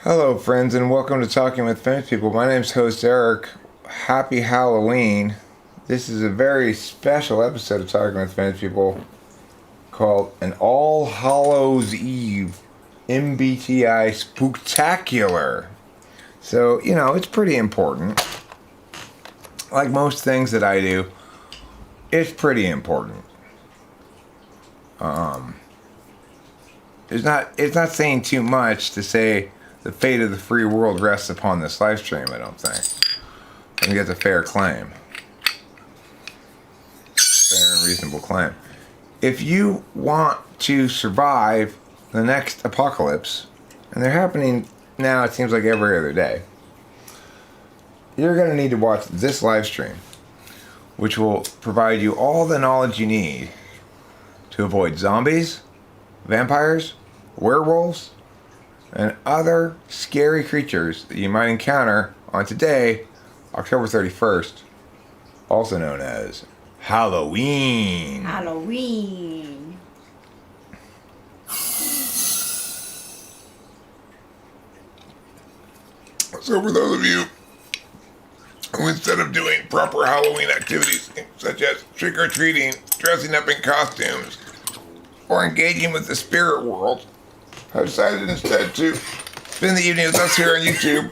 Hello, friends, and welcome to Talking with Famous People. My name's host Eric. Happy Halloween. This is a very special episode of Talking with Famous People called an All Hallows Eve MBTI Spooktacular. So, it's pretty important. Like most things that I do, it's pretty important. It's not saying too much to say the fate of the free world rests upon this live stream, I don't think. I think that's a fair claim. Fair and reasonable claim. If you want to survive the next apocalypse, and they're happening now, it seems like every other day, you're going to need to watch this live stream, which will provide you all the knowledge you need to avoid zombies, vampires, werewolves, and other scary creatures that you might encounter on today, October 31st, also known as Halloween. Halloween. So for those of you who, instead of doing proper Halloween activities such as trick-or-treating, dressing up in costumes, or engaging with the spirit world, I decided instead to spend the evening with us here on YouTube.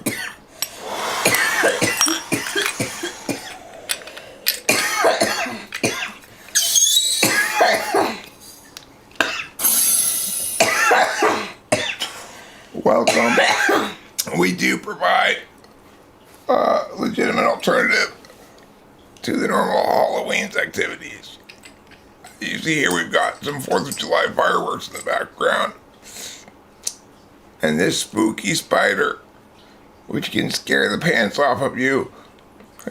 Welcome. We do provide a legitimate alternative to the normal Halloween's activities. You see here we've got some 4th of July fireworks in the background. And this spooky spider, which can scare the pants off of you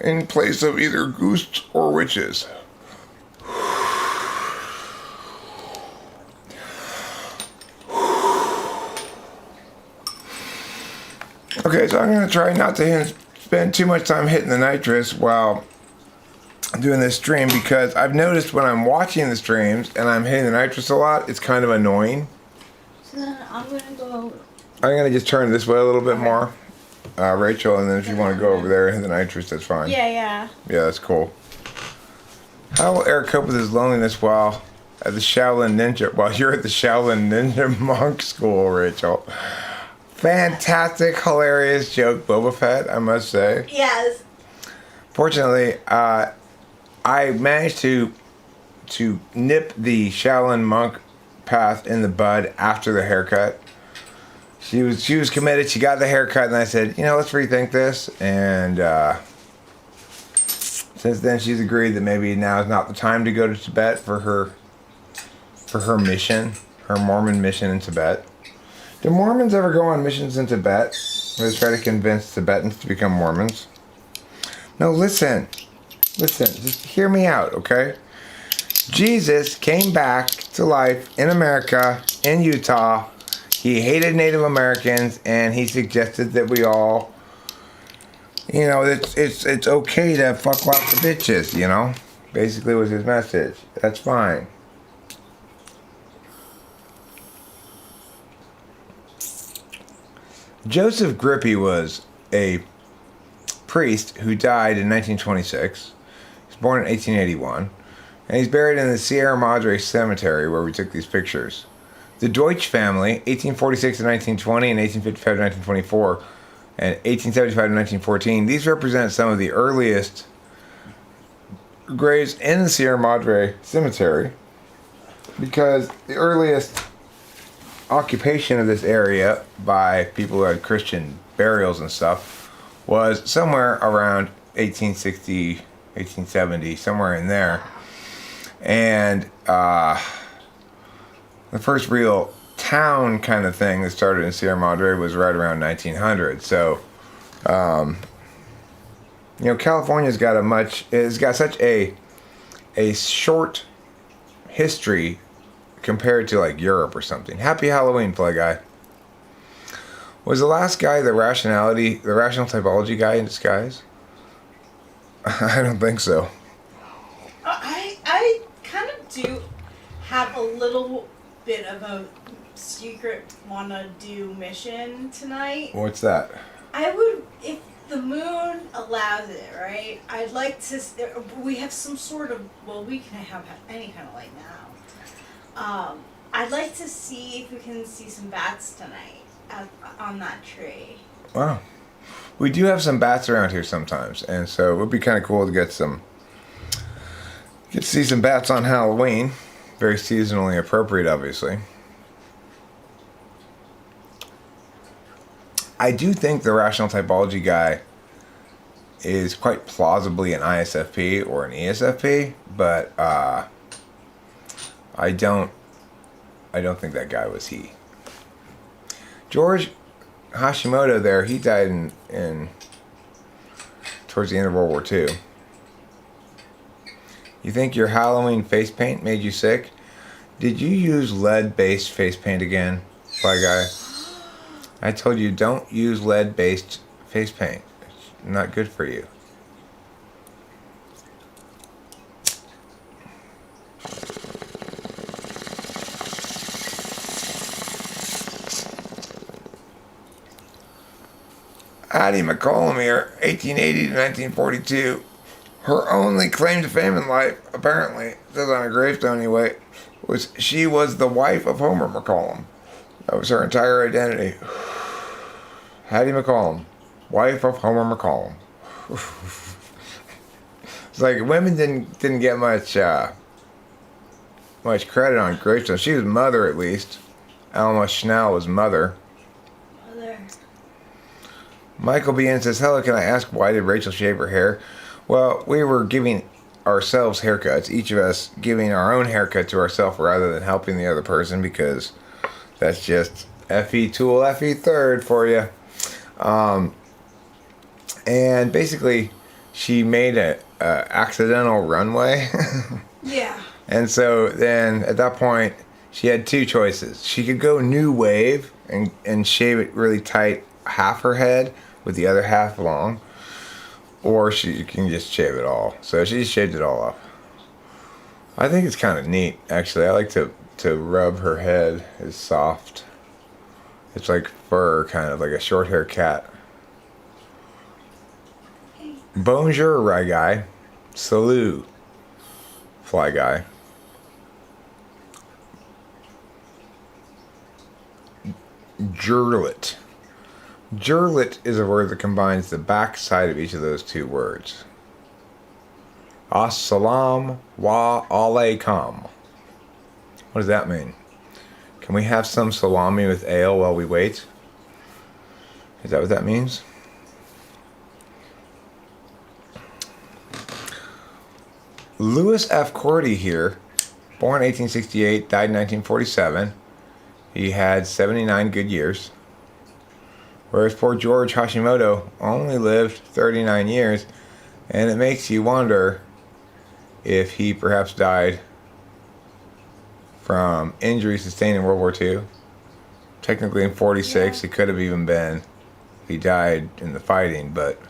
in place of either ghosts or witches. Okay, so I'm going to try not to spend too much time hitting the nitrous while doing this stream, because I've noticed when I'm watching the streams and I'm hitting the nitrous a lot, it's kind of annoying. So then I'm going to go... I'm going to just turn this way a little bit more, Rachel, and then if you want to go over there and hit the nitrous, that's fine. Yeah. Yeah, that's cool. How will Eric cope with his loneliness while at the Shaolin Ninja, while you're at the Shaolin Ninja monk school, Rachel? Fantastic, hilarious joke, Boba Fett, I must say. Yes. Fortunately, I managed to nip the Shaolin monk path in the bud after the haircut. She was committed. She got the haircut, and I said, let's rethink this. And since then, she's agreed that maybe now is not the time to go to Tibet for her mission, her Mormon mission in Tibet. Do Mormons ever go on missions in Tibet where they try to convince Tibetans to become Mormons? No, listen, just hear me out, okay? Jesus came back to life in America, in Utah. He hated Native Americans, and he suggested that we all, it's okay to fuck lots of bitches, Basically was his message. That's fine. Joseph Grippy was a priest who died in 1926. He was born in 1881. And he's buried in the Sierra Madre Cemetery where we took these pictures. The Deutsch family, 1846 to 1920 and 1855 to 1924, and 1875 to 1914, these represent some of the earliest graves in the Sierra Madre Cemetery, because the earliest occupation of this area by people who had Christian burials and stuff was somewhere around 1860, 1870, somewhere in there. And the first real town kind of thing that started in Sierra Madre was right around 1900. So, California's got such a short history compared to like Europe or something. Happy Halloween, Fly Guy. Was the last guy the rational typology guy in disguise? I don't think so. I kind of do have a little bit of a secret wanna do mission tonight. What's that? I would, if the moon allows it, right? I'd like to. We have some sort of. Well, we can have any kind of light now. I'd like to see if we can see some bats tonight on that tree. Wow. We do have some bats around here sometimes, and so it would be kind of cool to get to see some bats on Halloween. Very seasonally appropriate, obviously. I do think the rational typology guy is quite plausibly an ISFP or an ESFP, but I don't think that guy was he. George Hashimoto there, he died in towards the end of World War II. You think your Halloween face paint made you sick? Did you use lead-based face paint again, Fly Guy? I told you don't use lead-based face paint. It's not good for you. Addie McCollum here, 1880 to 1942. Her only claim to fame in life, apparently, it says on her gravestone anyway, was she was the wife of Homer McCollum. That was her entire identity. Hattie McCollum, wife of Homer McCollum. It's like women didn't get much credit on gravestone. She was mother, at least. Alma Schnell was mother. Mother. Michael B. N says, hello, can I ask why did Rachel shave her hair? Well, we were giving ourselves haircuts, each of us giving our own haircut to ourselves rather than helping the other person, because that's just FE tool, FE third for you. And basically, she made a accidental runway. Yeah. And so then at that point, she had two choices. She could go new wave and shave it really tight, half her head with the other half long, or she can just shave it all. So she just shaved it all off. I think it's kind of neat, actually. I like to rub her head. It's soft. It's like fur, kind of like a short hair cat. Bonjour, Rye Guy. Salut, Fly Guy. Jurlet. Jurlet is a word that combines the back side of each of those two words. As-salam wa alaikum. What does that mean? Can we have some salami with ale while we wait? Is that what that means? Louis F. Cordy here, born 1868, died in 1947. He had 79 good years. Whereas poor George Hashimoto only lived 39 years. And it makes you wonder if he perhaps died from injuries sustained in World War II. Technically in 46, It could have even been he died in the fighting, but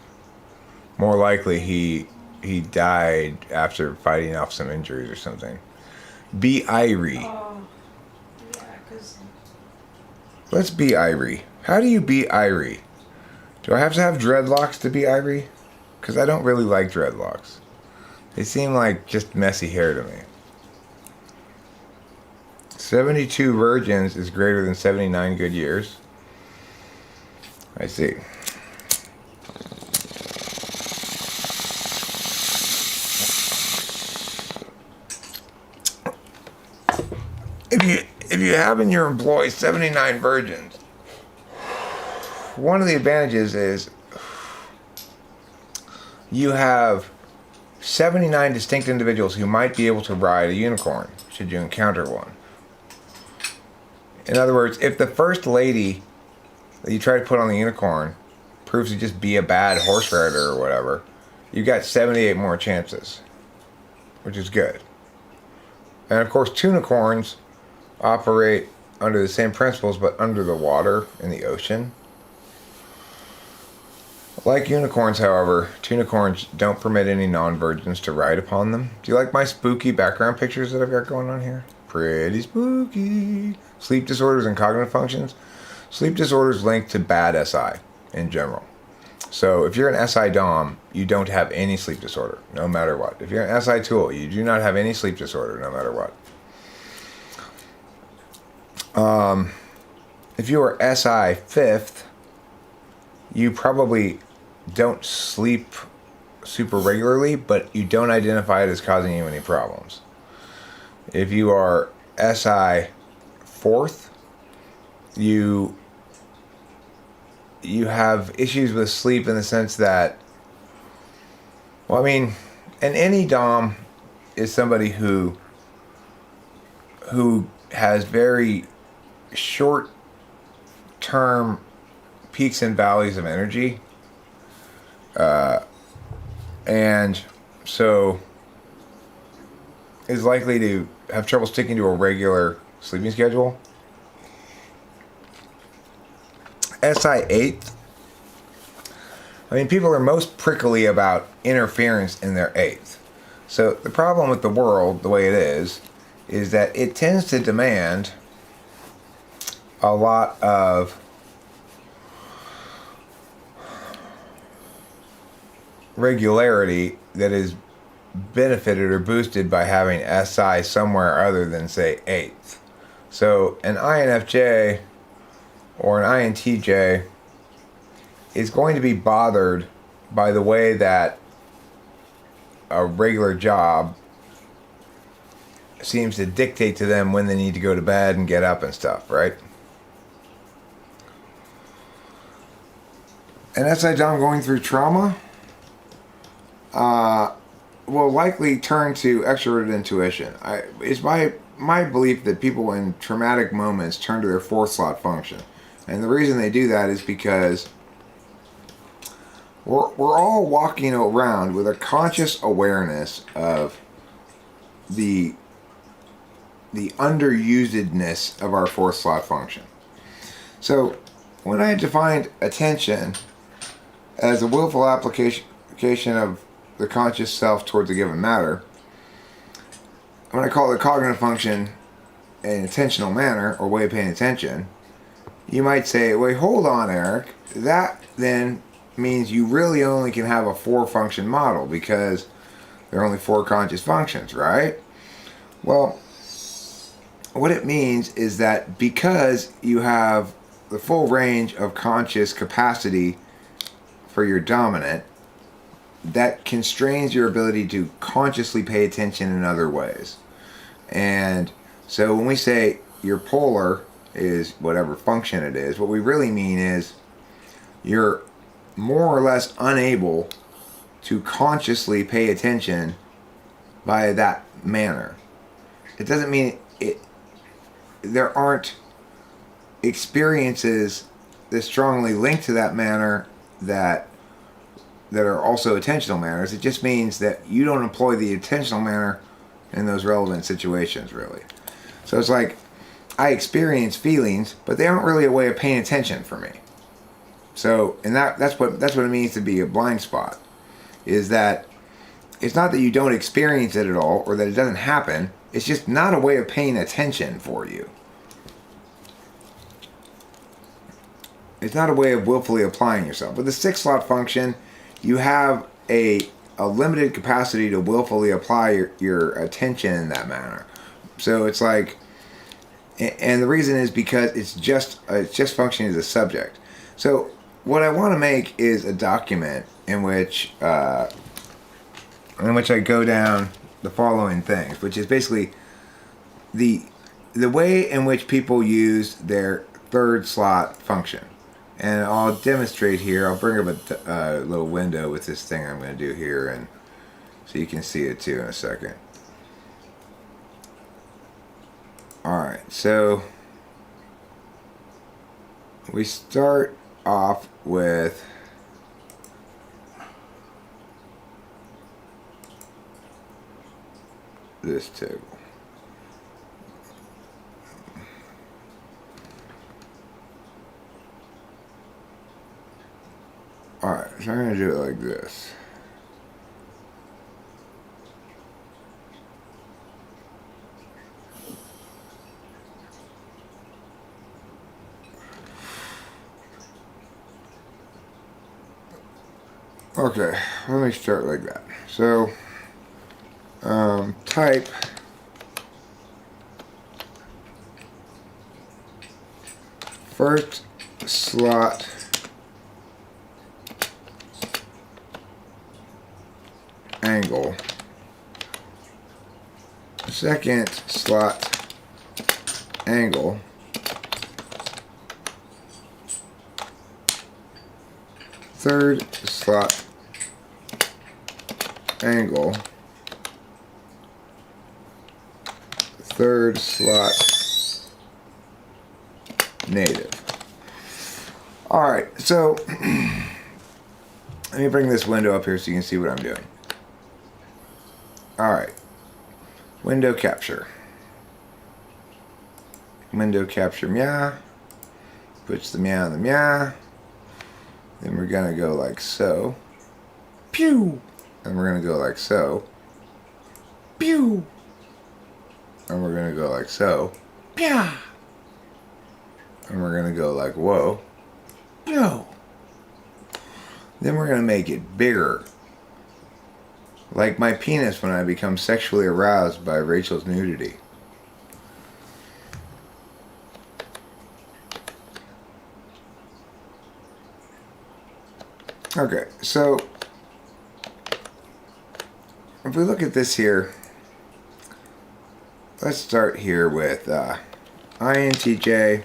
more likely he died after fighting off some injuries or something. Be Irie. Oh. Yeah, because... Let's be Irie. How do you be Irie? Do I have to have dreadlocks to be Irie? Because I don't really like dreadlocks. They seem like just messy hair to me. 72 virgins is greater than 79 good years. I see. If you have in your employ 79 virgins, one of the advantages is you have 79 distinct individuals who might be able to ride a unicorn, should you encounter one. In other words, if the first lady that you try to put on the unicorn proves to just be a bad horse rider or whatever, you've got 78 more chances, which is good. And of course, tunicorns operate under the same principles, but under the water in the ocean. Like unicorns, however, tunicorns don't permit any non-virgins to ride upon them. Do you like my spooky background pictures that I've got going on here? Pretty spooky. sleep disorders and cognitive functions. Sleep disorders linked to bad SI in general. So if you're an SI Dom, you don't have any sleep disorder, no matter what. If you're an SI Tool, you do not have any sleep disorder, no matter what. If you are SI Fifth, you probably don't sleep super regularly, but you don't identify it as causing you any problems. If you are SI Fourth, you have issues with sleep in the sense that, well, I mean, and any Dom is somebody who has very short term peaks and valleys of energy, and so is likely to have trouble sticking to a regular sleeping schedule. SI 8th, I mean, people are most prickly about interference in their 8th. So the problem with the world, the way it is that it tends to demand a lot of regularity that is benefited or boosted by having SI somewhere other than, say, 8th. So an INFJ or an INTJ is going to be bothered by the way that a regular job seems to dictate to them when they need to go to bed and get up and stuff, right? An SI Dom going through trauma will likely turn to extroverted intuition. It's my belief that people in traumatic moments turn to their fourth slot function. And the reason they do that is because we're all walking around with a conscious awareness of the underusedness of our fourth slot function. So when I defined attention as a willful application of the conscious self towards a given matter, when I call it the cognitive function an intentional manner or way of paying attention, you might say, wait, hold on, Eric. That then means you really only can have a 4-function model because there are only 4 conscious functions, right? Well, what it means is that because you have the full range of conscious capacity for your dominant, that constrains your ability to consciously pay attention in other ways. And so when we say your polar is whatever function it is, what we really mean is you're more or less unable to consciously pay attention by that manner. It doesn't mean there aren't experiences that strongly linked to that manner that are also attentional manners. It just means that you don't employ the attentional manner in those relevant situations, really. So it's like I experience feelings, but they aren't really a way of paying attention for me. So, and that's what it means to be a blind spot, is that it's not that you don't experience it at all or that it doesn't happen. It's just not a way of paying attention for you. It's not a way of willfully applying yourself. With the 6 slot function, you have a limited capacity to willfully apply your attention in that manner. So it's like, and the reason is because it's just functioning as a subject. So what I want to make is a document in which I go down the following things, which is basically the way in which people use their 3rd slot function. And I'll demonstrate here. I'll bring up a little window with this thing I'm going to do here, and so you can see it too in a second. Alright, so we start off with this table. Alright, so I'm going to do it like this. Okay, let me start like that. So, type first slot angle, second slot angle, third slot angle, third slot native. Alright, so let me bring this window up here so you can see what I'm doing. Alright, window capture. Window capture meow. Puts the meow in the meow. Then we're gonna go like so. Pew! And we're gonna go like so. Pew! And we're gonna go like so. Pew! And we're gonna go like whoa. Pew! Then we're gonna make it bigger. Like my penis when I become sexually aroused by Rachel's nudity. Okay, so if we look at this here, let's start here with INTJ.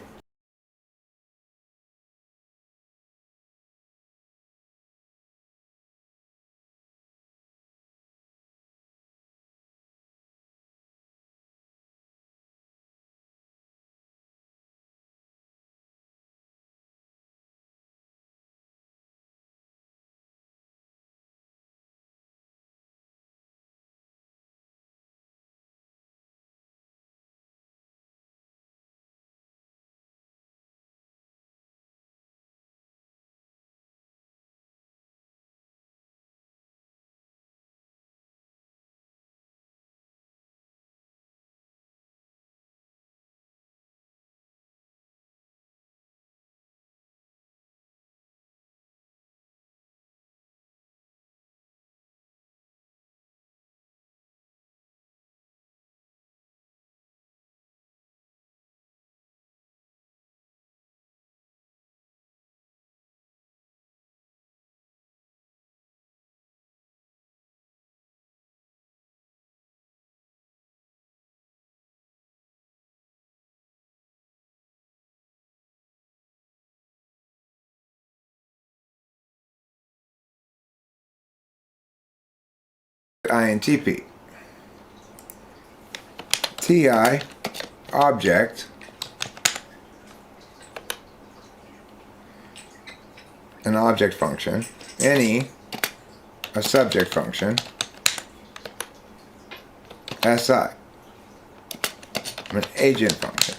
INTP. TI, object, an object function. NE, a subject function. SI, an agent function.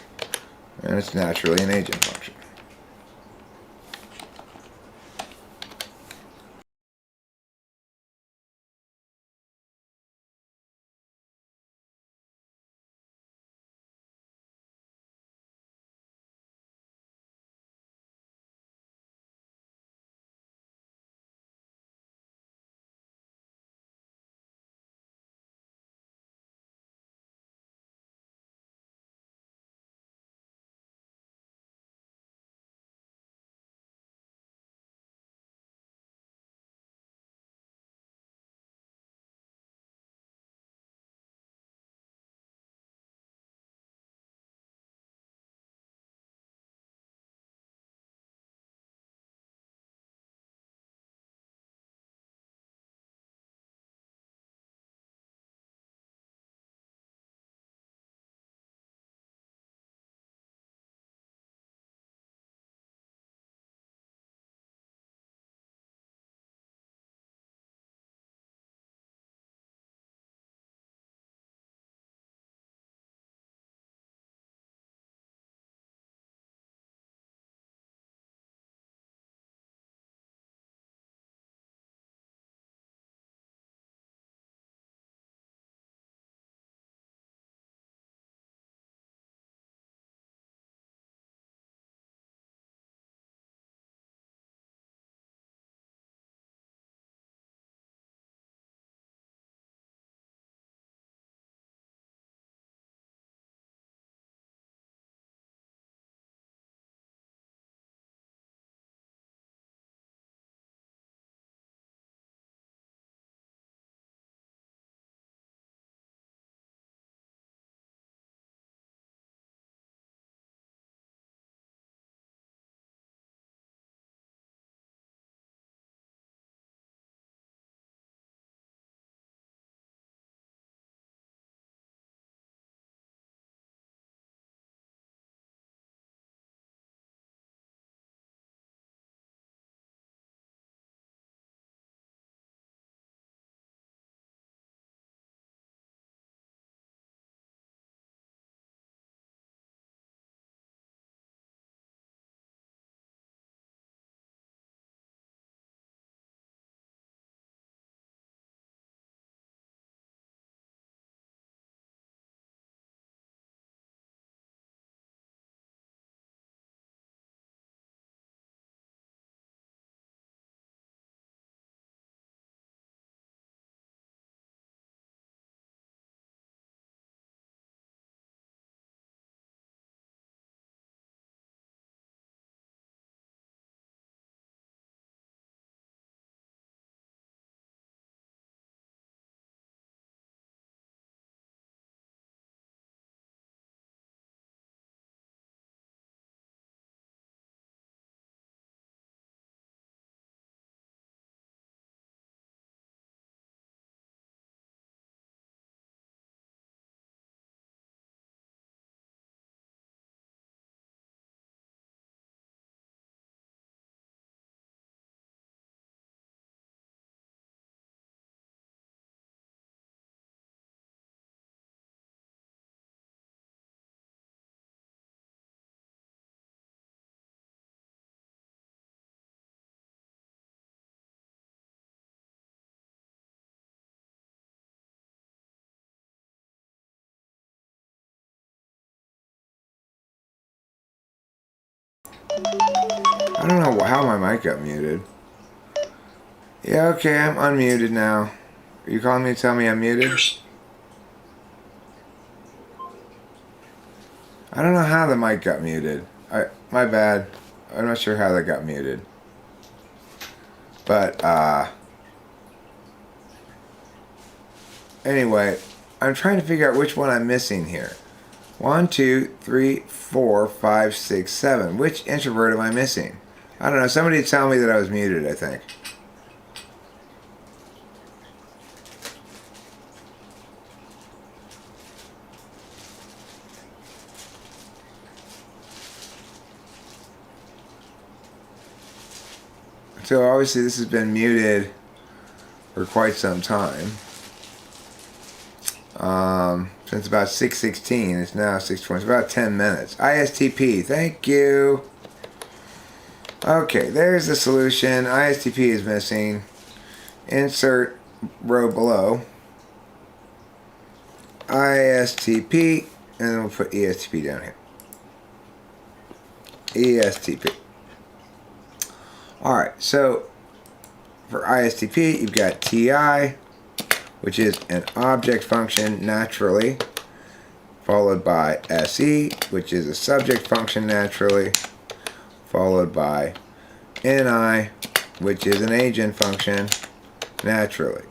And it's naturally an agent function. I don't know how my mic got muted. Yeah, okay, I'm unmuted now. Are you calling me to tell me I'm muted? I don't know how the mic got muted. My bad. I'm not sure how that got muted. But, anyway, I'm trying to figure out which one I'm missing here. 1, 2, 3, 4, 5, 6, 7. Which introvert am I missing? I don't know. Somebody tell me that I was muted, I think. So obviously this has been muted for quite some time. Since about 6:16, it's now 6:20. It's about 10 minutes. ISTP, thank you. Okay, there's the solution. ISTP is missing. Insert row below. ISTP, and then we'll put ESTP down here. ESTP. Alright, so for ISTP, you've got TI, which is an object function naturally, followed by SE, which is a subject function naturally, followed by NI, which is an agent function naturally.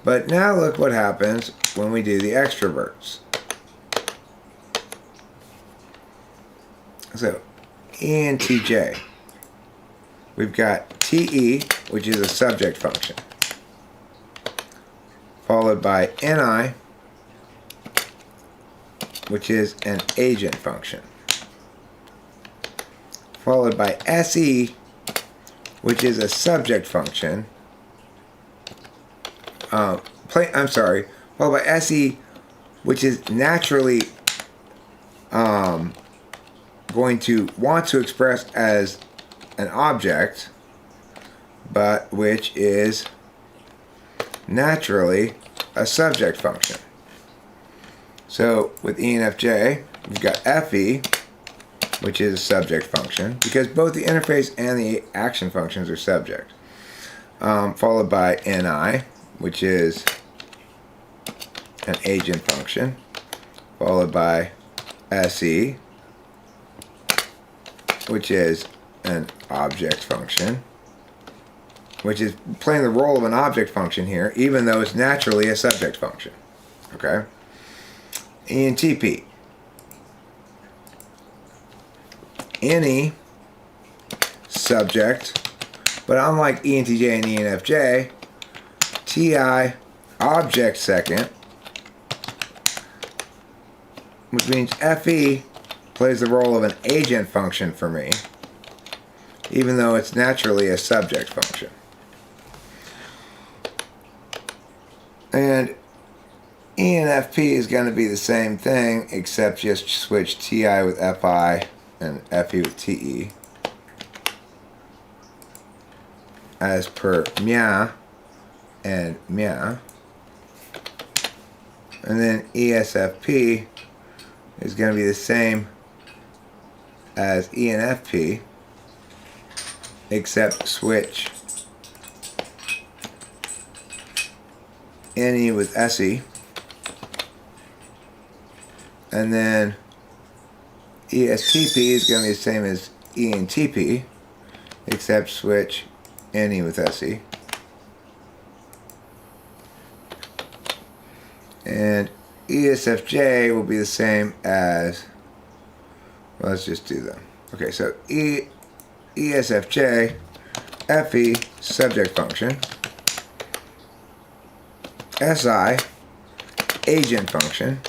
But now look what happens when we do the extroverts. So, ENTJ. We've got TE, which is a subject function, followed by NI, which is an agent function, followed by SE, which is a subject function. Followed by SE, which is naturally going to want to express as an object, but which is naturally a subject function. So with ENFJ, we've got FE, which is a subject function, because both the interface and the action functions are subject. Followed by NI, which is an agent function, followed by SE, which is an object function, which is playing the role of an object function here, even though it's naturally a subject function. Okay? ENTP. Any subject, but unlike ENTJ and ENFJ, TI object second, which means FE plays the role of an agent function for me, even though it's naturally a subject function. And ENFP is going to be the same thing, except just switch TI with FI and FE with TE. As per MIA and MIA. And then ESFP is going to be the same as ENFP, except switch NE with SE, and then ESTP is going to be the same as ENTP, except switch NE with SE, and ESFJ will be the same as, well, let's just do them. Okay, so ESFJ, FE, subject function, SI, agent function,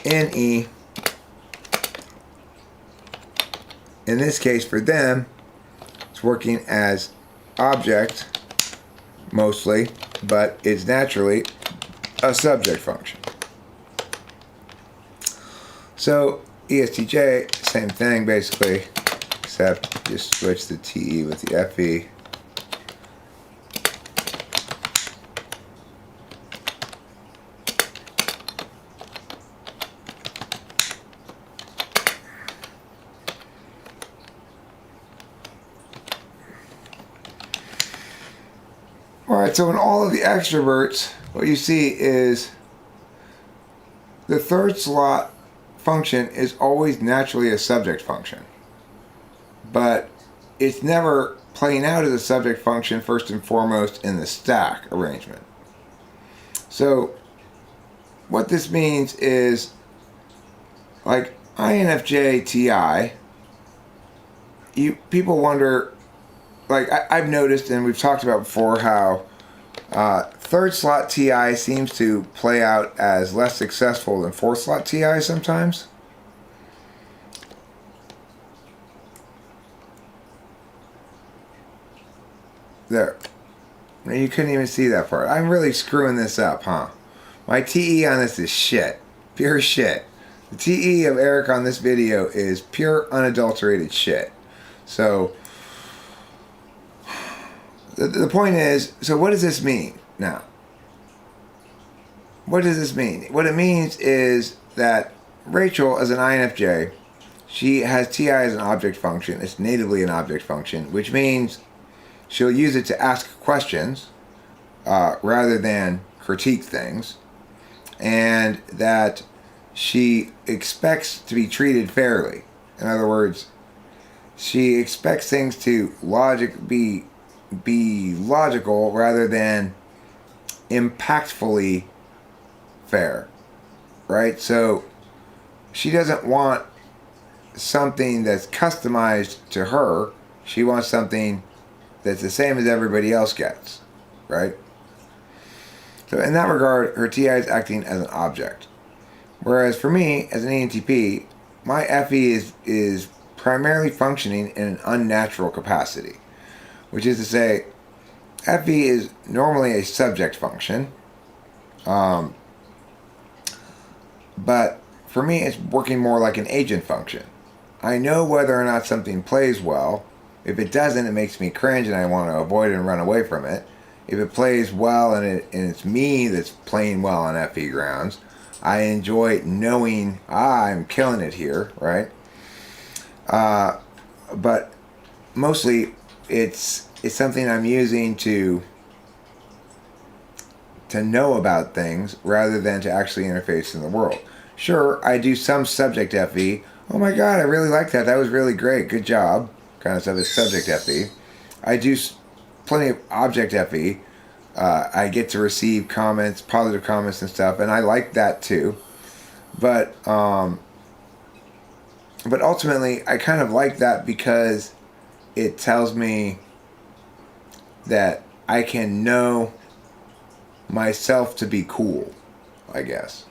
NE, in this case for them, it's working as object mostly, but it's naturally a subject function. So ESTJ, same thing basically, except just switch the TE with the FE. Alright, so in all of the extroverts, what you see is the third slot function is always naturally a subject function. But it's never playing out as a subject function first and foremost in the stack arrangement. So what this means is, like INFJ TI, people wonder, like I've noticed and we've talked about before, how third slot TI seems to play out as less successful than fourth slot TI sometimes. There. You couldn't even see that part. I'm really screwing this up, huh? My TE on this is shit. Pure shit. The TE of Eric on this video is pure unadulterated shit. So, the point is, so what does this mean now? What does this mean? What it means is that Rachel, as an INFJ, she has TI as an object function. It's natively an object function, which means she'll use it to ask questions rather than critique things, and that she expects to be treated fairly. In other words, she expects things to be logical rather than impactfully fair, right? So she doesn't want something that's customized to her. She wants something that's the same as everybody else gets, right? So in that regard, her TI is acting as an object. Whereas for me, as an ENTP, my FE is primarily functioning in an unnatural capacity, which is to say, FE is normally a subject function, but for me, it's working more like an agent function. I know whether or not something plays well. If it doesn't, it makes me cringe and I want to avoid it and run away from it. If it plays well and it's me that's playing well on FE grounds, I enjoy knowing, I'm killing it here, right? But mostly it's something I'm using to know about things rather than to actually interface in the world. Sure, I do some subject FE. Oh my god, I really like that. That was really great. Good job. Kind of stuff is subject FE. I do plenty of object FE. I get to receive comments, positive comments and stuff, and I like that too. But ultimately, I kind of like that because it tells me that I can know myself to be cool, I guess.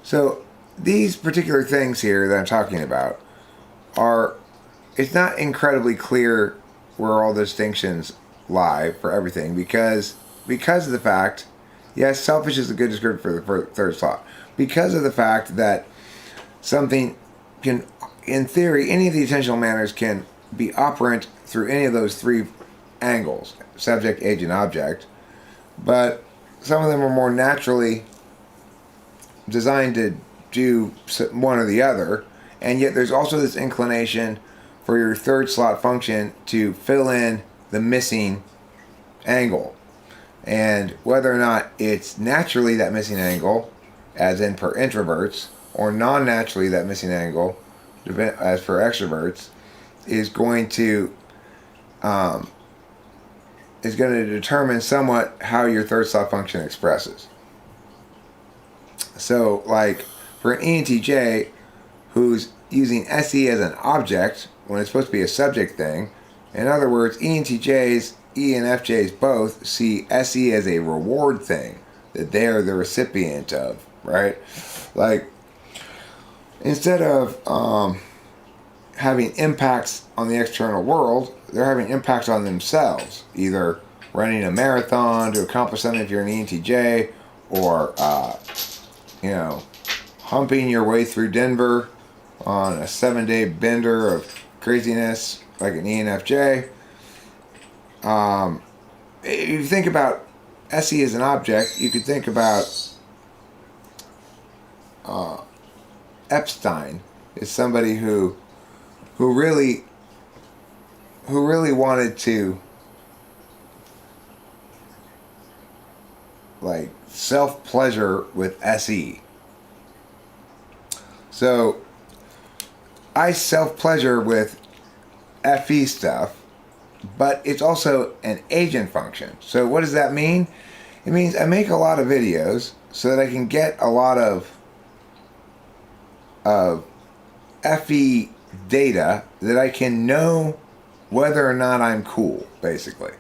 So these particular things here that I'm talking about it's not incredibly clear where all the distinctions lie for everything because of the fact, yes, selfish is a good descriptor for the third slot, because of the fact that something can, in theory, any of the attentional manners can be operant through any of those three angles, subject, agent, object, but some of them are more naturally designed to do one or the other. And yet there's also this inclination for your third slot function to fill in the missing angle. And whether or not it's naturally that missing angle, as in per introverts, or non-naturally that missing angle, as per extroverts, is going to determine somewhat how your third slot function expresses. So, like, for an ENTJ who's using SE as an object when it's supposed to be a subject thing. In other words, ENTJs, ENFJs both see SE as a reward thing that they're the recipient of, right? Like, instead of having impacts on the external world, they're having impacts on themselves, either running a marathon to accomplish something if you're an ENTJ, or, humping your way through Denver on a 7-day bender of craziness like an ENFJ. If you think about SE as an object, you could think about Epstein is somebody who really wanted to like self-pleasure with SE. So I self-pleasure with FE stuff, but it's also an agent function. So what does that mean? It means I make a lot of videos so that I can get a lot of FE data that I can know whether or not I'm cool, basically.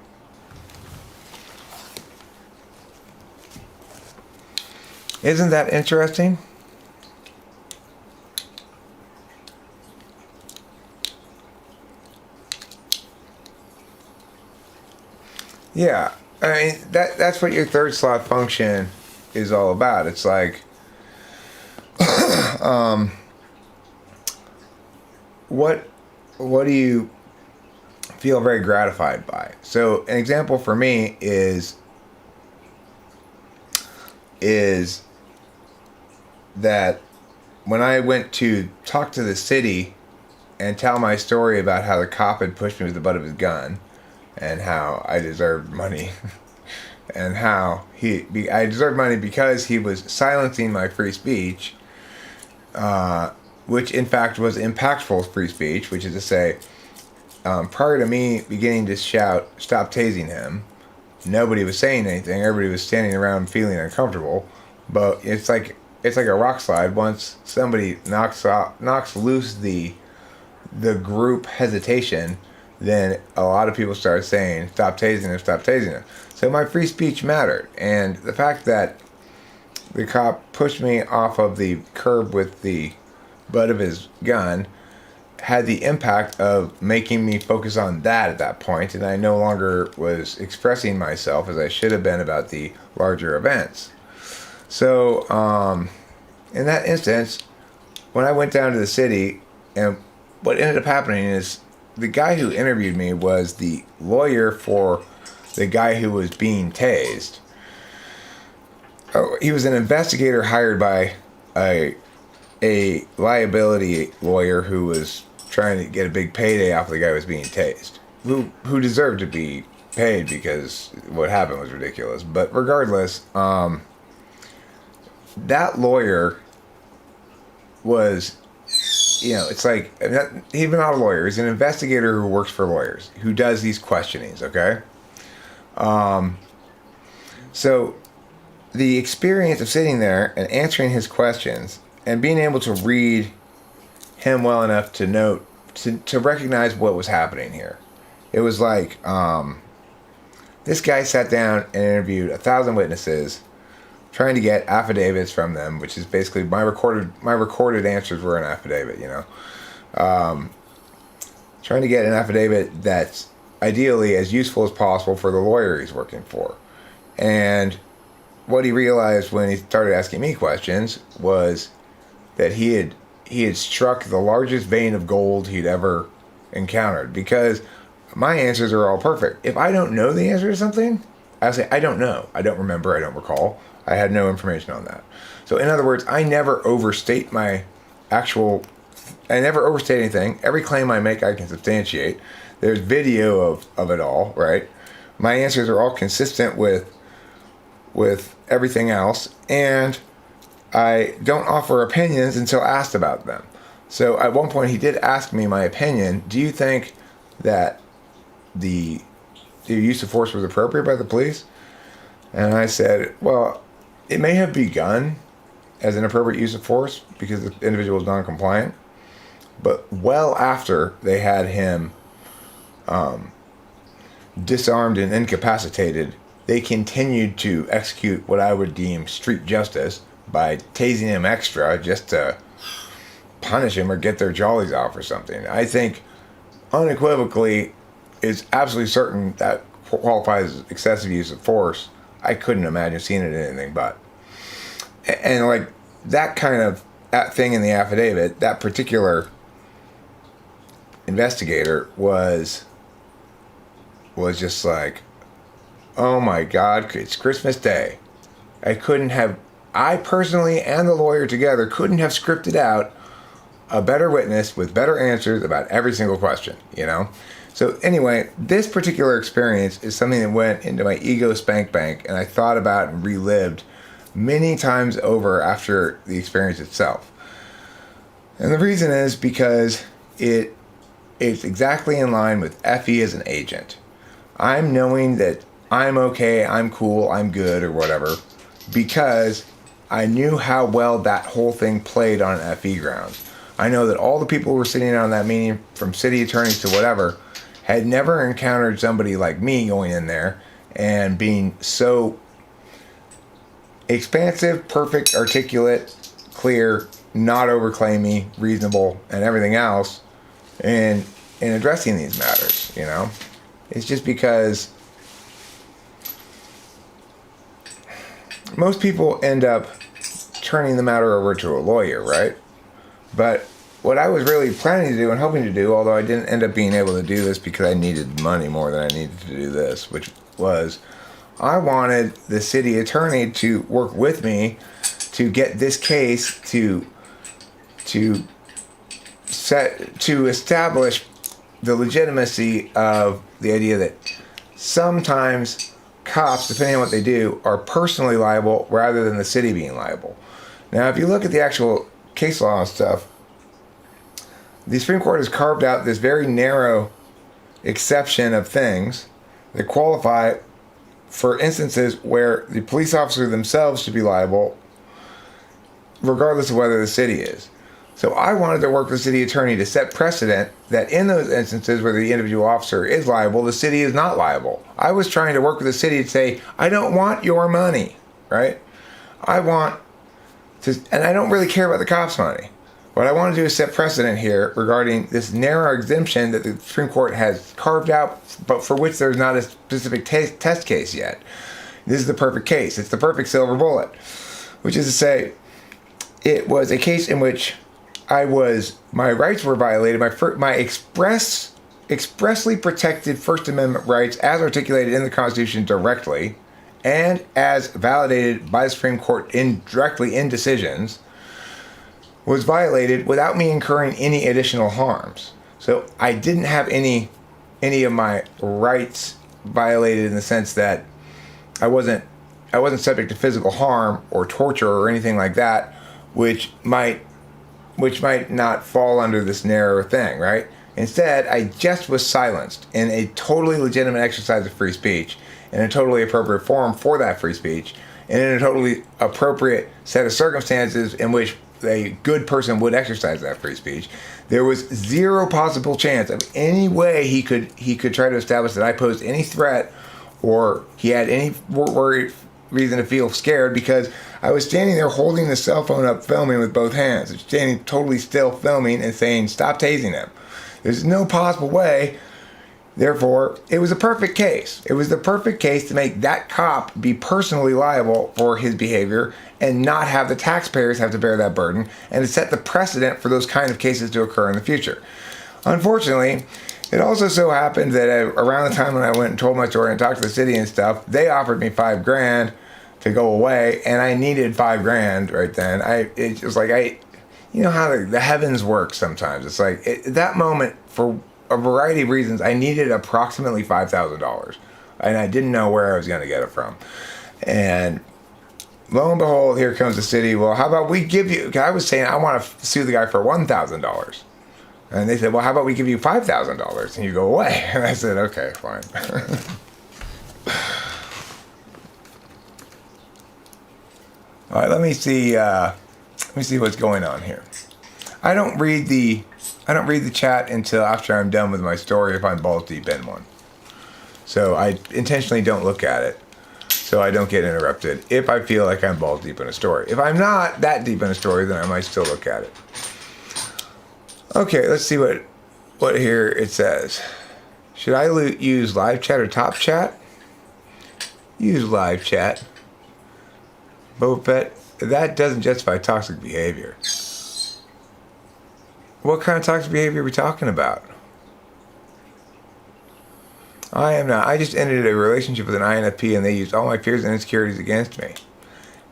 Isn't that interesting? Yeah, I mean that's what your third slot function is all about. It's like what do you feel very gratified by? So an example for me is that when I went to talk to the city and tell my story about how the cop had pushed me with the butt of his gun and how I deserved money and how I deserved money because he was silencing my free speech, which in fact was impactful free speech, which is to say, prior to me beginning to shout, "Stop tasing him," nobody was saying anything. Everybody was standing around feeling uncomfortable. But it's like a rock slide. Once somebody knocks loose the group hesitation, then a lot of people started saying, "Stop tasing him, stop tasing him." So my free speech mattered. And the fact that the cop pushed me off of the curb with the butt of his gun had the impact of making me focus on that at that point, and I no longer was expressing myself as I should have been about the larger events. So in that instance, when I went down to the city, and what ended up happening is the guy who interviewed me was the lawyer for the guy who was being tased. Oh, he was an investigator hired by a liability lawyer who was trying to get a big payday off the guy who was being tased, who deserved to be paid because what happened was ridiculous. But regardless, that lawyer was, it's like, he's not a lawyer. He's an investigator who works for lawyers, who does these questionings, okay? So the experience of sitting there and answering his questions and being able to read him well enough to note, to recognize what was happening here. It was like, this guy sat down and interviewed 1,000 witnesses, trying to get affidavits from them, which is basically my recorded answers were an affidavit, trying to get an affidavit that's ideally as useful as possible for the lawyer he's working for. And what he realized when he started asking me questions was that he had struck the largest vein of gold he'd ever encountered, because my answers are all perfect. If I don't know the answer to something, I say, I don't know. I don't remember. I don't recall. I had no information on that. So in other words, I never overstate I never overstate anything. Every claim I make, I can substantiate. There's video of it all, right? My answers are all consistent with everything else, and I don't offer opinions until asked about them. So at one point he did ask me my opinion. Do you think that the use of force was appropriate by the police? And I said, well, it may have begun as an appropriate use of force because the individual was non-compliant, but well after they had him disarmed and incapacitated, they continued to execute what I would deem street justice by tasing him extra just to punish him or get their jollies off or something. I think unequivocally, it's absolutely certain that qualifies as excessive use of force. I couldn't imagine seeing it in anything but. And like that kind of that thing in the affidavit, that particular investigator was just like, oh my God, it's Christmas Day. I personally and the lawyer together couldn't have scripted out a better witness with better answers about every single question, you know? So anyway, this particular experience is something that went into my ego spank bank, and I thought about and relived many times over after the experience itself. And the reason is because it's exactly in line with FE as an agent. I'm knowing that I'm okay, I'm cool, I'm good, or whatever, because I knew how well that whole thing played on FE grounds. I know that all the people who were sitting on that meeting, from city attorneys to whatever, had never encountered somebody like me going in there and being so expansive, perfect, articulate, clear, not overclaimy, reasonable, and everything else in addressing these matters, you know? It's just because most people end up turning the matter over to a lawyer, right? But what I was really planning to do and hoping to do, although I didn't end up being able to do this because I needed money more than I needed to do this, which was I wanted the city attorney to work with me to get this case to establish the legitimacy of the idea that sometimes cops, depending on what they do, are personally liable rather than the city being liable. Now, if you look at the actual case law and stuff, the Supreme Court has carved out this very narrow exception of things that qualify for instances where the police officer themselves should be liable, regardless of whether the city is. So I wanted to work with the city attorney to set precedent that in those instances where the individual officer is liable, the city is not liable. I was trying to work with the city to say, I don't want your money, right? I want to, and I don't really care about the cops' money. What I want to do is set precedent here regarding this narrow exemption that the Supreme Court has carved out, but for which there's not a specific test case yet. This is the perfect case. It's the perfect silver bullet, which is to say, it was a case in which my rights were violated, my expressly protected First Amendment rights as articulated in the Constitution directly, and as validated by the Supreme Court directly in decisions, was violated without me incurring any additional harms. So I didn't have any of my rights violated in the sense that I wasn't subject to physical harm or torture or anything like that, which might not fall under this narrow thing, right? Instead, I just was silenced in a totally legitimate exercise of free speech, in a totally appropriate forum for that free speech, and in a totally appropriate set of circumstances in which a good person would exercise that free speech. There was zero possible chance of any way he could try to establish that I posed any threat or he had any reason to feel scared, because I was standing there holding the cell phone up filming with both hands, standing totally still filming and saying, stop tasing him. There's no possible way. Therefore, it was a perfect case. It was the perfect case to make that cop be personally liable for his behavior and not have the taxpayers have to bear that burden, and to set the precedent for those kind of cases to occur in the future. Unfortunately, it also so happened that around the time when I went and told my story and talked to the city and stuff, they offered me $5,000 to go away, and I needed $5,000 right then. It was like you know how the heavens work sometimes. It's like at that moment, for a variety of reasons, I needed approximately $5,000, and I didn't know where I was going to get it from. And lo and behold, here comes the city. Well, how about we give you? 'Cause I was saying I want to sue the guy for $1,000, and they said, well, how about we give you $5,000 and you go away? And I said, okay, fine. All right, let me see what's going on here. I don't read the chat until after I'm done with my story, if I'm balls deep in one. So I intentionally don't look at it, so I don't get interrupted if I feel like I'm balls deep in a story. If I'm not that deep in a story, then I might still look at it. Okay, let's see what here it says. Should I use live chat or top chat? Use live chat. Boba Fett, that doesn't justify toxic behavior. What kind of toxic behavior are we talking about? I am not. I just ended a relationship with an INFP and they used all my fears and insecurities against me.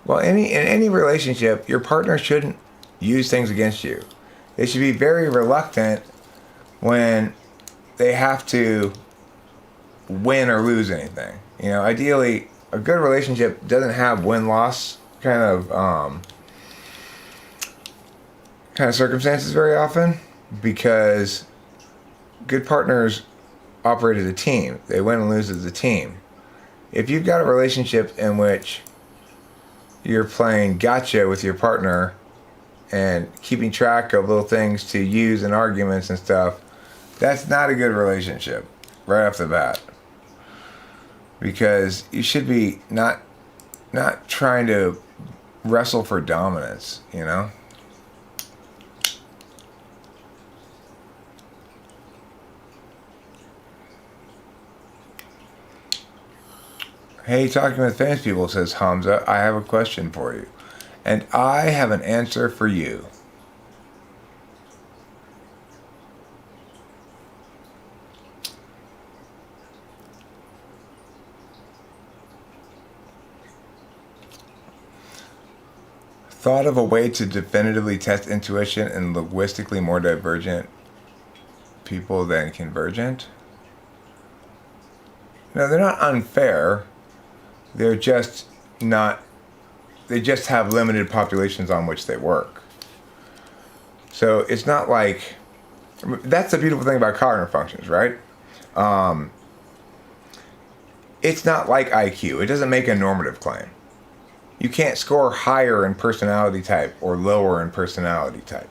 Well, in any relationship, your partner shouldn't use things against you. they should be very reluctant when they have to win or lose anything. You know, ideally, a good relationship doesn't have win-loss kind of circumstances very often, because good partners operate as a team. They win and lose as a team. If you've got a relationship in which you're playing gotcha with your partner and keeping track of little things to use in arguments and stuff, that's not a good relationship right off the bat. Because you should be not trying to wrestle for dominance, you know? Hey, talking with famous people, says Hamza, I have a question for you. And I have an answer for you. Thought of a way to definitively test intuition in linguistically more divergent people than convergent? No, they're not unfair. They're just not, they just have limited populations on which they work. So it's not like, that's the beautiful thing about cognitive functions, right? It's not like IQ. It doesn't make a normative claim. You can't score higher in personality type or lower in personality type.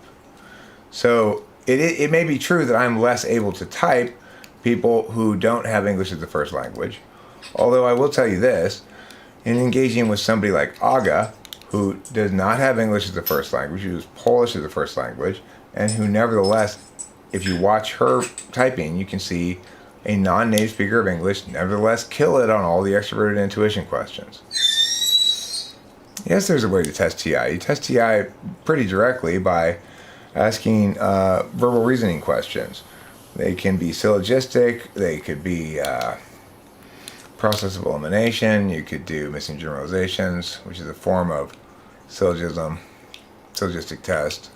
So it may be true that I'm less able to type people who don't have English as a first language. Although I will tell you this, in engaging with somebody like Aga, who does not have English as a first language, who is Polish as a first language, and who nevertheless, if you watch her typing, you can see a non-native speaker of English nevertheless kill it on all the extroverted intuition questions. Yes, there's a way to test TI. You test TI pretty directly by asking verbal reasoning questions. They can be syllogistic, they could be process of elimination, you could do missing generalizations, which is a form of syllogistic test.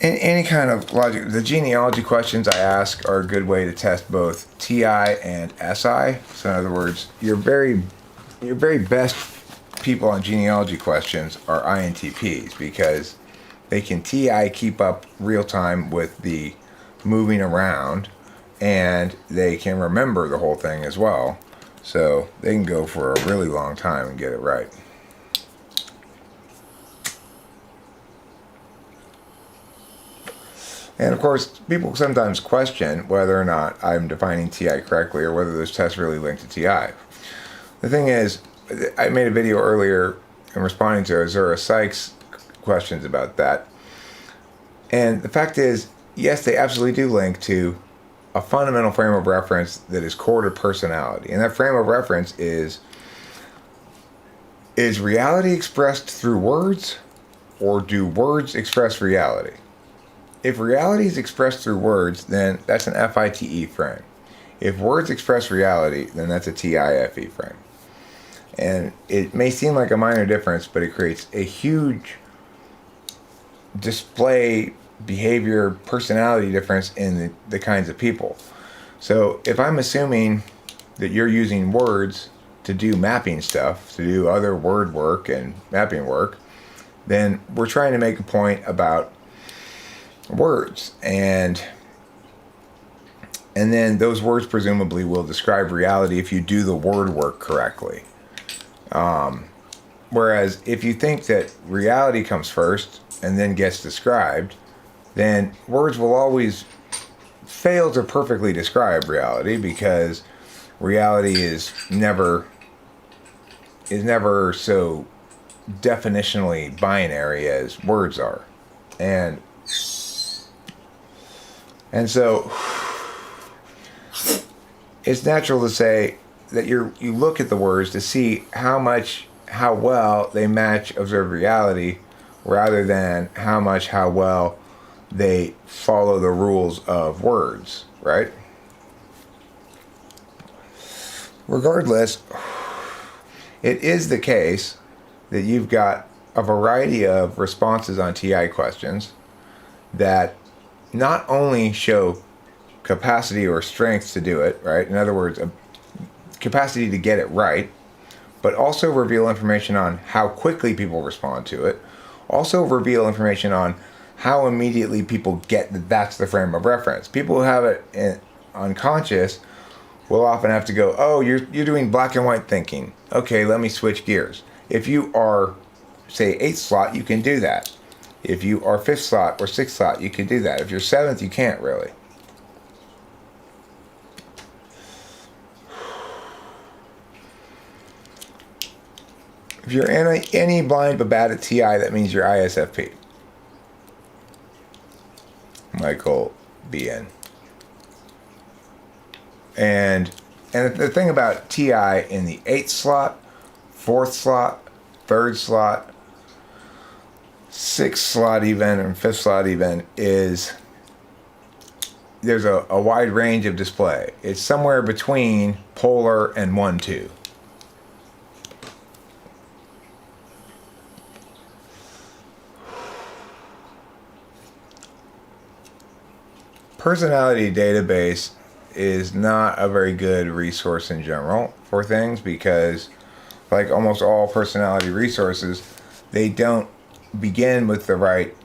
Any kind of logic. The genealogy questions I ask are a good way to test both TI and SI. So in other words, your very best people on genealogy questions are INTPs, because they can TI keep up real time with the moving around, and they can remember the whole thing as well. So they can go for a really long time and get it right. And of course, people sometimes question whether or not I'm defining TI correctly, or whether those tests really link to TI. The thing is, I made a video earlier in responding to AsuraPsych's questions about that. And the fact is, yes, they absolutely do link to a fundamental frame of reference that is core to personality. And that frame of reference is reality expressed through words, or do words express reality? If reality is expressed through words, then that's an FITE frame. If words express reality, then that's a TIFE frame. And it may seem like a minor difference, but it creates a huge display, behavior, personality difference in the kinds of people. So if I'm assuming that you're using words to do mapping stuff, to do other word work and mapping work, then we're trying to make a point about words, and then those words presumably will describe reality if you do the word work correctly. Whereas if you think that reality comes first and then gets described, then words will always fail to perfectly describe reality, because reality is never so definitionally binary as words are. And so it's natural to say that you look at the words to see how well they match observed reality, rather than how well they follow the rules of words, right? Regardless, it is the case that you've got a variety of responses on TI questions that not only show capacity or strength to do it, right? In other words, a capacity to get it right, but also reveal information on how quickly people respond to it. Also reveal information on how immediately people get that that's the frame of reference. People who have it unconscious will often have to go, oh, you're doing black and white thinking. Okay, let me switch gears. If you are, say, 8th slot, you can do that. If you are 5th slot or 6th slot, you can do that. If you're 7th, you can't really. If you're any blind but bad at TI, that means you're ISFP. Michael BN. And the thing about TI in the 8th slot, 4th slot, 3rd slot, 6th slot even, and 5th slot even is there's a wide range of display. It's somewhere between polar and 1-2. Personality database is not a very good resource in general for things because, like almost all personality resources, they don't begin with the right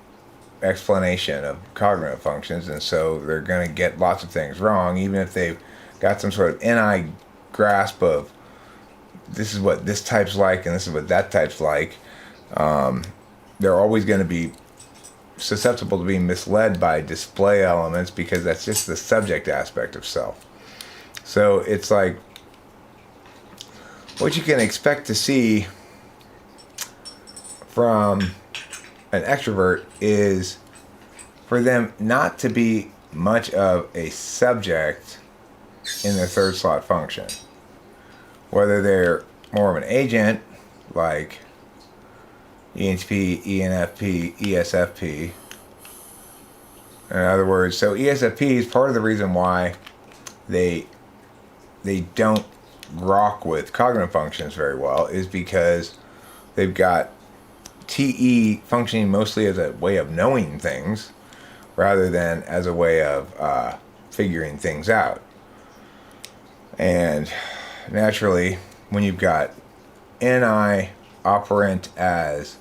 explanation of cognitive functions, and so they're going to get lots of things wrong, even if they've got some sort of NI grasp of this is what this type's like and this is what that type's like. They're always going to be susceptible to being misled by display elements because that's just the subject aspect of self. So it's like what you can expect to see from an extrovert is for them not to be much of a subject in their 3rd slot function. Whether they're more of an agent like ENTP, ENFP, ESFP. In other words, so ESFP is part of the reason why they don't rock with cognitive functions very well is because they've got TE functioning mostly as a way of knowing things rather than as a way of figuring things out. And naturally, when you've got NI operant as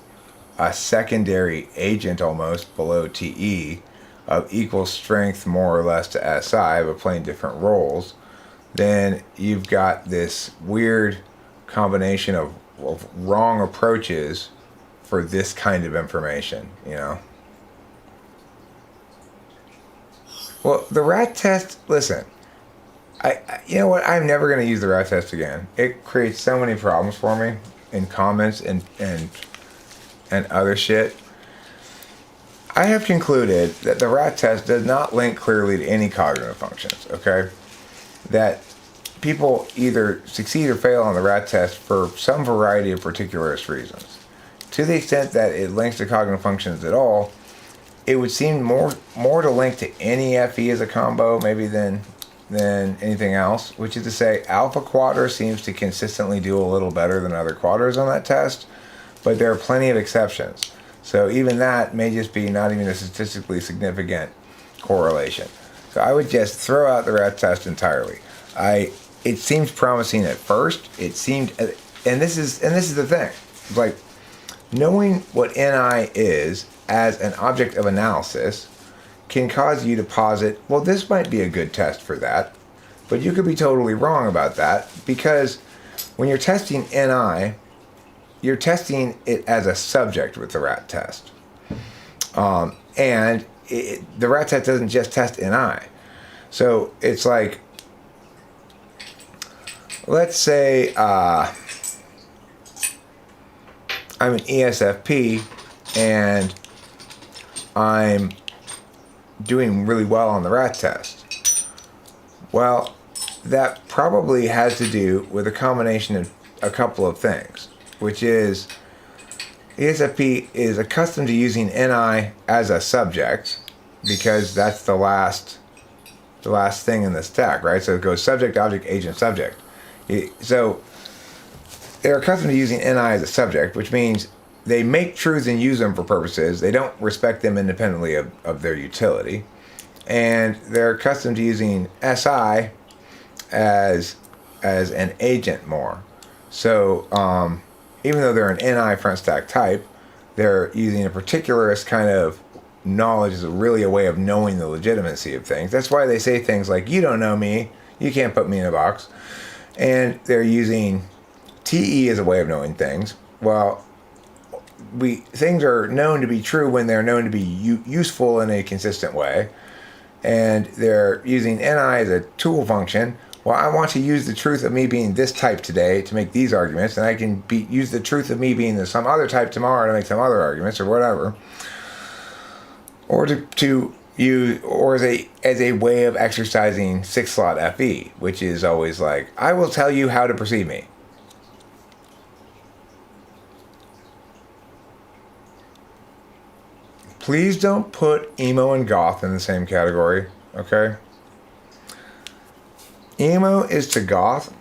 a secondary agent almost below TE of equal strength more or less to SI but playing different roles, then you've got this weird combination of wrong approaches for this kind of information, you know? Well, the rat test, listen, you know what? I'm never going to use the rat test again. It creates so many problems for me in comments and other shit. I have concluded that the rat test does not link clearly to any cognitive functions, okay? That people either succeed or fail on the rat test for some variety of particularist reasons. To the extent that it links to cognitive functions at all, it would seem more to link to any FE as a combo maybe than anything else, which is to say alpha quadra seems to consistently do a little better than other quadras on that test, but there are plenty of exceptions. So even that may just be not even a statistically significant correlation. So I would just throw out the rat test entirely. It seems promising at first. It seemed, and this is the thing. It's like knowing what NI is as an object of analysis can cause you to posit, well, this might be a good test for that, but you could be totally wrong about that because when you're testing NI, you're testing it as a subject with the rat test. And the rat test doesn't just test NI. So it's like, let's say I'm an ESFP and I'm doing really well on the rat test. Well, that probably has to do with a combination of a couple of things, which is ESFP is accustomed to using NI as a subject because that's the last thing in the stack, right? So it goes subject, object, agent, subject. So they're accustomed to using NI as a subject, which means they make truths and use them for purposes. They don't respect them independently of their utility. And they're accustomed to using SI as an agent more. So even though they're an NI front stack type, they're using a particularist kind of knowledge as really a way of knowing the legitimacy of things. That's why they say things like, you don't know me, you can't put me in a box. And they're using TE as a way of knowing things. Well, things are known to be true when they're known to be useful in a consistent way. And they're using NI as a tool function. Well, I want to use the truth of me being this type today to make these arguments, and I can use the truth of me being some other type tomorrow to make some other arguments or whatever. Or to use, or as a way of exercising 6-slot FE, which is always like, I will tell you how to perceive me. Please don't put emo and goth in the same category, okay? Emo is to goth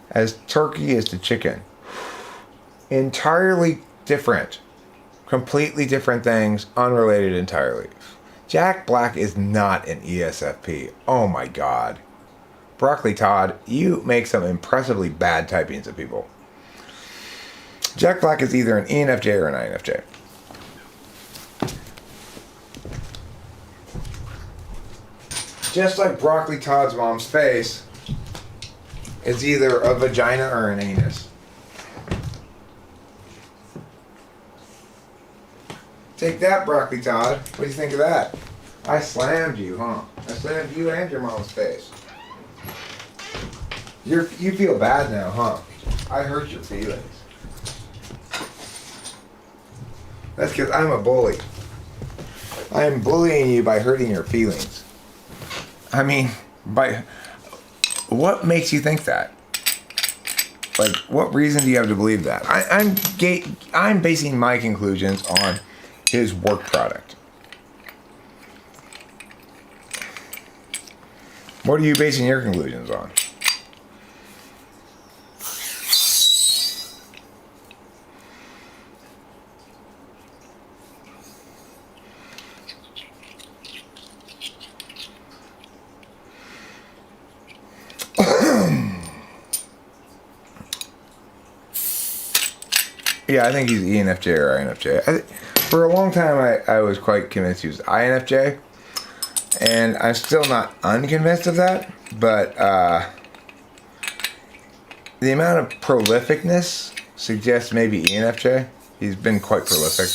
as turkey is to chicken. Entirely different. Completely different things, unrelated entirely. Jack Black is not an ESFP. Oh my God. Broccoli Todd, you make some impressively bad typings of people. Jack Black is either an ENFJ or an INFJ. Just like Broccoli Todd's mom's face is either a vagina or an anus. Take that, Broccoli Todd. What do you think of that? I slammed you, huh? I slammed you and your mom's face. You feel bad now, huh? I hurt your feelings. That's because I'm a bully. I am bullying you by hurting your feelings. I mean, what makes you think that? Like, what reason do you have to believe that? I'm basing my conclusions on his work product. What are you basing your conclusions on? Yeah, I think he's ENFJ or INFJ. For a long time, I was quite convinced he was INFJ. And I'm still not unconvinced of that. But the amount of prolificness suggests maybe ENFJ. He's been quite prolific.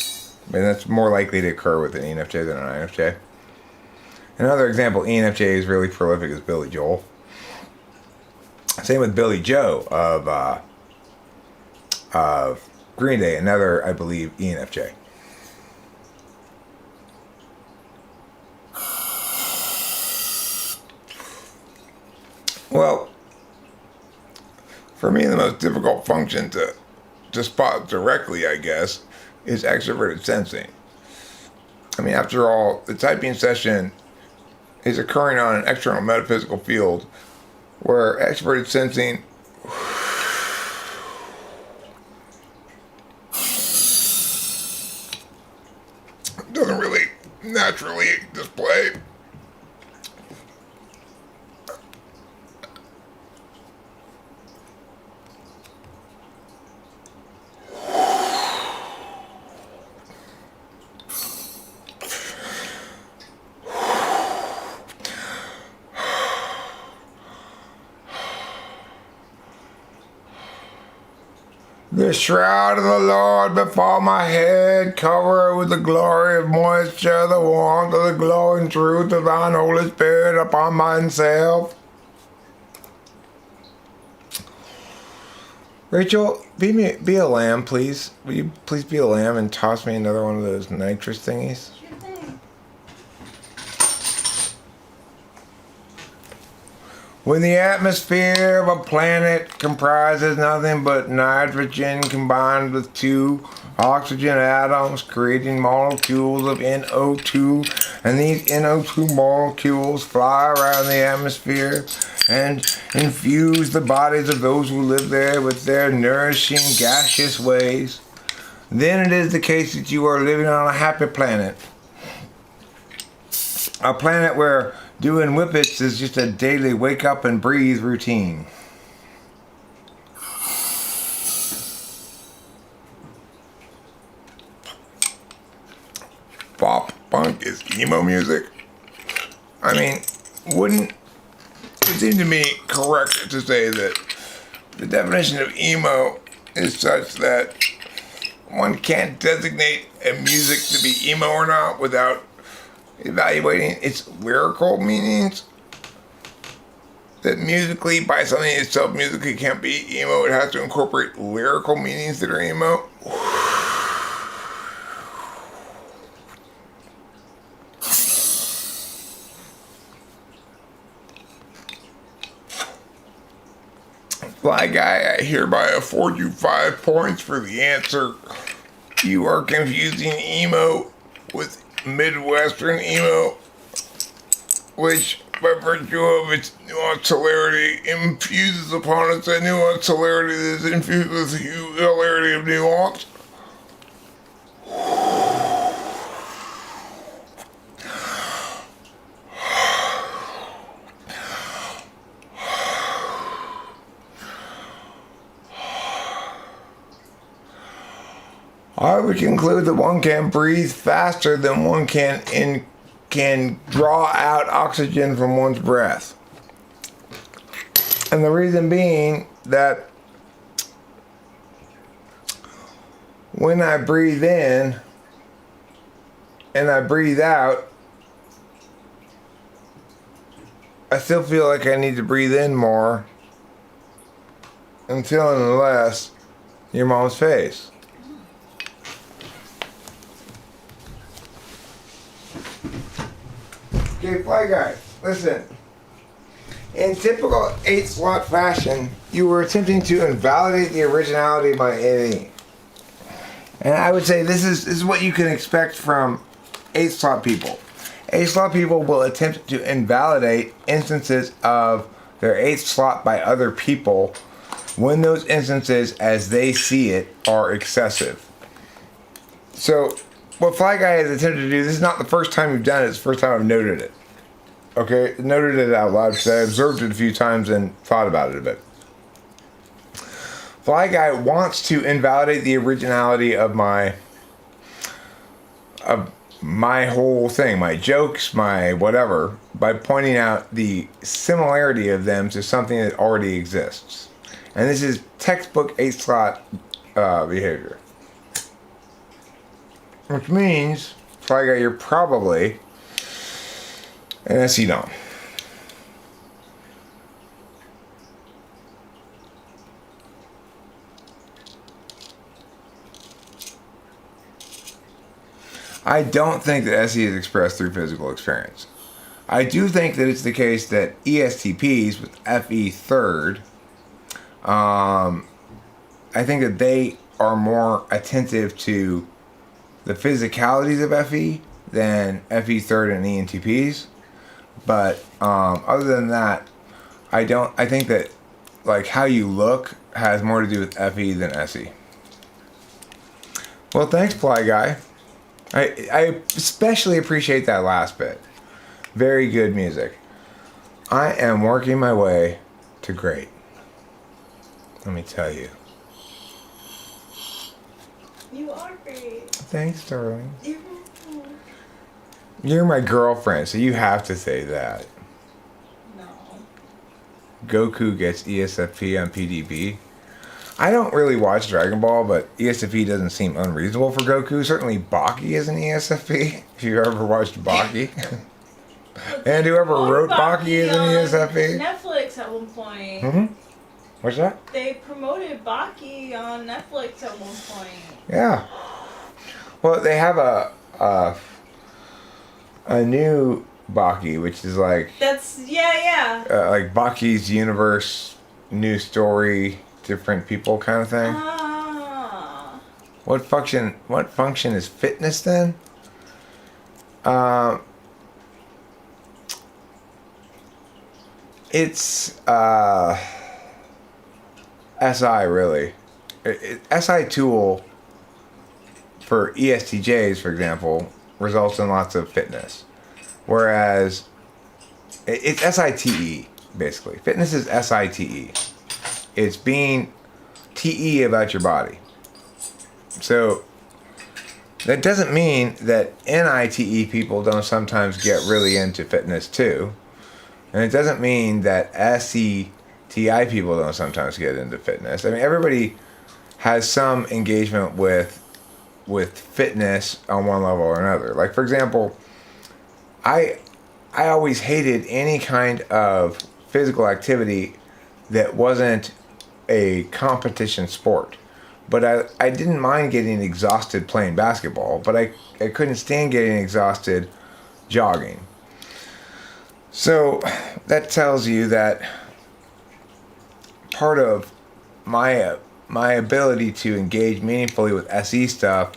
I mean, that's more likely to occur with an ENFJ than an INFJ. Another example, ENFJ is really prolific, is Billy Joel. Same with Billy Joe of Green Day, another, I believe, ENFJ. Well, for me, the most difficult function to spot directly, I guess, is extroverted sensing. I mean, after all, the typing session is occurring on an external metaphysical field where extroverted sensing doesn't really naturally display. The shroud of the Lord before my head, cover it with the glory of moisture, the warmth of the glowing truth of thine Holy Spirit upon myself. Rachel, be a lamb, please. Will you please be a lamb and toss me another one of those nitrous thingies? Sure thing. When the atmosphere of a planet comprises nothing but nitrogen combined with 2 oxygen atoms, creating molecules of NO2, and these NO2 molecules fly around the atmosphere and infuse the bodies of those who live there with their nourishing gaseous ways, then it is the case that you are living on a happy planet. A planet where doing whippets is just a daily wake up and breathe routine. Pop punk is emo music. I mean, wouldn't it seem to me correct to say that the definition of emo is such that one can't designate a music to be emo or not without evaluating its lyrical meanings? That musically, by something itself musically can't be emo, it has to incorporate lyrical meanings that are emo? Fly Guy, I hereby afford you 5 points for the answer. You are confusing emo with Midwestern emo, which, by virtue of its nuanced hilarity, infuses upon us a nuanced hilarity that is infused with the hilarity of nuance. I would conclude that one can breathe faster than one can draw out oxygen from one's breath. And the reason being that when I breathe in and I breathe out, I still feel like I need to breathe in more until and unless your mom's face. Okay, Fly Guy, listen. In typical 8-slot fashion, you were attempting to invalidate the originality of my NE. And I would say this is what you can expect from 8-slot people. 8-slot people will attempt to invalidate instances of their 8th slot by other people when those instances, as they see it, are excessive. So, what Fly Guy has attempted to do, this is not the first time you've done it, it's the first time I've noted it. Okay, noted it out loud because I observed it a few times and thought about it a bit. Fly Guy wants to invalidate the originality of my whole thing, my jokes, my whatever, by pointing out the similarity of them to something that already exists. And this is textbook 8-slot behavior. Which means, Fly Guy, you're probably an SE Dom. I don't think that SE is expressed through physical experience. I do think that it's the case that ESTPs with FE third, I think that they are more attentive to the physicalities of FE than FE third and ENTPs. But other than that, I think that like how you look has more to do with FE than SE. Well, thanks, Fly Guy. I especially appreciate that last bit. Very good music. I am working my way to great. Let me tell you. You are great. Thanks, darling. You're welcome. You're my girlfriend, so you have to say that. No. Goku gets ESFP on PDB. I don't really watch Dragon Ball, but ESFP doesn't seem unreasonable for Goku. Certainly Baki is an ESFP, if you've ever watched Baki. And whoever wrote Baki is an ESFP. Netflix at one point. Mm-hmm. What's that? They promoted Baki on Netflix at one point. Yeah. Well, they have a new Baki, which is like That's yeah. like Baki's universe, new story, different people kind of thing. Ah. What function is fitness then? It's SI really. SI tool for ESTJs, for example, results in lots of fitness. Whereas it's SITE, basically. Fitness is SITE. It's being TE about your body. So that doesn't mean that NITE people don't sometimes get really into fitness too. And it doesn't mean that SETI people don't sometimes get into fitness. I mean, everybody has some engagement with fitness on one level or another. Like, for example, I always hated any kind of physical activity that wasn't a competition sport. But I didn't mind getting exhausted playing basketball, but I couldn't stand getting exhausted jogging. So that tells you that part of my ability to engage meaningfully with SE stuff,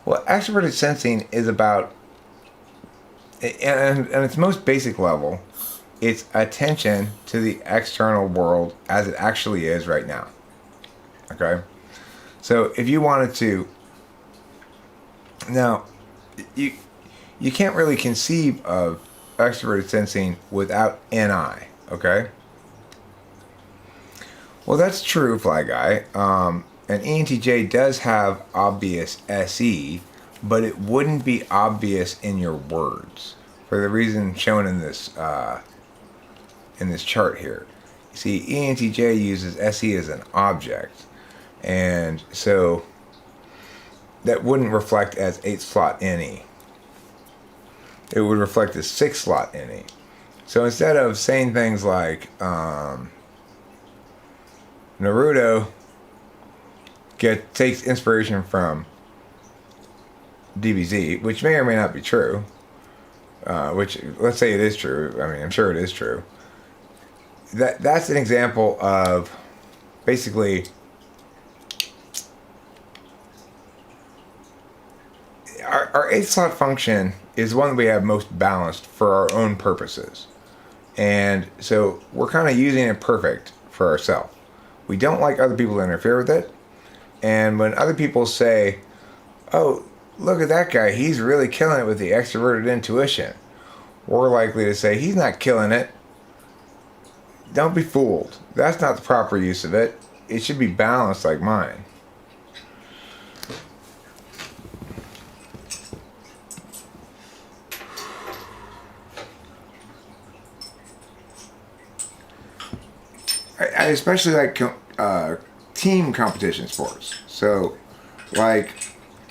well, extroverted sensing is about, and its most basic level, it's attention to the external world as it actually is right now. Okay? So if you wanted to, now, you can't really conceive of extroverted sensing without NI, okay? Well, that's true, Fly Guy. An ENTJ does have obvious SE, but it wouldn't be obvious in your words for the reason shown in this chart here. See, ENTJ uses SE as an object, and so that wouldn't reflect as 8th slot NE. It would reflect as 6th slot NE. So instead of saying things like Naruto takes inspiration from DBZ, which may or may not be true, which, let's say it is true. I mean, I'm sure it is true. That's an example of basically our 8th slot function is one that we have most balanced for our own purposes. And so we're kind of using it perfect for ourselves. We don't like other people to interfere with it. And when other people say, oh, look at that guy, he's really killing it with the extroverted intuition, we're likely to say, he's not killing it. Don't be fooled. That's not the proper use of it. It should be balanced like mine. I especially like team competition sports. So, like,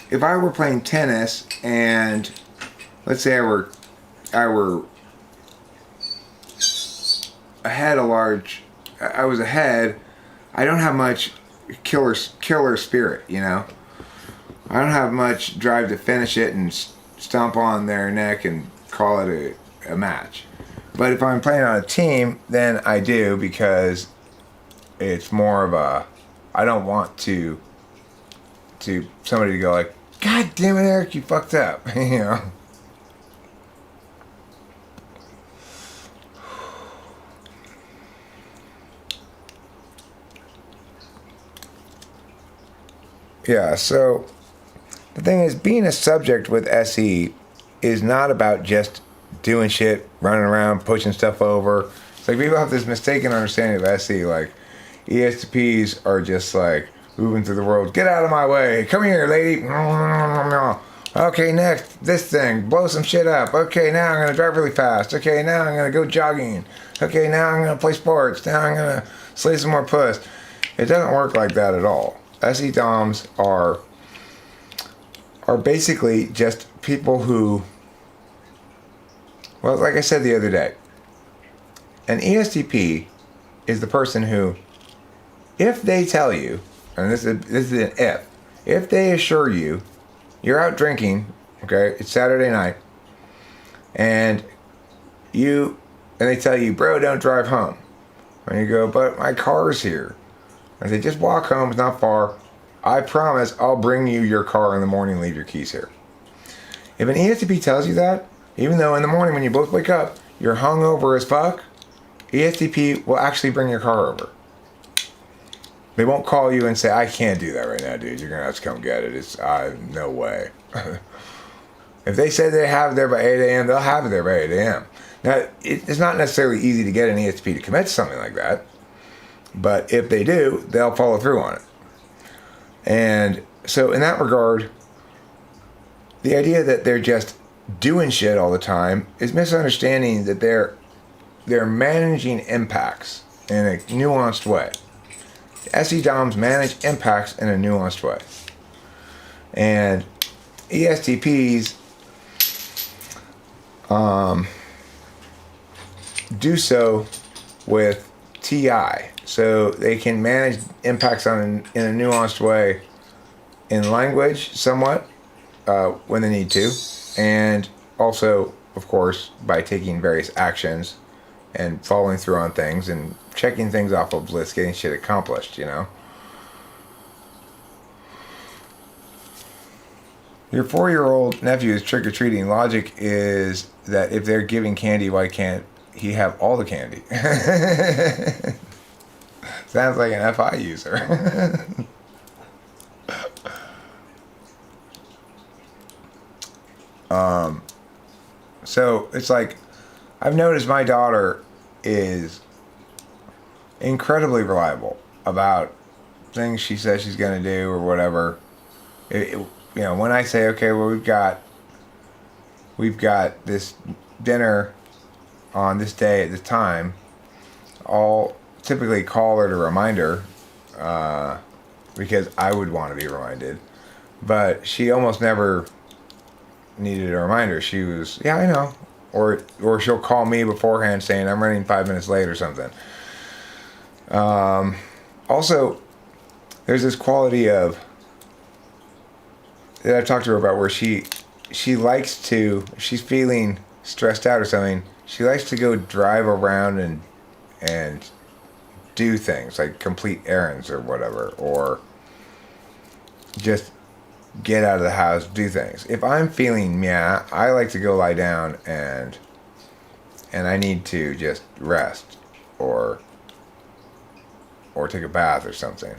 if I were playing tennis and let's say I were ahead I was ahead, I don't have much killer spirit, you know. I don't have much drive to finish it and stomp on their neck and call it a match. But if I'm playing on a team, then I do, because it's more of a, I don't want to somebody to go like, God damn it, Eric, you fucked up, you know. Yeah, so the thing is, being a subject with SE is not about just doing shit, running around, pushing stuff over. It's like people have this mistaken understanding of SE, like ESTPs are just like moving through the world. Get out of my way. Come here, lady. Okay, next, this thing. Blow some shit up. Okay, now I'm going to drive really fast. Okay, now I'm going to go jogging. Okay, now I'm going to play sports. Now I'm going to slay some more puss. It doesn't work like that at all. SE DOMs are basically just people who, well, like I said the other day, an ESTP is the person who, if they tell you, and this is an if they assure you, you're out drinking, okay, it's Saturday night, and and they tell you, bro, don't drive home. And you go, but my car's here. I say, just walk home, it's not far. I promise I'll bring you your car in the morning, leave your keys here. If an ESTP tells you that, even though in the morning when you both wake up, you're hungover as fuck, ESTP will actually bring your car over. They won't call you and say, I can't do that right now, dude. You're going to have to come get it. It's no way. If they say they have it there by 8 a.m., they'll have it there by 8 a.m. Now, it's not necessarily easy to get an ESTP to commit to something like that. But if they do, they'll follow through on it. And so in that regard, the idea that they're just doing shit all the time is misunderstanding that they're managing impacts in a nuanced way. SE DOMs manage impacts in a nuanced way. And ESTPs do so with TI. So they can manage impacts in a nuanced way in language somewhat when they need to. And also, of course, by taking various actions and following through on things and checking things off of lists, getting shit accomplished, you know. Your 4-year-old nephew is trick-or-treating. Logic is that if they're giving candy, why can't he have all the candy? Sounds like an FI user. So it's like, I've noticed my daughter is incredibly reliable about things she says she's going to do or whatever. You know, when I say, okay, well, we've got this dinner on this day at this time, I'll typically call her to remind her, because I would want to be reminded. But she almost never needed a reminder. She was, yeah, I know. Or she'll call me beforehand saying, I'm running 5 minutes late or something. Also, there's this quality of, that I've talked to her about, where she likes to, if she's feeling stressed out or something, she likes to go drive around and do things, like complete errands or whatever, or just get out of the house, do things. If I'm feeling meh, I like to go lie down and I need to just rest or take a bath or something.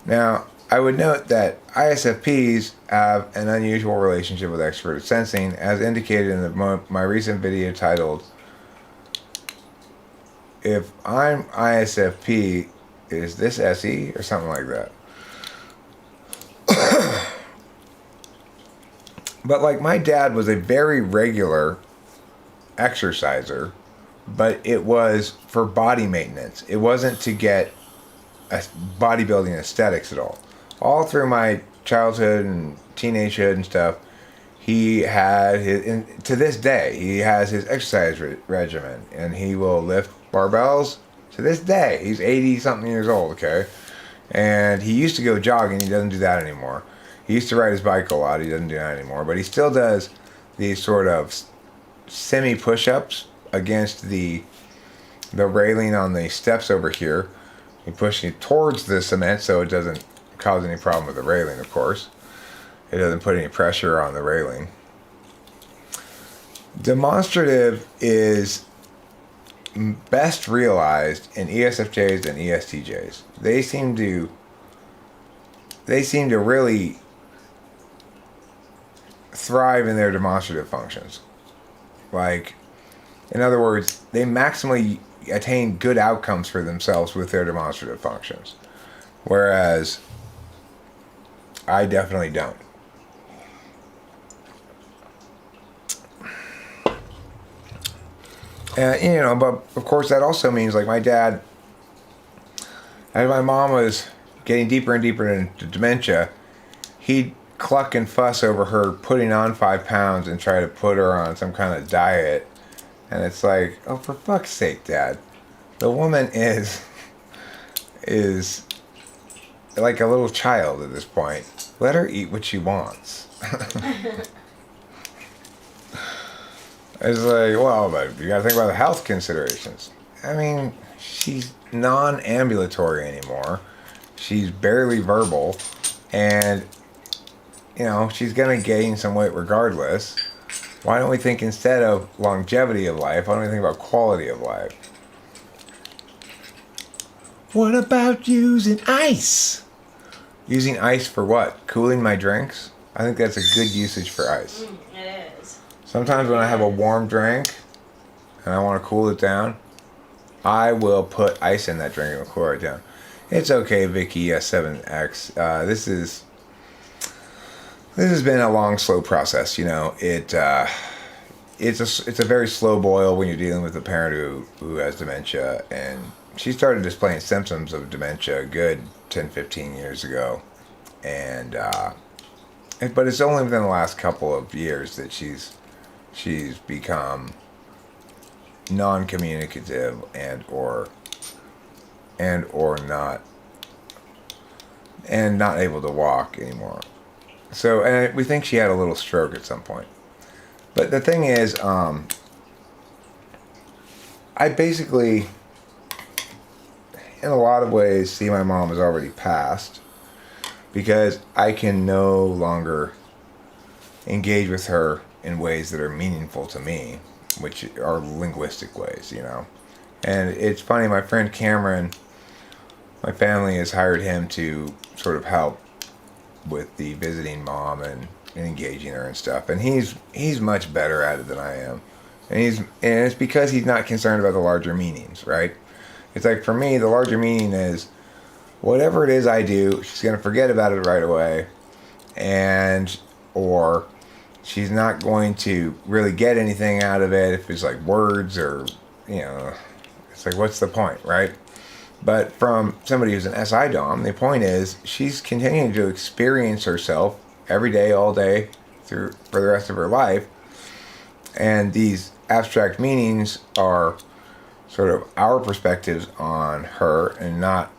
Now, I would note that ISFPs have an unusual relationship with extroverted sensing, as indicated in my recent video titled, If I'm ISFP, is this SE? Or something like that. But like, my dad was a very regular exerciser, but it was for body maintenance. It wasn't to get bodybuilding aesthetics at all. All through my childhood and teenagehood and stuff, he had his, and to this day, he has his exercise regimen, and he will lift barbells to this day. He's 80-something years old, okay? And he used to go jogging. He doesn't do that anymore. He used to ride his bike a lot. He doesn't do that anymore. But he still does these sort of semi-push-ups against the railing on the steps over here. He pushes it towards the cement so it doesn't cause any problem with the railing, of course. It doesn't put any pressure on the railing. Demonstrative is best realized in ESFJs and ESTJs. They seem to really thrive in their demonstrative functions. Like, in other words, they maximally attain good outcomes for themselves with their demonstrative functions. Whereas I definitely don't. And, you know, but of course that also means, like, my dad, as my mom was getting deeper and deeper into dementia, he'd cluck and fuss over her putting on 5 pounds and try to put her on some kind of diet. And it's like, oh, for fuck's sake, Dad. The woman is like a little child at this point. Let her eat what she wants. It's like, well, but you got to think about the health considerations. I mean, she's non-ambulatory anymore. She's barely verbal, and she's gonna gain some weight regardless. Why don't we think, instead of longevity of life, why don't we think about quality of life? What about using ice? Using ice for what? Cooling my drinks? I think that's a good usage for ice. It is. Sometimes when I have a warm drink and I want to cool it down, I will put ice in that drink and it'll cool it down. It's okay, Vicky S7X. This has been a long, slow process. It's a very slow boil when you're dealing with a parent who has dementia, and she started displaying symptoms of dementia a good 10, 15 years ago, but it's only within the last couple of years that she's become non-communicative not able to walk anymore. So, and we think she had a little stroke at some point. But the thing is, I basically, in a lot of ways, see my mom as already passed, because I can no longer engage with her in ways that are meaningful to me, which are linguistic ways, And it's funny, my friend Cameron, my family has hired him to sort of help with the visiting mom and engaging her and stuff. And he's much better at it than I am. And it's because he's not concerned about the larger meanings, right? It's like, for me, the larger meaning is whatever it is I do, she's going to forget about it right away. Or she's not going to really get anything out of it if it's like words or, it's like, what's the point, right? But from somebody who's an SI Dom, the point is she's continuing to experience herself every day, all day, for the rest of her life. And these abstract meanings are sort of our perspectives on her, and not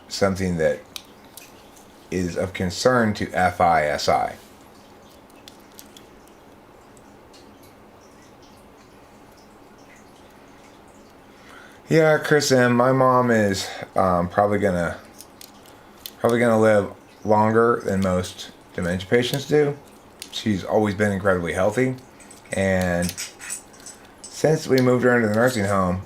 something that is of concern to FISI. Yeah, Chris M., my mom is probably gonna live longer than most dementia patients do. She's always been incredibly healthy, and since we moved her into the nursing home,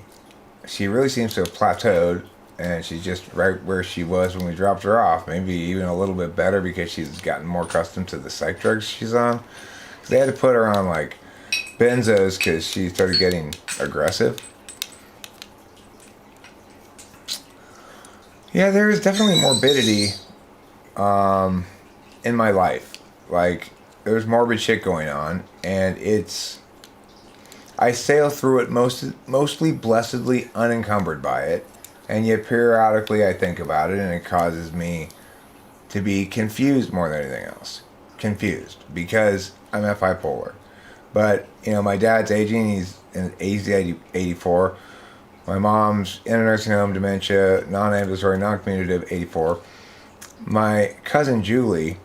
she really seems to have plateaued, and she's just right where she was when we dropped her off. Maybe even a little bit better, because she's gotten more accustomed to the psych drugs she's on. They had to put her on like benzos because she started getting aggressive. Yeah, there is definitely morbidity in my life. Like, there's morbid shit going on, and I sail through it mostly blessedly unencumbered by it, and yet periodically I think about it, and it causes me to be confused more than anything else. Confused, because I'm bipolar. But, my dad's aging, he's 84. My mom's in a nursing home, dementia, non-ambulatory, non-communicative, 84. My cousin Julie,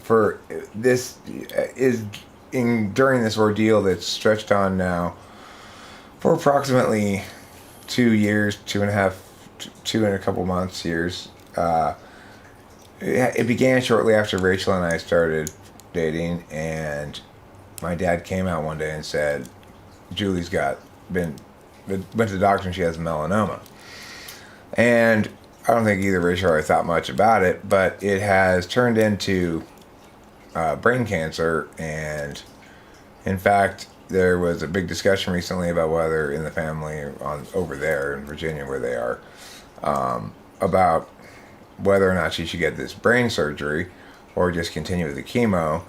for this is during this ordeal that's stretched on now for approximately 2 years, 2 and a couple months years. It began shortly after Rachel and I started dating, and my dad came out one day and said, Julie's went to the doctor and she has melanoma. And I don't think either Rachel or I thought much about it, but it has turned into brain cancer. And in fact, there was a big discussion recently about whether in the family over there in Virginia where they are, about whether or not she should get this brain surgery or just continue with the chemo.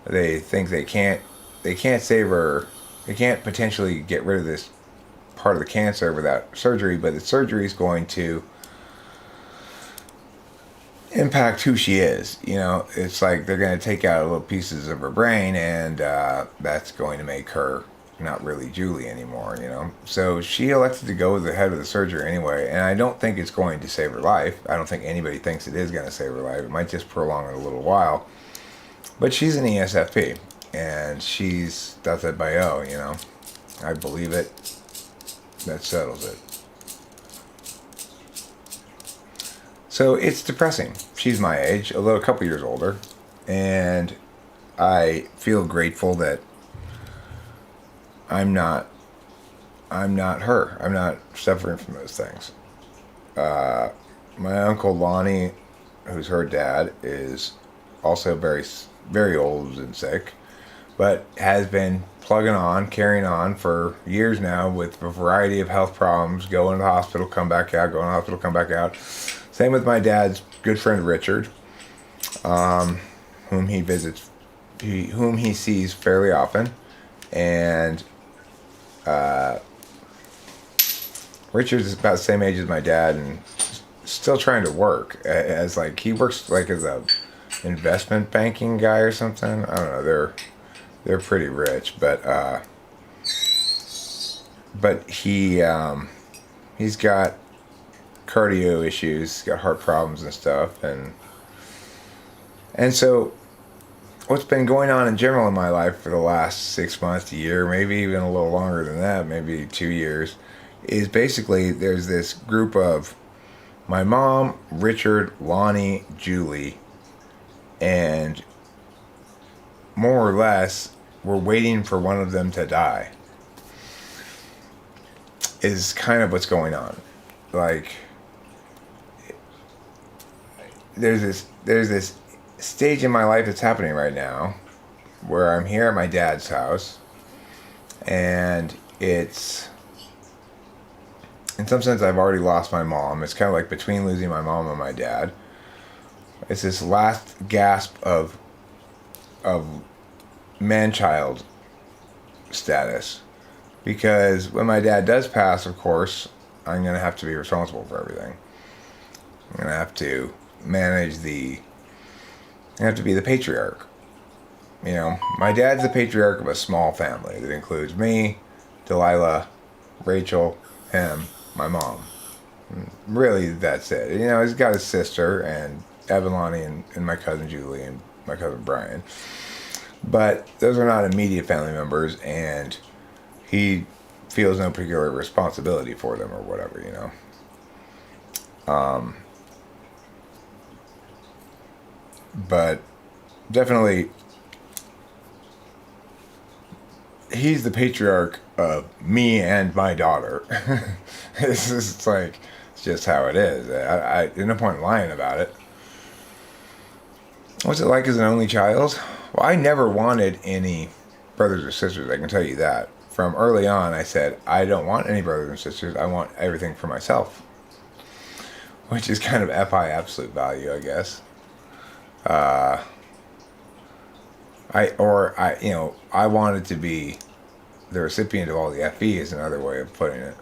They think they can't save her. They can't potentially get rid of this part of the cancer without surgery, but the surgery is going to impact who she is. It's like they're going to take out little pieces of her brain, and that's going to make her not really Julie anymore, So she elected to go ahead with the surgery anyway, and I don't think it's going to save her life. I don't think anybody thinks it is going to save her life. It might just prolong it a little while. But she's an ESFP, and she's that's it by O, you know. I believe it. That settles it. So it's depressing. She's my age, although a couple years older, and I feel grateful that I'm not her. I'm not suffering from those things. My uncle Lonnie, who's her dad, is also very, very old and sick, but has been plugging on, carrying on for years now with a variety of health problems. Go in the hospital, come back out. Go in the hospital, come back out. Same with my dad's good friend Richard, whom he visits, whom he sees fairly often, and Richard's about the same age as my dad and still trying to work as like he works like as a investment banking guy or something. I don't know. They're pretty rich, but he's got cardio issues, he's got heart problems and stuff, and so what's been going on in general in my life for the last 6 months, a year, maybe even a little longer than that, maybe 2 years, is basically there's this group of my mom, Richard, Lonnie, Julie, and more or less we're waiting for one of them to die is kind of what's going on. Like there's this stage in my life that's happening right now where I'm here at my dad's house, and it's in some sense I've already lost my mom. It's kind of like between losing my mom and my dad. It's this last gasp of man-child status, because when my dad does pass, of course, I'm going to have to be responsible for everything. I'm going to have to manage I have to be the patriarch. You know, my dad's the patriarch of a small family that includes me, Delilah, Rachel, him, my mom. Really, that's it. You know, he's got his sister and Evan, Lonnie, and my cousin Julie and my cousin Brian. But those are not immediate family members, and he feels no particular responsibility for them or whatever, you know. But definitely, he's the patriarch of me and my daughter. It's just how it is. There's no point in lying about it. What's it like as an only child? Well, I never wanted any brothers or sisters, I can tell you that. From early on, I said, I don't want any brothers and sisters. I want everything for myself. Which is kind of FI absolute value, I guess. I wanted to be the recipient of all the FE is another way of putting it.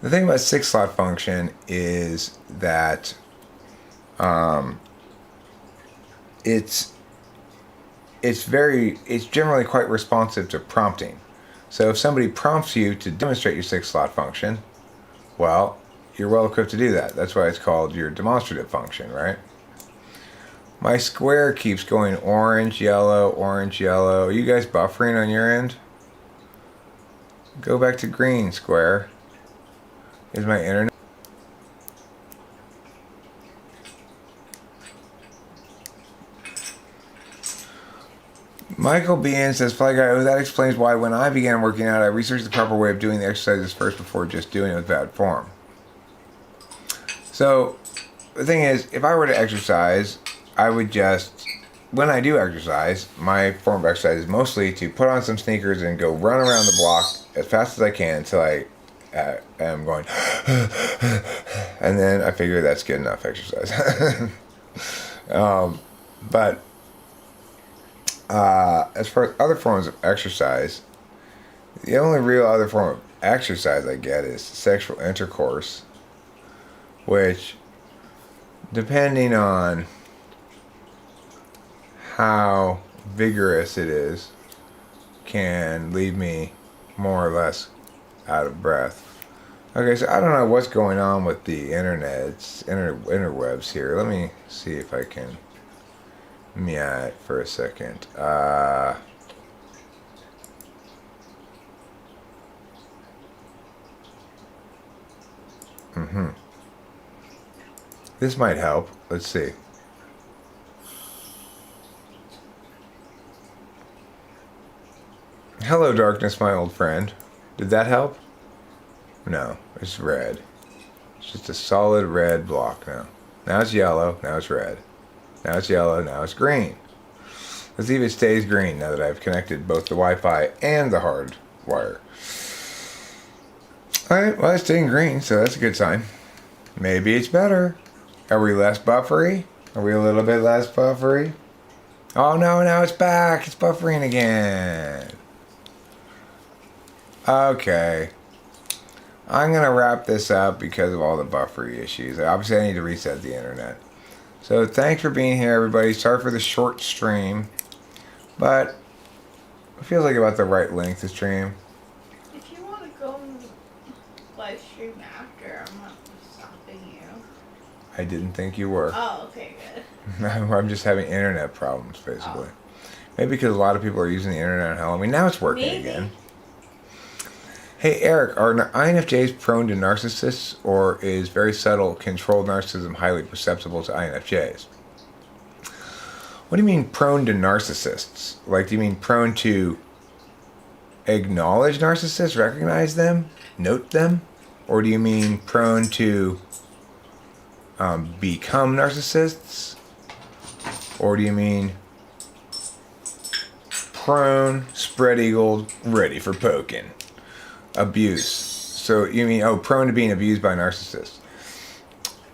The thing about 6-slot function is that it's generally quite responsive to prompting. So if somebody prompts you to demonstrate your 6-slot function, well, you're well equipped to do that. That's why it's called your demonstrative function, right? My square keeps going orange, yellow, orange, yellow. Are you guys buffering on your end? Go back to green, square. Is my internet? Michael Bean says, Fly Guy, oh, that explains why when I began working out, I researched the proper way of doing the exercises first before just doing it with bad form. So, the thing is, if I were to exercise, I would just, when I do exercise, my form of exercise is mostly to put on some sneakers and go run around the block as fast as I can until I am going, and then I figure that's good enough exercise. But as far as other forms of exercise, the only real other form of exercise I get is sexual intercourse, which, depending on how vigorous it is, can leave me more or less out of breath. Okay, so I don't know what's going on with the interwebs here. Let me see if I can meow it for a second. This might help. Let's see. Hello, darkness, my old friend. Did that help? No, it's red. It's just a solid red block now. Now it's yellow, now it's red. Now it's yellow, now it's green. Let's see if it stays green now that I've connected both the Wi-Fi and the hard wire. Alright, well it's staying green, so that's a good sign. Maybe it's better. Are we less buffery? Are we a little bit less buffery? Oh no, now it's back. It's buffering again. Okay. I'm going to wrap this up because of all the buffery issues. Obviously, I need to reset the internet. So, thanks for being here, everybody. Sorry for the short stream. But, it feels like about the right length to stream. If you want to go live stream after, I'm not stopping you. I didn't think you were. Oh, okay, good. I'm just having internet problems, basically. Maybe because a lot of people are using the internet on Halloween. Now it's working again. Hey, Eric, are INFJs prone to narcissists, or is very subtle, controlled narcissism highly perceptible to INFJs? What do you mean prone to narcissists? Like, do you mean prone to acknowledge narcissists, recognize them, note them? Or do you mean prone to become narcissists? Or do you mean prone, spread-eagled, ready for poking? Abuse. So you mean, prone to being abused by narcissists.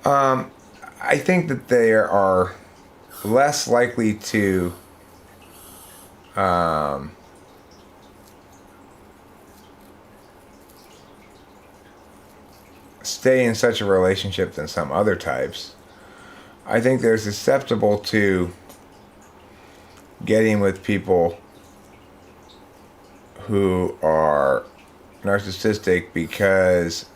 I think that they are less likely to stay in such a relationship than some other types. I think they're susceptible to getting with people who are narcissistic because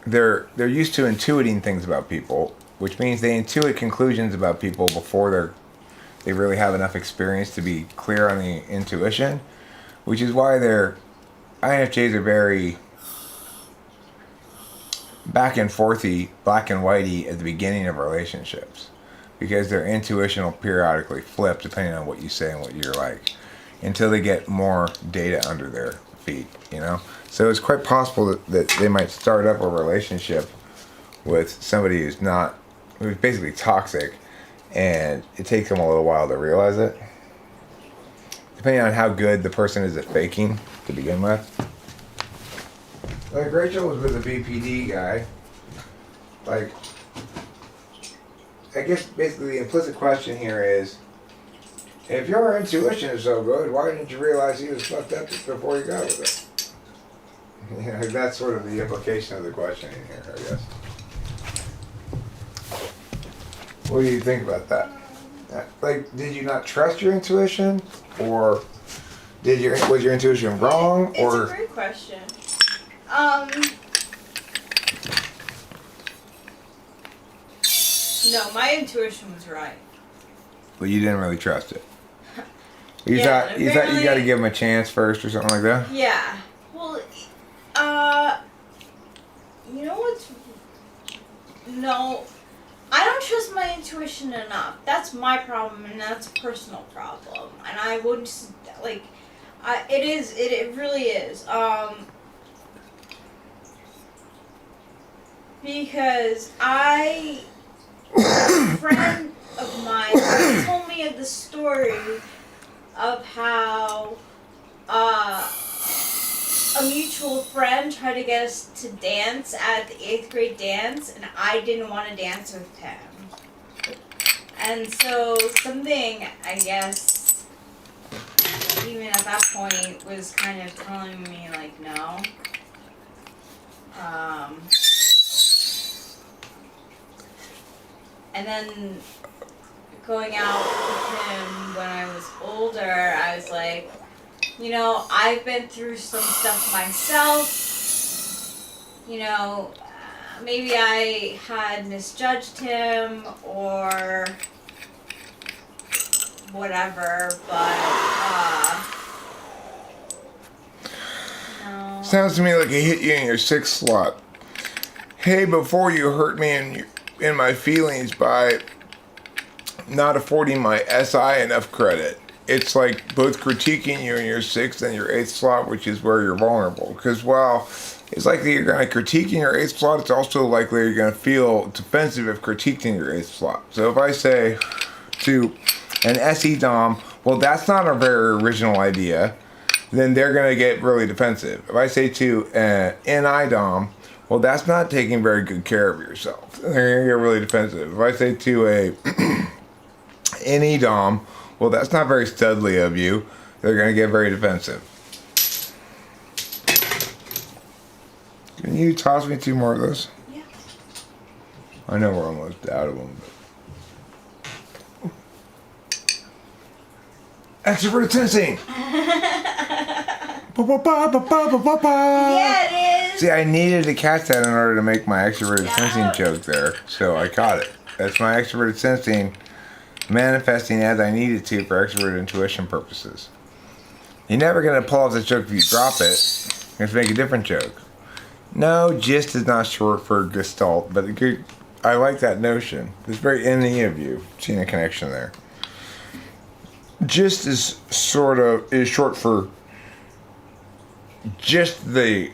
they're used to intuiting things about people, which means they intuit conclusions about people before they really have enough experience to be clear on the intuition, which is why their INFJs are very back and forthy, black and whitey at the beginning of relationships, because their intuition will periodically flip depending on what you say and what you're like, until they get more data under their feet, you know? So it's quite possible that they might start up a relationship with somebody who's basically toxic, and it takes them a little while to realize it, depending on how good the person is at faking to begin with. Like, Rachel was with a BPD guy. Like, I guess basically the implicit question here is, if your intuition is so good, why didn't you realize he was fucked up before you got with it? You know, that's sort of the implication of the question in here, I guess. What do you think about that? Like, did you not trust your intuition, or was your intuition wrong? It's a great question. No, my intuition was right. But you didn't really trust it. You Yeah, thought you got to give him a chance first, or something like that. Yeah. Well, you know what's... No, I don't trust my intuition enough. That's my problem, and that's a personal problem. And I wouldn't, like, it really is. Because a friend of mine told me the story of how a mutual friend tried to get us to dance at the 8th grade dance, and I didn't want to dance with him. And so something, I guess, even at that point, was kind of telling me, like, no. And then going out with him when I was older, I was like, You know, I've been through some stuff myself. You know, maybe I had misjudged him or whatever, but no. Sounds to me like I hit you in your 6th slot. Hey, before you hurt me in my feelings by not affording my SI enough credit. It's like both critiquing you in your 6th and your 8th slot, which is where you're vulnerable. Because while it's likely you're going to critique in your 8th slot, it's also likely you're going to feel defensive if critiqued in your 8th slot. So if I say to an SE Dom, well, that's not a very original idea, then they're going to get really defensive. If I say to an NI Dom, well, that's not taking very good care of yourself, they're going to get really defensive. If I say to a NE Dom, well, that's not very studly of you, they're going to get very defensive. Can you toss me 2 more of those? Yeah. I know we're almost out of them. Extroverted Sensing! Yeah, it is. See, I needed to catch that in order to make my extroverted sensing joke there, so I caught it. That's my extroverted sensing manifesting as I needed to for extroverted intuition purposes. You're never going to pull off this joke if you drop it. You have to make a different joke. No, gist is not short for gestalt, but I like that notion. It's very NE of you, seeing a connection there. Gist is short for just the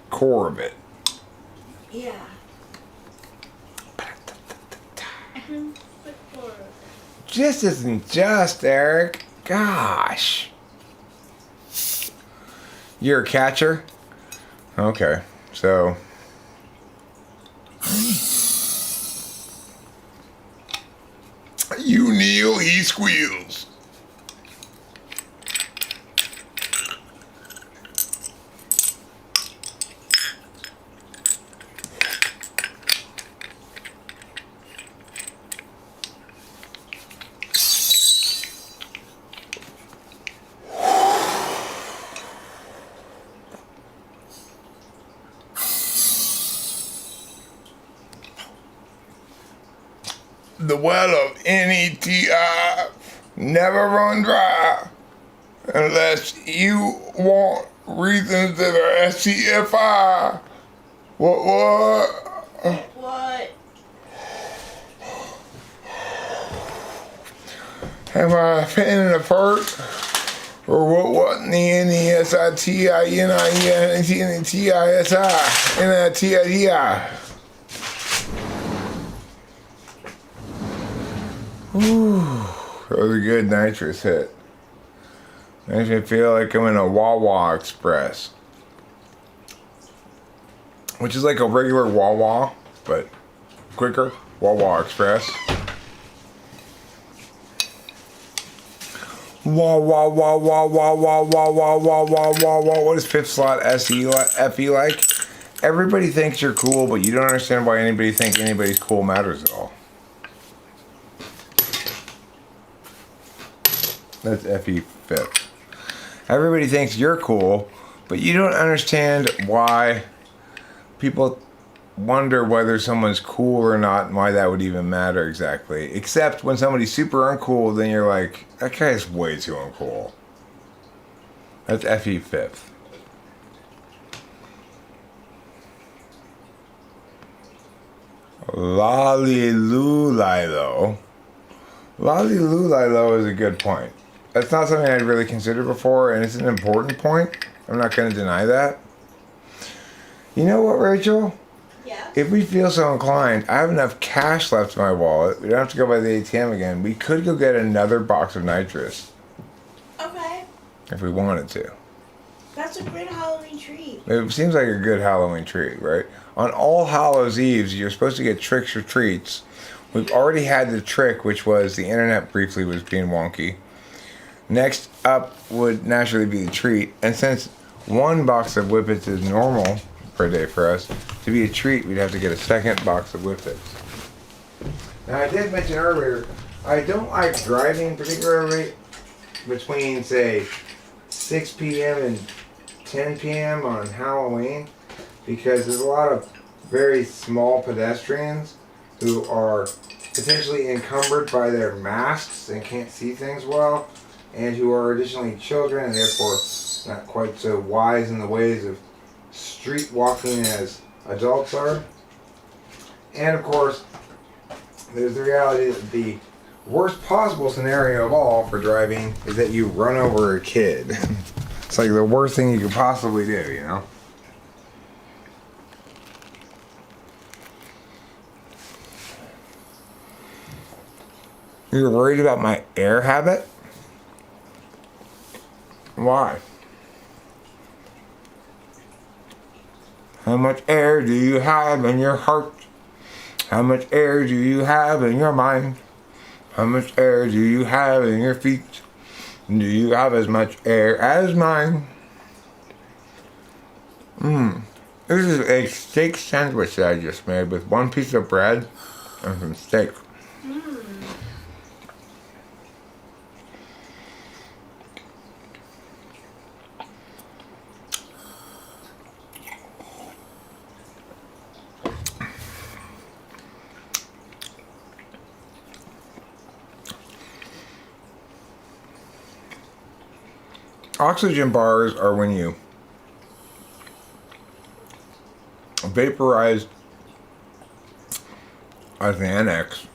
core of it. Yeah. Just isn't just, Eric. Gosh. You're a catcher? Okay, so. You kneel, he squeals. The well of NETI never run dry unless you want reasons that are SCFI. What? What? Am I a fan of the perk? Or what in the NESITINITISI? Ooh, that was a good nitrous hit. Makes me feel like I'm in a Wawa Express. Which is like a regular Wawa, but quicker. Wawa Express. Wah wah wah wah wah wah wah wah wah wah wah wah. What is 5th slot FE like? Everybody thinks you're cool, but you don't understand why anybody thinks anybody's cool matters at all. That's FE 5th. Everybody thinks you're cool, but you don't understand why people wonder whether someone's cool or not and why that would even matter exactly. Except when somebody's super uncool, then you're like, that guy's way too uncool. That's FE 5th. Lolly-loo-lilo. Lolly-loo-lilo is a good point. That's not something I'd really considered before, and it's an important point. I'm not going to deny that. You know what, Rachel? Yeah. If we feel so inclined, I have enough cash left in my wallet. We don't have to go by the ATM again. We could go get another box of nitrous. Okay. If we wanted to. That's a great Halloween treat. It seems like a good Halloween treat, right? On All Hallows Eves, you're supposed to get tricks or treats. We've already had the trick, which was the internet briefly was being wonky. Next up would naturally be the treat. And since 1 box of Whippets is normal per day for us, to be a treat, we'd have to get a 2nd box of Whippets. Now, I did mention earlier, I don't like driving particularly between, say, 6 6 p.m. and 10 p.m. on Halloween, because there's a lot of very small pedestrians who are potentially encumbered by their masks and can't see things well, and who are additionally children and therefore not quite so wise in the ways of street walking as adults are. And of course, there's the reality that the worst possible scenario of all for driving is that you run over a kid. It's like the worst thing you could possibly do, you know? You're worried about my air habit? Why? How much air do you have in your heart? How much air do you have in your mind? How much air do you have in your feet? Do you have as much air as mine? This is a steak sandwich that I just made with one piece of bread and some steak. Oxygen bars are when you vaporize a Xanax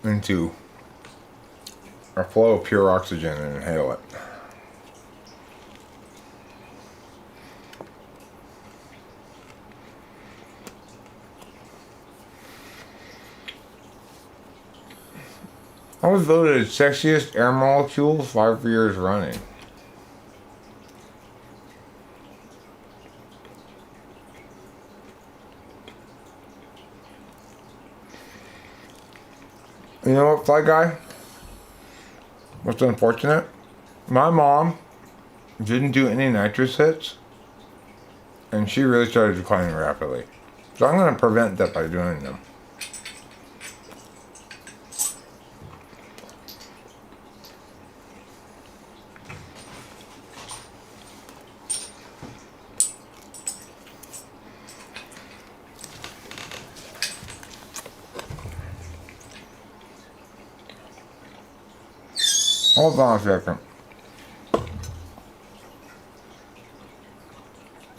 into a flow of pure oxygen and inhale it. I was voted sexiest air molecule 5 years running. You know what, Fly Guy? What's unfortunate? My mom didn't do any nitrous hits, and she really started declining rapidly. So I'm going to prevent that by doing them. Hold on a second.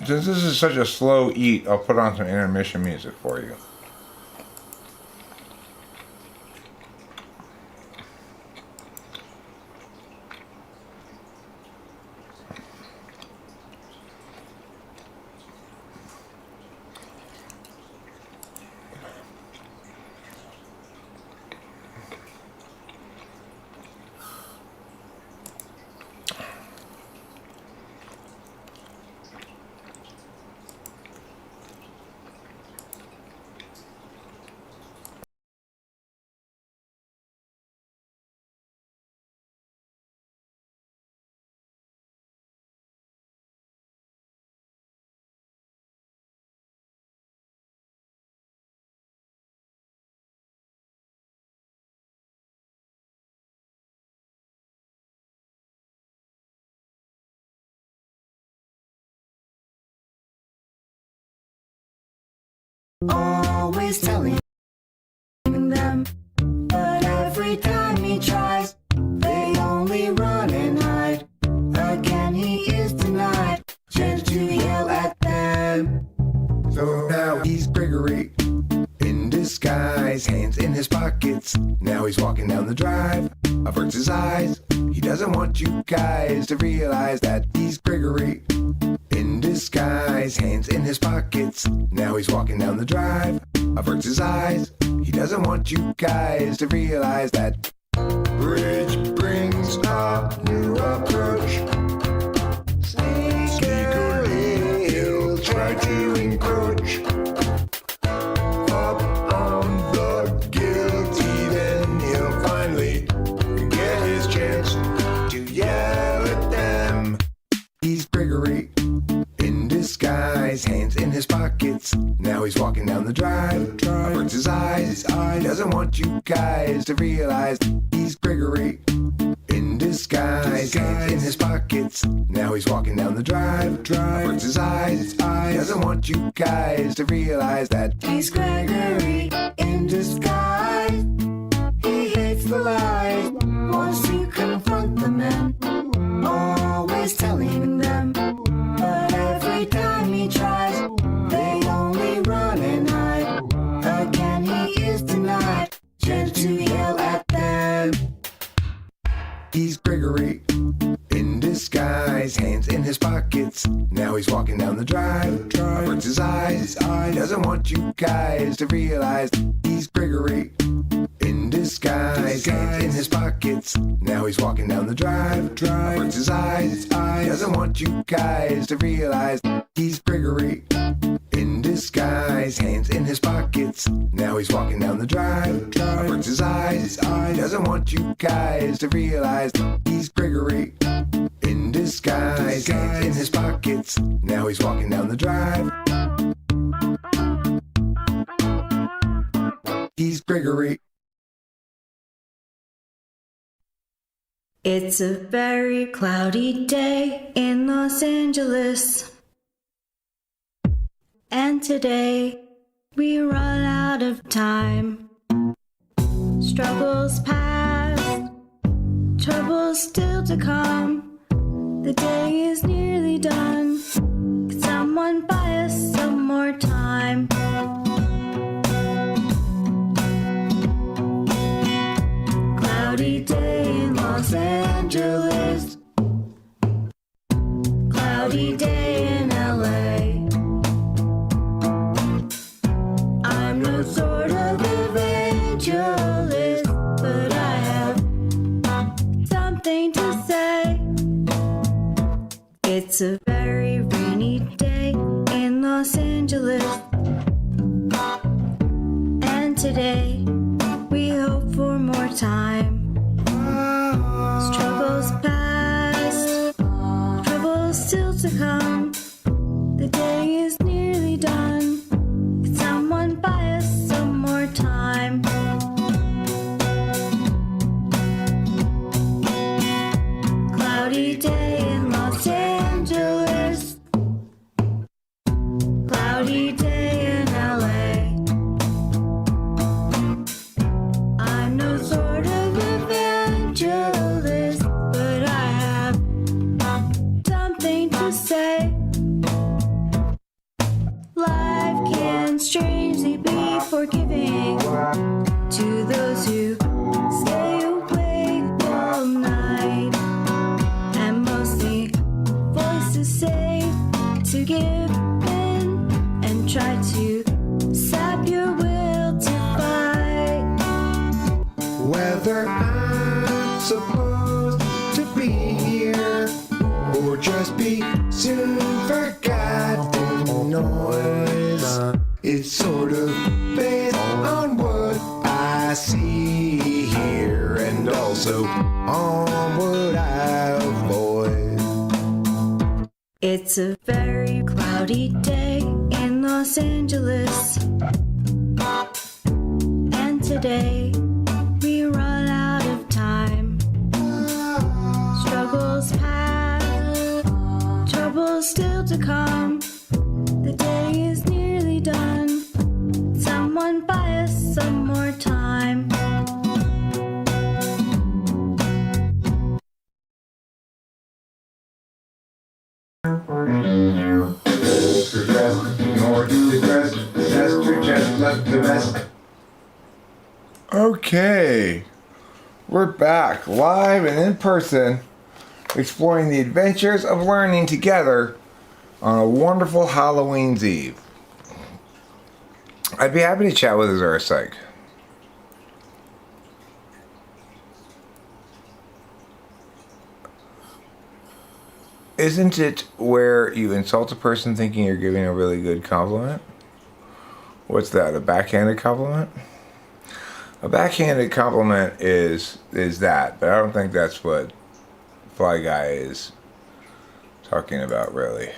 Since this is such a slow eat, I'll put on some intermission music for you. Always telling them, but every time he tries, they only run and hide. Again he is denied chance to yell at them. So now he's Gregory in disguise, hands in his pockets. Now he's walking down the drive, averts his eyes. He doesn't want you guys to realize that he's Gregory in disguise, hands in his pockets. Now he's walking down the drive, averts his eyes. He doesn't want you guys to realize that bridge brings a new approach. Sneakily he'll try to encroach up on the guilty, then he'll finally get his chance to yell at them. He's Gregory in disguise, hands in his pockets. Now he's walking down the drive, averts his eyes. He doesn't want you guys to realize he's Gregory in in disguise, hands in his pockets. Now he's walking down the drive. Averts his eyes. Doesn't want you guys to realize that He's Gregory in disguise. He hates the lies, wants to confront the men, always telling them. But every time he tries, they only run and hide. Again he is denied, chance to yell at them. he's Gregory in disguise, hands in his pockets. Now he's walking down the drive. Averts his eyes. Doesn't want you guys to realize he's Gregory in disguise, hands in his pockets. Now he's walking down the drive. Averts his eyes. Doesn't want you guys to realize he's Gregory in disguise, hands in his pockets. Now he's walking down the drive. Averts his eyes. Doesn't want you guys to realize he's Gregory in disguise, hands in his pockets. Now he's walking down the drive. He's Gregory. It's a very cloudy day in Los Angeles. And today we run out of time. Struggles past, troubles still to come. The day is nearly done. Could someone buy us some more time? Cloudy day in Los Angeles. Cloudy day in LA. I'm no sort of evangelist, but I have something to say. It's a very rainy day in Los Angeles. And today we hope for more time. Struggles past, troubles still to come. The day is nearly done. Could someone buy us some more time? Cloudy day in Los Angeles. Cloudy day in LA. I'm no sort of evangelist, but I have something to say. Life can strangely be forgiving to those who stay awake all night, and mostly voices say to give in and try to sap your will to fight. Whether I'm supposed to be here or just be soon forgotten noise, it's sort of based on what I see here and also on what I avoid. It's a very cloudy day in Los Angeles. And today we run out of time. Struggles past, troubles still to come. The day is nearly done. Someone buy us some more time. Okay, we're back live and in person, exploring the adventures of learning together on a wonderful Halloween's Eve. I'd be happy to chat with AsuraPsych. Isn't it where you insult a person thinking you're giving a really good compliment? What's that, a backhanded compliment? A backhanded compliment is that, but I don't think that's what Fly Guy is talking about, really.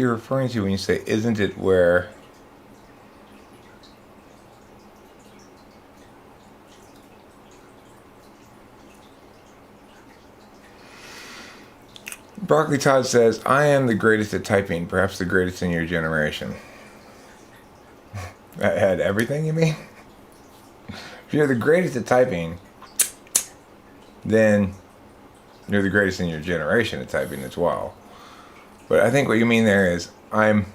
you're referring to when you say, isn't it where... Broccoli Todd says, I am the greatest at typing, perhaps the greatest in your generation. That had everything, you mean? If you're the greatest at typing, then you're the greatest in your generation at typing as well. But I think what you mean there is, I'm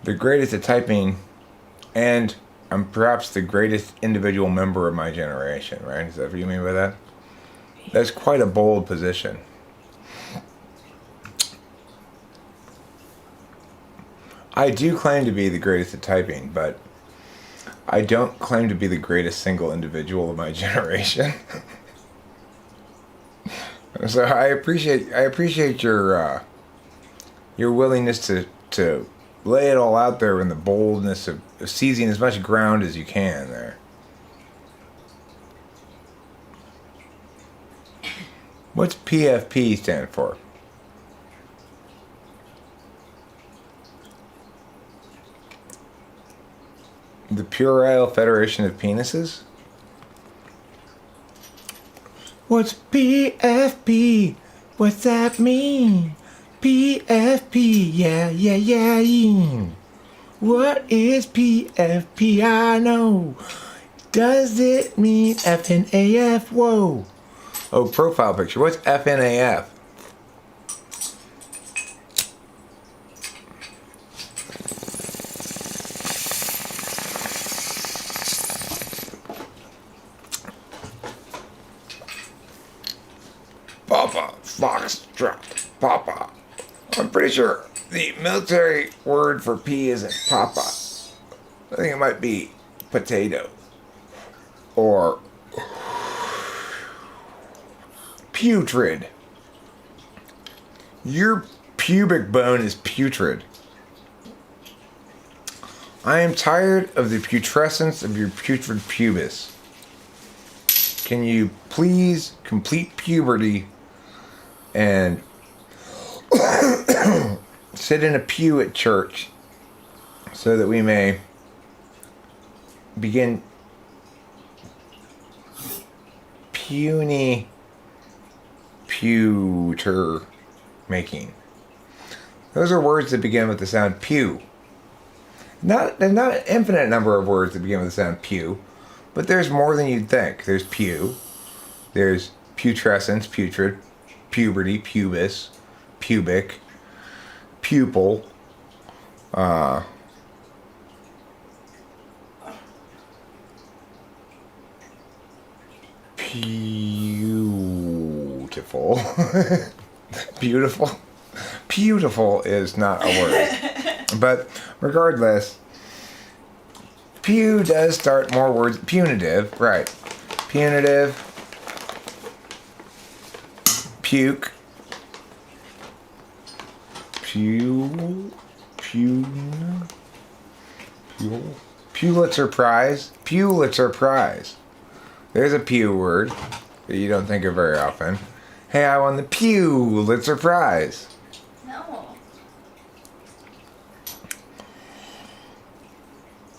the greatest at typing, and I'm perhaps the greatest individual member of my generation, right? Is that what you mean by that? That's quite a bold position. I do claim to be the greatest at typing, but I don't claim to be the greatest single individual of my generation. So I appreciate your willingness to lay it all out there in the boldness of seizing as much ground as you can there. What's PFP stand for? The Puerile Federation of Penises? What's PFP? What's that mean? PFP, yeah. What is PFP? I know. Does it mean FNAF? Whoa. Oh, profile picture. What's FNAF? Papa, Foxtrot, Papa. I'm pretty sure the military word for P isn't Papa. I think it might be potato. Or putrid. Your pubic bone is putrid. I am tired of the putrescence of your putrid pubis. Can you please complete puberty and sit in a pew at church so that we may begin puny pewter making? Those are words that begin with the sound pew. There's not an infinite number of words that begin with the sound pew, but there's more than you'd think. There's pew, there's putrescence, putrid, puberty, pubis, pubic, pupil, beautiful. Beautiful. Beautiful is not a word. But regardless, pew does start more words. Punitive, right. Punitive. Puke. Pulitzer Prize. Pulitzer Prize. There's a pew word that you don't think of very often. Hey, I won the Pulitzer Prize. No.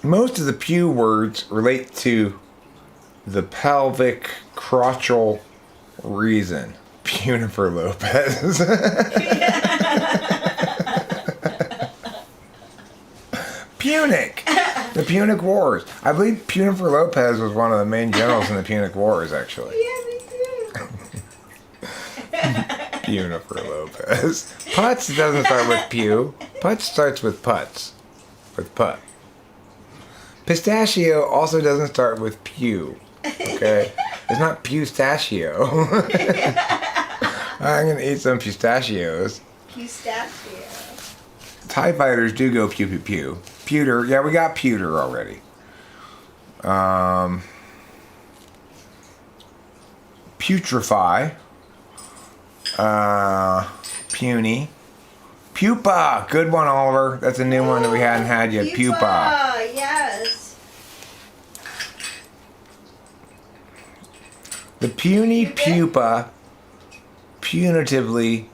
Most of the pew words relate to the pelvic crotchal reason. Punifer Lopez. Punic. The Punic Wars. I believe Punifer Lopez was one of the main generals in the Punic Wars, actually. Yeah, me too. Punifer Lopez. Putz doesn't start with pew. Putz starts with putz. With put. Pistachio also doesn't start with pew. Okay? It's not pistachio. I'm going to eat some pistachios. Pistachio. TIE fighters do go pew pew pew. Pewter. Yeah, we got pewter already. Putrefy. Puny. Pupa. Good one, Oliver. That's a new one that we hadn't had yet. Pupa. Yes. The puny pupa punitively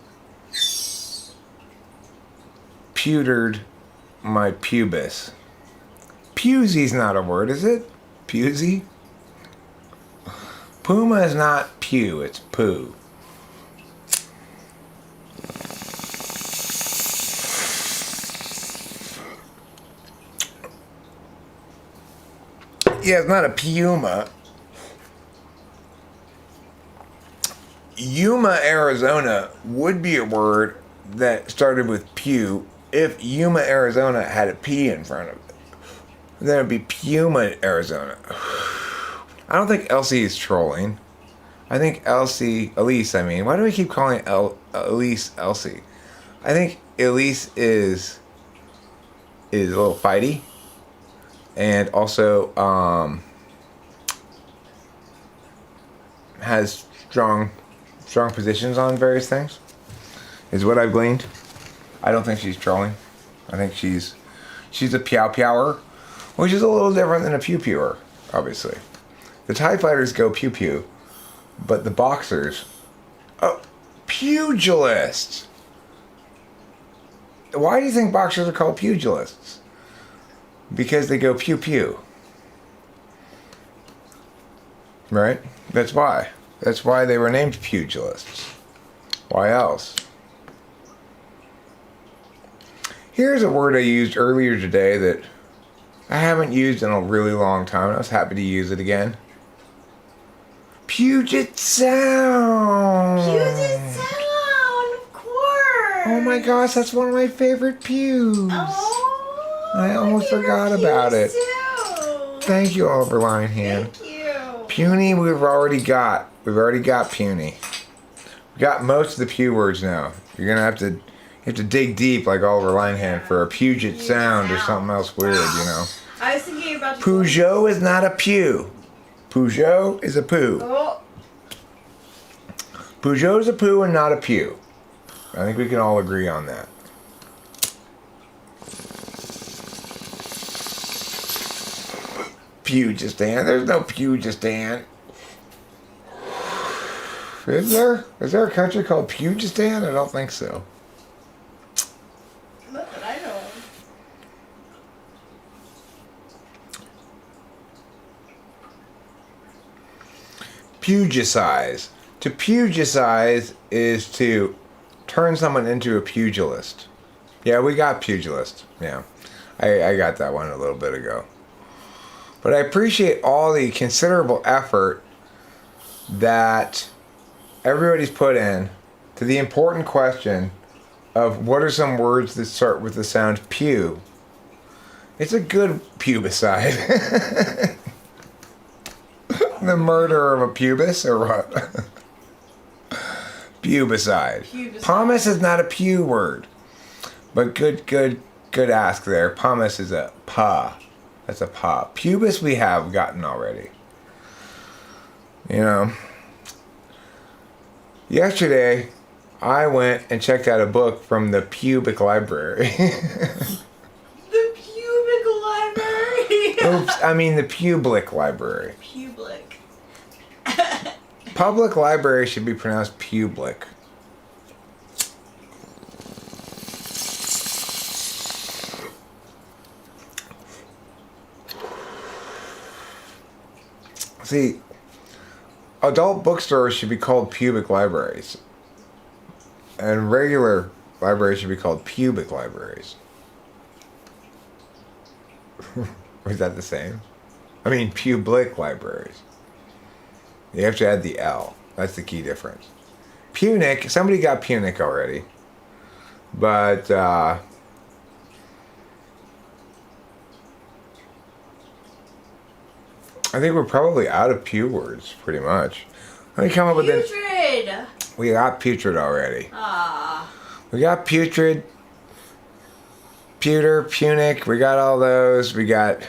pewtered my pubis. Pusy's not a word, is it? Pusy? Puma is not pew, it's poo. Yeah, it's not a puma. Yuma, Arizona would be a word that started with pew if Yuma, Arizona had a P in front of it. Then it'd be Puma, Arizona. I don't think Elsie is trolling. I think Elise, I mean. Why do we keep calling Elise Elsie? I think Elise is a little fighty. And also has strong positions on various things, is what I've gleaned. I don't think she's trolling. I think she's a power, which is a little different than a pewer, obviously. The TIE fighters go pew pew, but the boxers, oh, pugilists. Why do you think boxers are called pugilists? Because they go pew pew. Right? That's why. That's why they were named pugilists. Why else? Here's a word I used earlier today that I haven't used in a really long time. I was happy to use it again. Puget Sound. Puget Sound, of course. Oh my gosh, that's one of my favorite pews. Oh, I almost forgot about it. Too. Thank you, Oliver Lionhand. Thank you. Puny, we've already got puny. We got most of the pew words now. You're gonna have to dig deep like Oliver Lionhand for a Puget Sound or something else weird, you know. I was thinking about Peugeot is not a pew. Peugeot is a poo. Oh. Peugeot is a poo and not a pew. I think we can all agree on that. Pugistan. There's no Pugistan. Is there? Is there a country called Pugistan? I don't think so. Not that I know of. Pugicize. To pugicize is to turn someone into a pugilist. Yeah, we got pugilist. Yeah, I got that one a little bit ago. But I appreciate all the considerable effort that everybody's put in to the important question of what are some words that start with the sound pew. It's a good pubicide. The murder of a pubis or what? Pubicide. Pumice is not a pew word. But good ask there. Pumice is a pa. That's a pa. Pubis we have gotten already. You know. Yesterday, I went and checked out a book from the Pubic Library. The Pubic Library. Oops, I mean the Public Library. Public. Public library should be pronounced public. See, adult bookstores should be called pubic libraries. And regular libraries should be called pubic libraries. Is that the same? I mean, public libraries. You have to add the L. That's the key difference. Punic, somebody got Punic already. But, I think we're probably out of pew words, pretty much. Let me come up with Putrid. We got putrid already. Ah. We got putrid, pewter, punic. We got all those. We got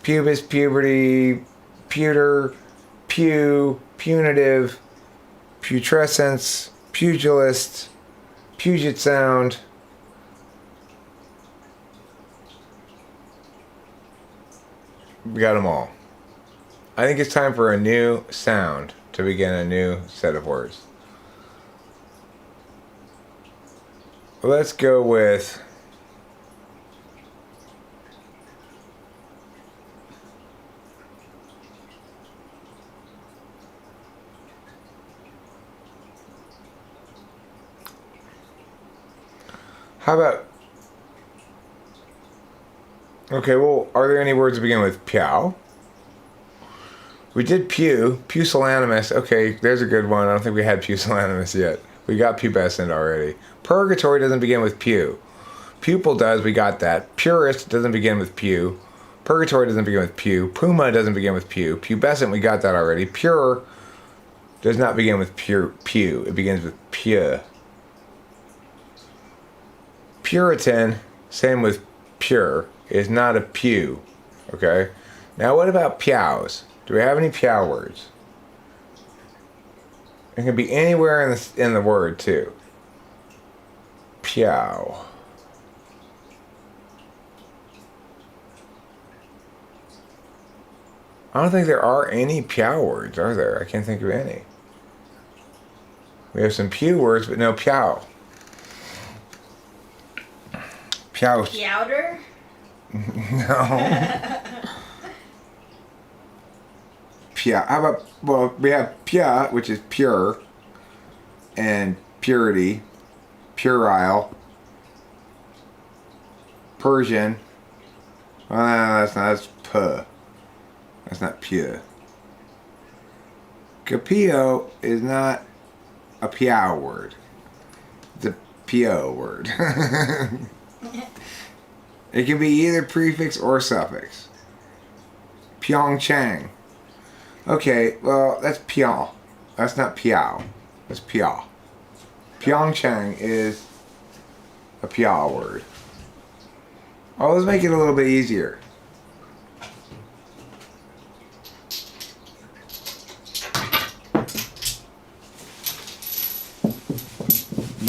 pubis, puberty, pewter, pew, punitive, putrescence, pugilist, Puget Sound. We got them all. I think it's time for a new sound to begin a new set of words. let's go with how about, okay, well, are there any words that begin with Piao? We did pusillanimous. Okay, there's a good one. I don't think we had pusillanimous yet. We got pubescent already. Purgatory doesn't begin with pu. Pupil does, we got that. Purist doesn't begin with pu. Purgatory doesn't begin with pu. Puma doesn't begin with pu. Pubescent, we got that already. Pure does not begin with pu. It begins with pure. Puritan, same with pure, is not a pew. Okay? Now what about pyows? Do we have any pyow words? It can be anywhere in the word too. Pyow. I don't think there are any pyow words, are there? I can't think of any. We have some pew words, but no pyow. Pyow. Powder? No. Pia. How about, well, we have pia, which is pure, and purity, puerile, Persian. Well, no, that's puh. That's not pure. Capio is not a piao word. It's a pio word. It can be either prefix or suffix. Pyeongchang. Okay, well, that's Pyong. That's not Piao. That's Pia. Pyeongchang is a Pia word. Oh, let's make it a little bit easier.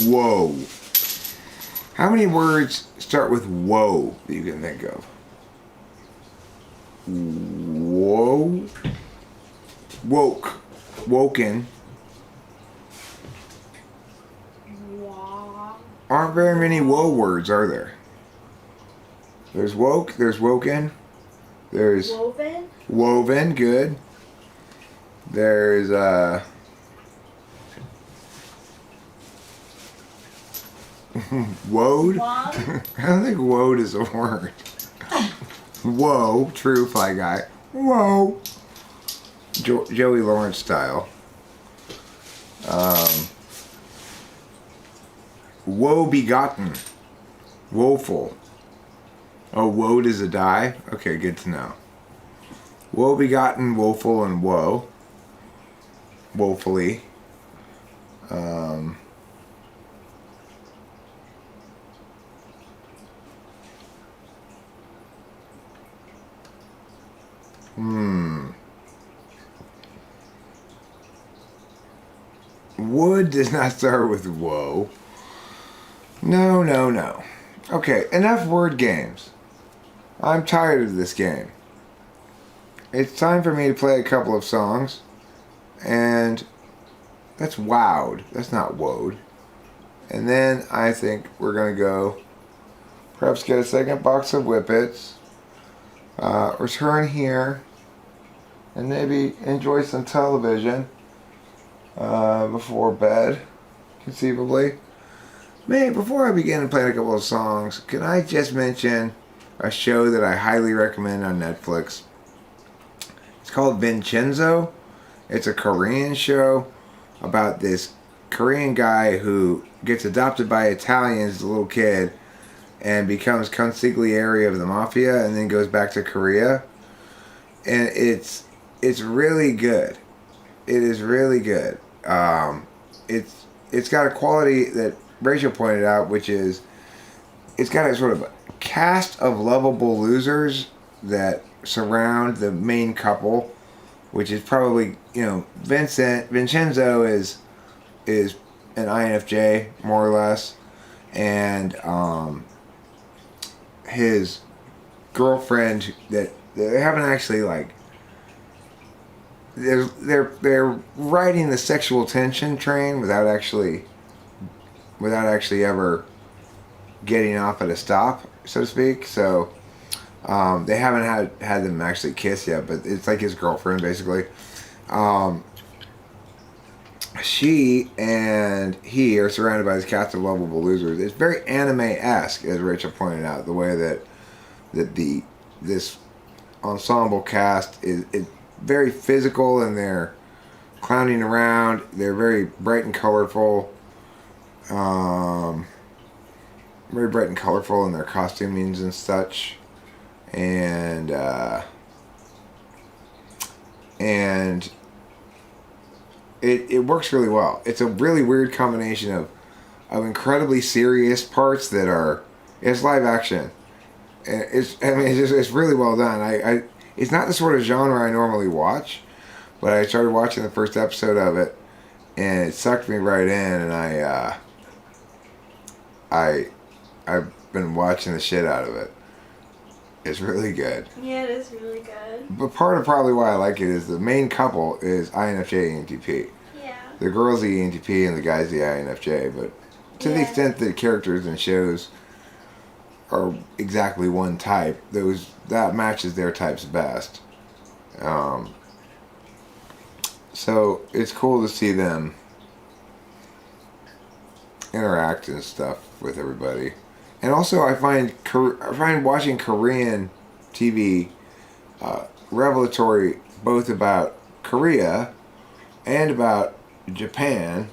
Whoa. How many words start with whoa that you can think of? Whoa. Woke. Woken. Wow. Aren't very many woe words, are there? There's woke, there's woken, there's Woven? woven, good. There's woed. Wong? I don't think woed is a word. Whoa, true, Fly Guy. Whoa. Joey Lawrence style. Woe begotten. Woeful. Oh, woed is a die? Okay, good to know. Woe begotten, woeful, and woe. Woefully. Wood does not start with woe. No, no, no. Okay, enough word games. I'm tired of this game. It's time for me to play a couple of songs. And that's wowed. That's not woed. And then I think we're going to go perhaps get a second box of Whippets. Return here. And maybe enjoy some television before bed, conceivably. Man, before I begin playing a couple of songs, can I just mention a show that I highly recommend on Netflix? It's called Vincenzo. It's a Korean show about this Korean guy who gets adopted by Italians as a little kid and becomes consigliere of the mafia and then goes back to Korea. And it's really good. It is really good. It's got a quality that Rachel pointed out, which is it's got a sort of a cast of lovable losers that surround the main couple, which is probably, Vincenzo is an INFJ more or less, and his girlfriend that they haven't actually like. They're riding the sexual tension train without actually ever getting off at a stop, so to speak. So they haven't had them actually kiss yet, but it's like his girlfriend basically. She and he are surrounded by this cast of lovable losers. It's very anime-esque, as Rachel pointed out. The way that this ensemble cast is very physical, and they're clowning around. They're very bright and colorful. Very bright and colorful in their costumings and such, and it works really well. It's a really weird combination of incredibly serious parts that are, it's live action. And it's really well done. It's not the sort of genre I normally watch, but I started watching the first episode of it, and it sucked me right in, and I've been watching the shit out of it. It's really good. Yeah, it is really good. But part of probably why I like it is the main couple is INFJ ENTP. Yeah. The girl's the ENTP and the guy's the INFJ, but to the extent that characters and shows are exactly one type, that matches their types best. So it's cool to see them interact and stuff with everybody. And also I find watching Korean TV revelatory, both about Korea and about Japan,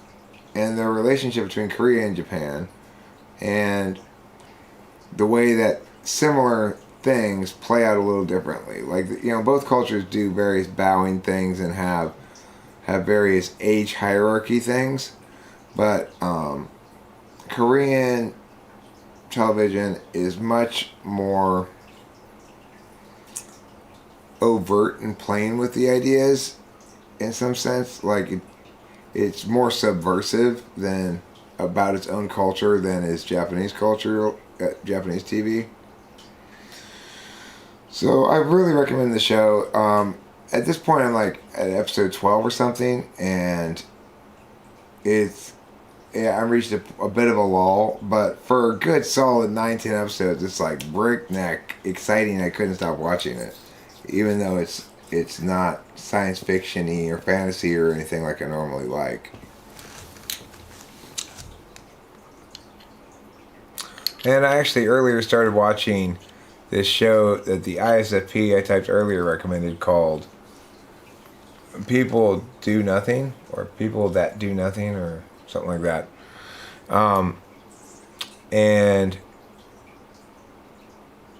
and the relationship between Korea and Japan, and the way that similar things play out a little differently. Like, both cultures do various bowing things and have various age hierarchy things, but Korean television is much more overt and plain with the ideas in some sense. Like it's more subversive than about its own culture than is Japanese culture, Japanese TV. So I really recommend the show. At this point I'm like at episode 12 or something, and I reached a bit of a lull, but for a good solid 19 episodes, it's like breakneck exciting. I couldn't stop watching it, even though it's not science fiction-y or fantasy or anything like I normally like. And I actually earlier started watching this show that the ISFP I typed earlier recommended, called People Do Nothing, or People That Do Nothing, or something like that. And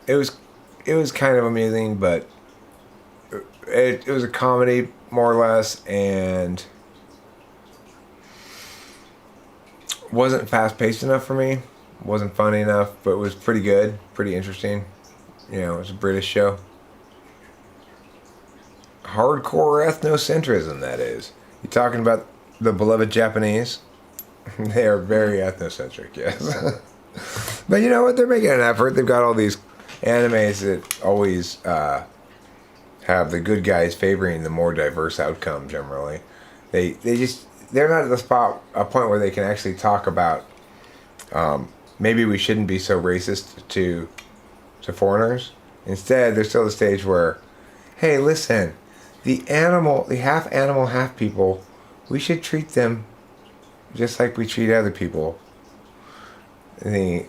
it was kind of amusing, but it was a comedy more or less, and wasn't fast paced enough for me. Wasn't funny enough, but it was pretty good, pretty interesting. It was a British show. Hardcore ethnocentrism, that is. You talking about the beloved Japanese? They are very ethnocentric, yes. But you know what? They're making an effort. They've got all these animes that always have the good guys favoring the more diverse outcome. Generally, they're not at a point where they can actually talk about maybe we shouldn't be so racist to foreigners. Instead, they're still at the stage where, hey, listen, the half animal, half people, we should treat them just like we treat other people. The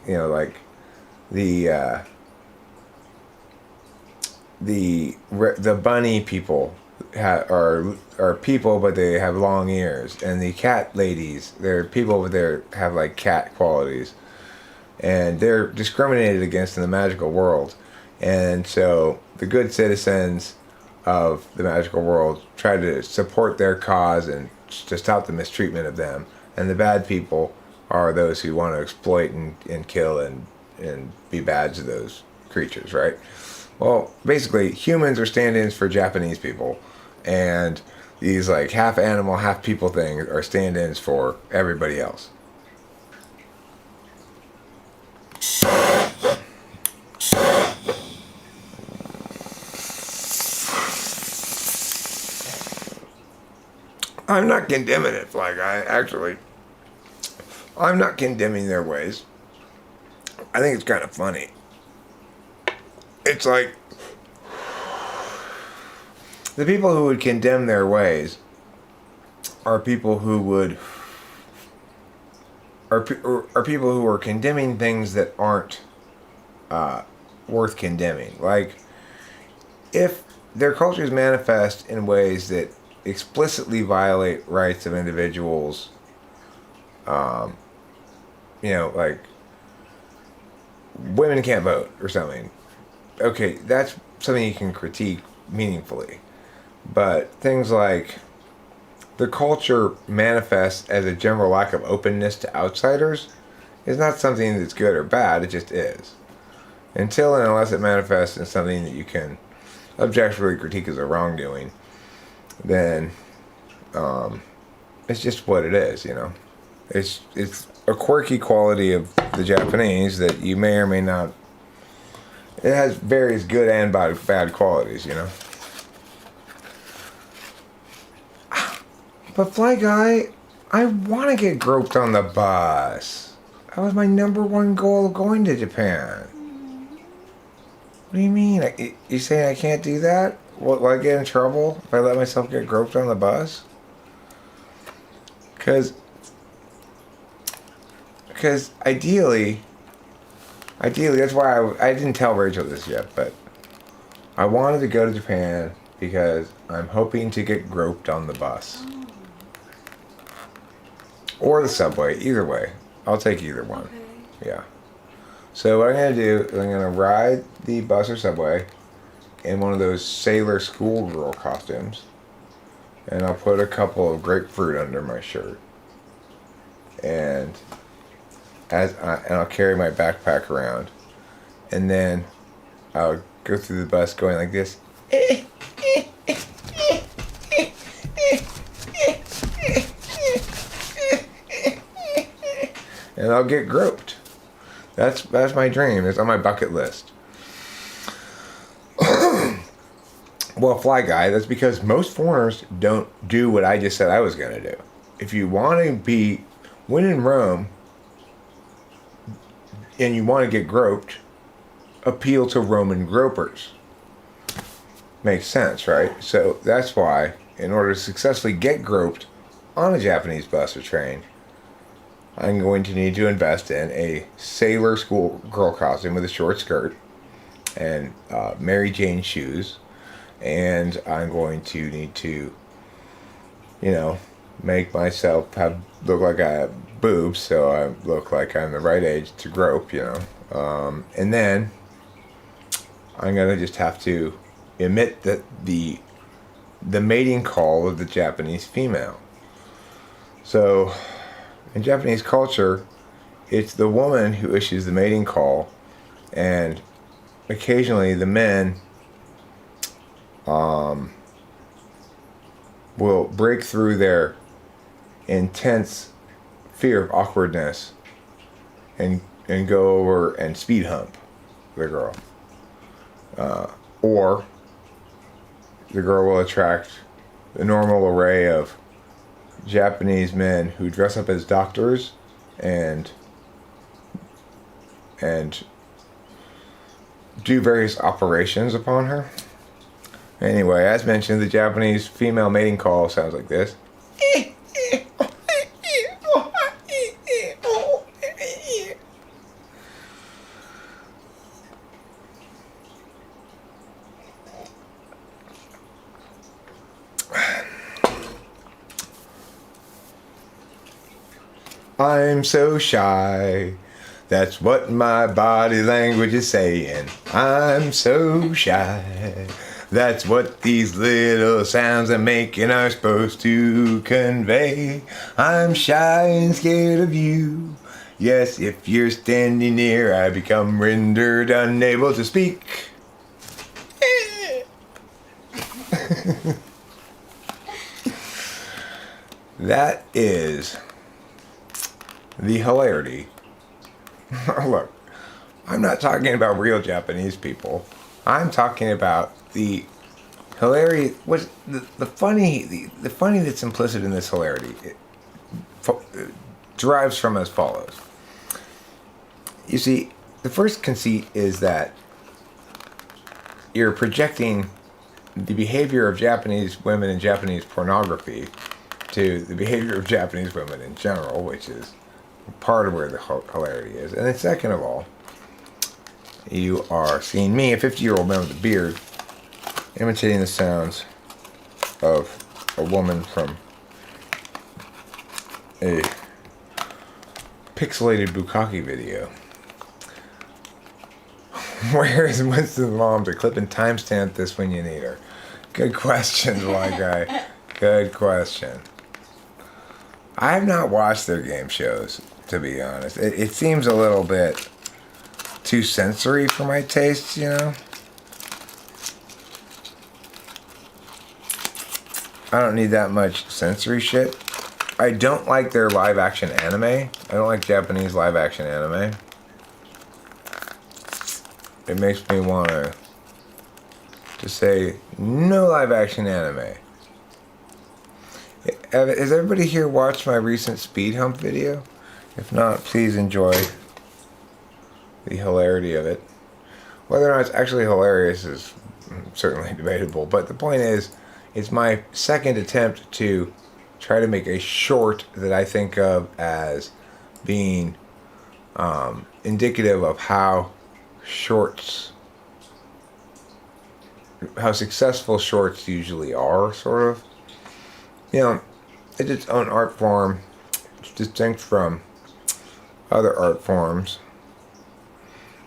bunny people are people, but they have long ears, and the cat ladies, they're people, but they have like cat qualities, and they're discriminated against in the magical world. And so the good citizens of the magical world try to support their cause and to stop the mistreatment of them, and the bad people are those who want to exploit and kill and be bad to those creatures, right? Well, basically, humans are stand-ins for Japanese people, and these like half animal, half people things are stand-ins for everybody else. I'm not condemning it, I'm not condemning their ways. I think it's kind of funny. It's like the people who would condemn their ways are people who would are people who are condemning things that aren't worth condemning. Like, if their cultures manifest in ways that explicitly violate rights of individuals, like women can't vote or something. Okay, that's something you can critique meaningfully. But things like the culture manifests as a general lack of openness to outsiders is not something that's good or bad, it just is. Until and unless it manifests in something that you can objectively critique as a wrongdoing, then it's just what it is, It's a quirky quality of the Japanese that you may or may not. It has various good and bad qualities, But Fly Guy, I want to get groped on the bus. That was my number one goal of going to Japan. What do you mean? You saying I can't do that? Will I get in trouble if I let myself get groped on the bus? Because ideally, that's why I didn't tell Rachel this yet, but I wanted to go to Japan because I'm hoping to get groped on the bus. Or the subway, either way. I'll take either one. Okay. Yeah. So what I'm going to do is I'm going to ride the bus or subway in one of those sailor schoolgirl costumes. And I'll put a couple of grapefruit under my shirt. And I'll carry my backpack around. And then I'll go through the bus going like this. And I'll get groped. That's my dream. It's on my bucket list. Well, Fly Guy, that's because most foreigners don't do what I just said I was going to do. If you want to win in Rome and you want to get groped, appeal to Roman gropers. Makes sense, right? So that's why, in order to successfully get groped on a Japanese bus or train, I'm going to need to invest in a sailor schoolgirl costume with a short skirt and Mary Jane shoes. And I'm going to need to, make myself look like I have boobs, so I look like I'm the right age to grope, and then I'm going to just have to emit the mating call of the Japanese female. So in Japanese culture, it's the woman who issues the mating call, and occasionally the men will break through their intense fear of awkwardness and go over and speed hump the girl. Or the girl will attract the normal array of Japanese men who dress up as doctors and do various operations upon her. Anyway, as mentioned, the Japanese female mating call sounds like this. I'm so shy. That's what my body language is saying. I'm so shy. That's what these little sounds I'm making are supposed to convey. I'm shy and scared of you. Yes, if you're standing near, I become rendered unable to speak. That is the hilarity. Look, I'm not talking about real Japanese people. I'm talking about the hilarity. What's the funny that's implicit in this hilarity? It derives from as follows. You see, the first conceit is that you're projecting the behavior of Japanese women in Japanese pornography to the behavior of Japanese women in general, which is part of where the hilarity is. And then second of all, you are seeing me, a 50-year-old man with a beard, imitating the sounds of a woman from a pixelated bukkake video. Where is Winston's mom to clip and timestamp this when you need her? Good question, my guy. Good question. I have not watched their game shows, to be honest. It seems a little bit too sensory for my tastes, you know? I don't need that much sensory shit. I don't like their live action anime. I don't like Japanese live action anime. It makes me want to say no live action anime. Has everybody here watched my recent speed hump video? If not, please enjoy the hilarity of it. Whether or not it's actually hilarious is certainly debatable, but the point is, it's my second attempt to try to make a short that I think of as being indicative of how successful shorts usually are, sort of. You know, it's its own art form, it's distinct from other art forms.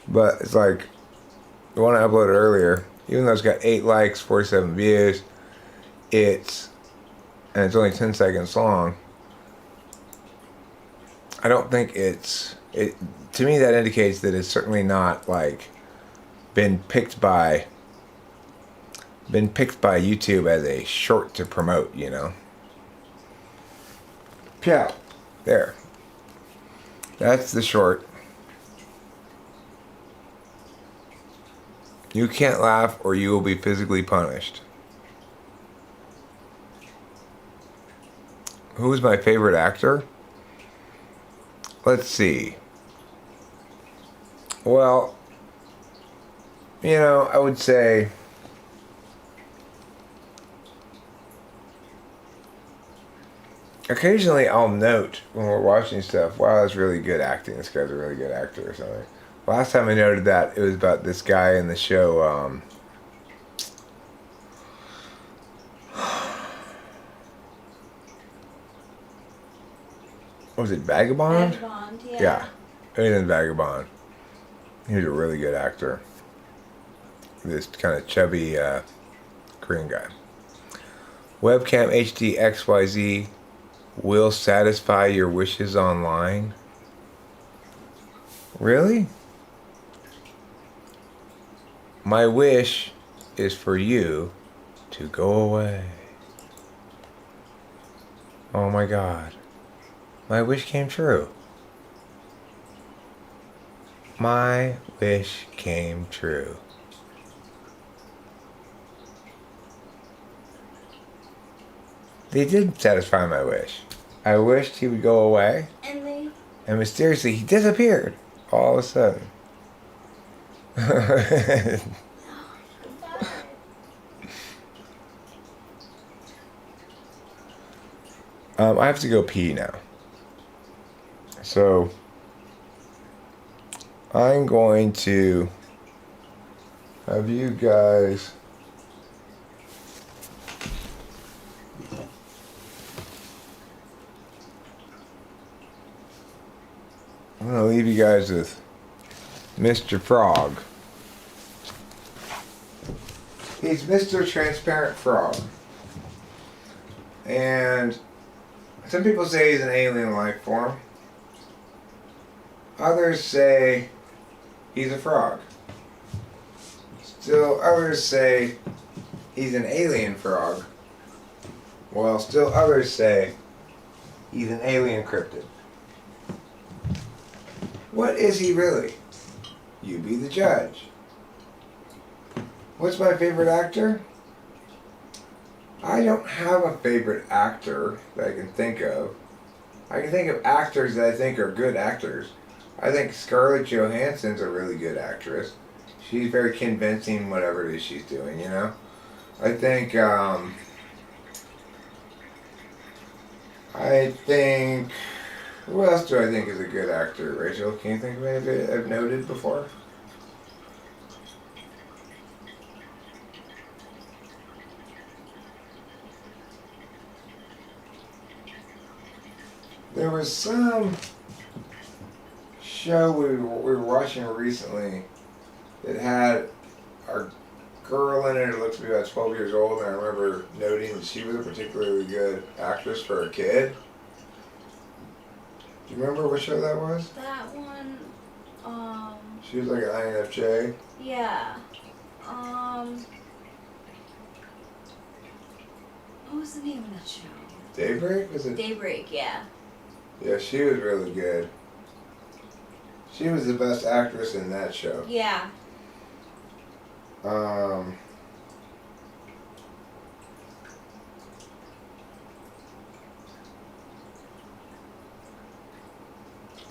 But it's like the one I uploaded earlier, even though it's got 8 likes, 47 views, it's only 10 seconds long. I don't think to me that indicates that it's certainly not like been picked by YouTube as a short to promote, you know. Pew. There. That's the short. You can't laugh or you will be physically punished. Who is my favorite actor? Let's see. Well, you know, I would say occasionally I'll note when we're watching stuff, wow, that's really good acting. This guy's a really good actor or something. Last time I noted that, it was about this guy in the show, was it Vagabond? Vagabond, yeah. Yeah, he was in Vagabond. He was a really good actor. This kind of chubby Korean guy. Webcam HD XYZ will satisfy your wishes online. Really? My wish is for you to go away. Oh my God. My wish came true. My wish came true. They did satisfy my wish. I wished he would go away, and mysteriously he disappeared all of a sudden. I have to go pee now. So I'm going to have you guys I'm going to leave you guys with Mr. Frog. He's Mr. Transparent Frog. And some people say he's an alien life form. Others say he's a frog. Still others say he's an alien frog. While still others say he's an alien cryptid. What is he really? You be the judge. What's my favorite actor? I don't have a favorite actor that I can think of. I can think of actors that I think are good actors. I think Scarlett Johansson's a really good actress. She's very convincing, whatever it is she's doing, you know? I think, who else do I think is a good actor? Rachel, can you think of anybody I've noted before? There was some show we were watching recently that had a girl in it who looked to be about 12 years old, and I remember noting that she was a particularly good actress for a kid. Do you remember what show that was? That one, She was like an INFJ. yeah. What was the name of that show? Daybreak? Was it? Daybreak, yeah. Yeah, she was really good. She was the best actress in that show. Yeah.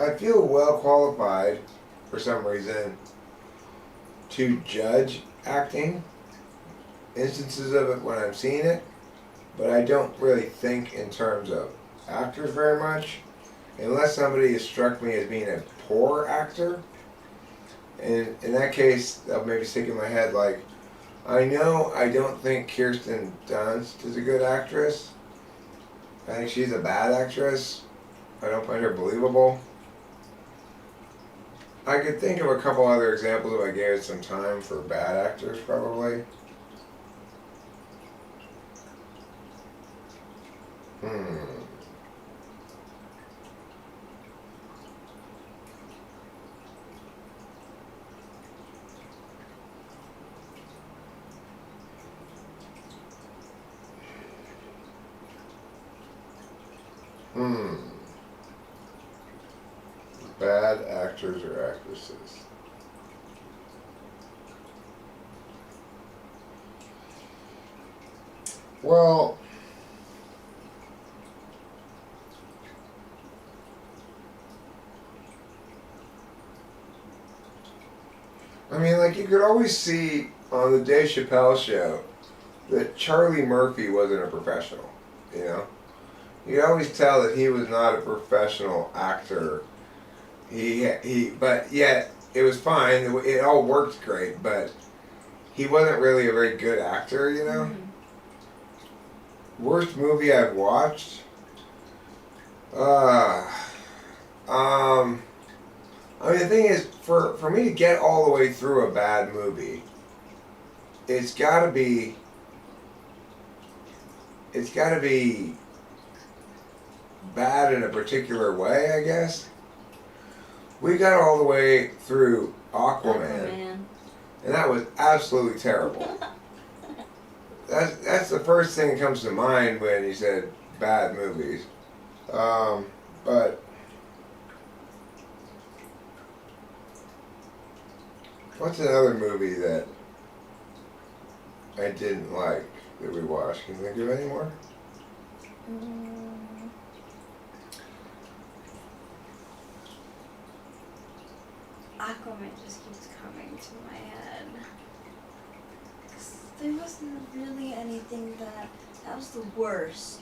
I feel well qualified, for some reason, to judge acting, instances of it when I'm seeing it, but I don't really think in terms of actors very much, unless somebody has struck me as being a poor actor. And in that case, that'll maybe stick in my head, like, I know I don't think Kirsten Dunst is a good actress. I think she's a bad actress. I don't find her believable. I could think of a couple other examples if I gave it some time for bad actors, probably. Bad actors or actresses. Well, I mean, like, you could always see on the Dave Chappelle show that Charlie Murphy wasn't a professional, you know? You could always tell that he was not a professional actor. But yet, it was fine. It all worked great, but he wasn't really a very good actor, you know? Worst movie I've watched? I mean, the thing is, for me to get all the way through a bad movie, it's gotta be bad in a particular way, I guess. We got all the way through Aquaman. And that was absolutely terrible. That's the first thing that comes to mind when you said bad movies. But what's another movie that I didn't like that we watched? Can you think of any more? Aquaman just keeps coming to my head. 'Cause there wasn't really anything that was the worst.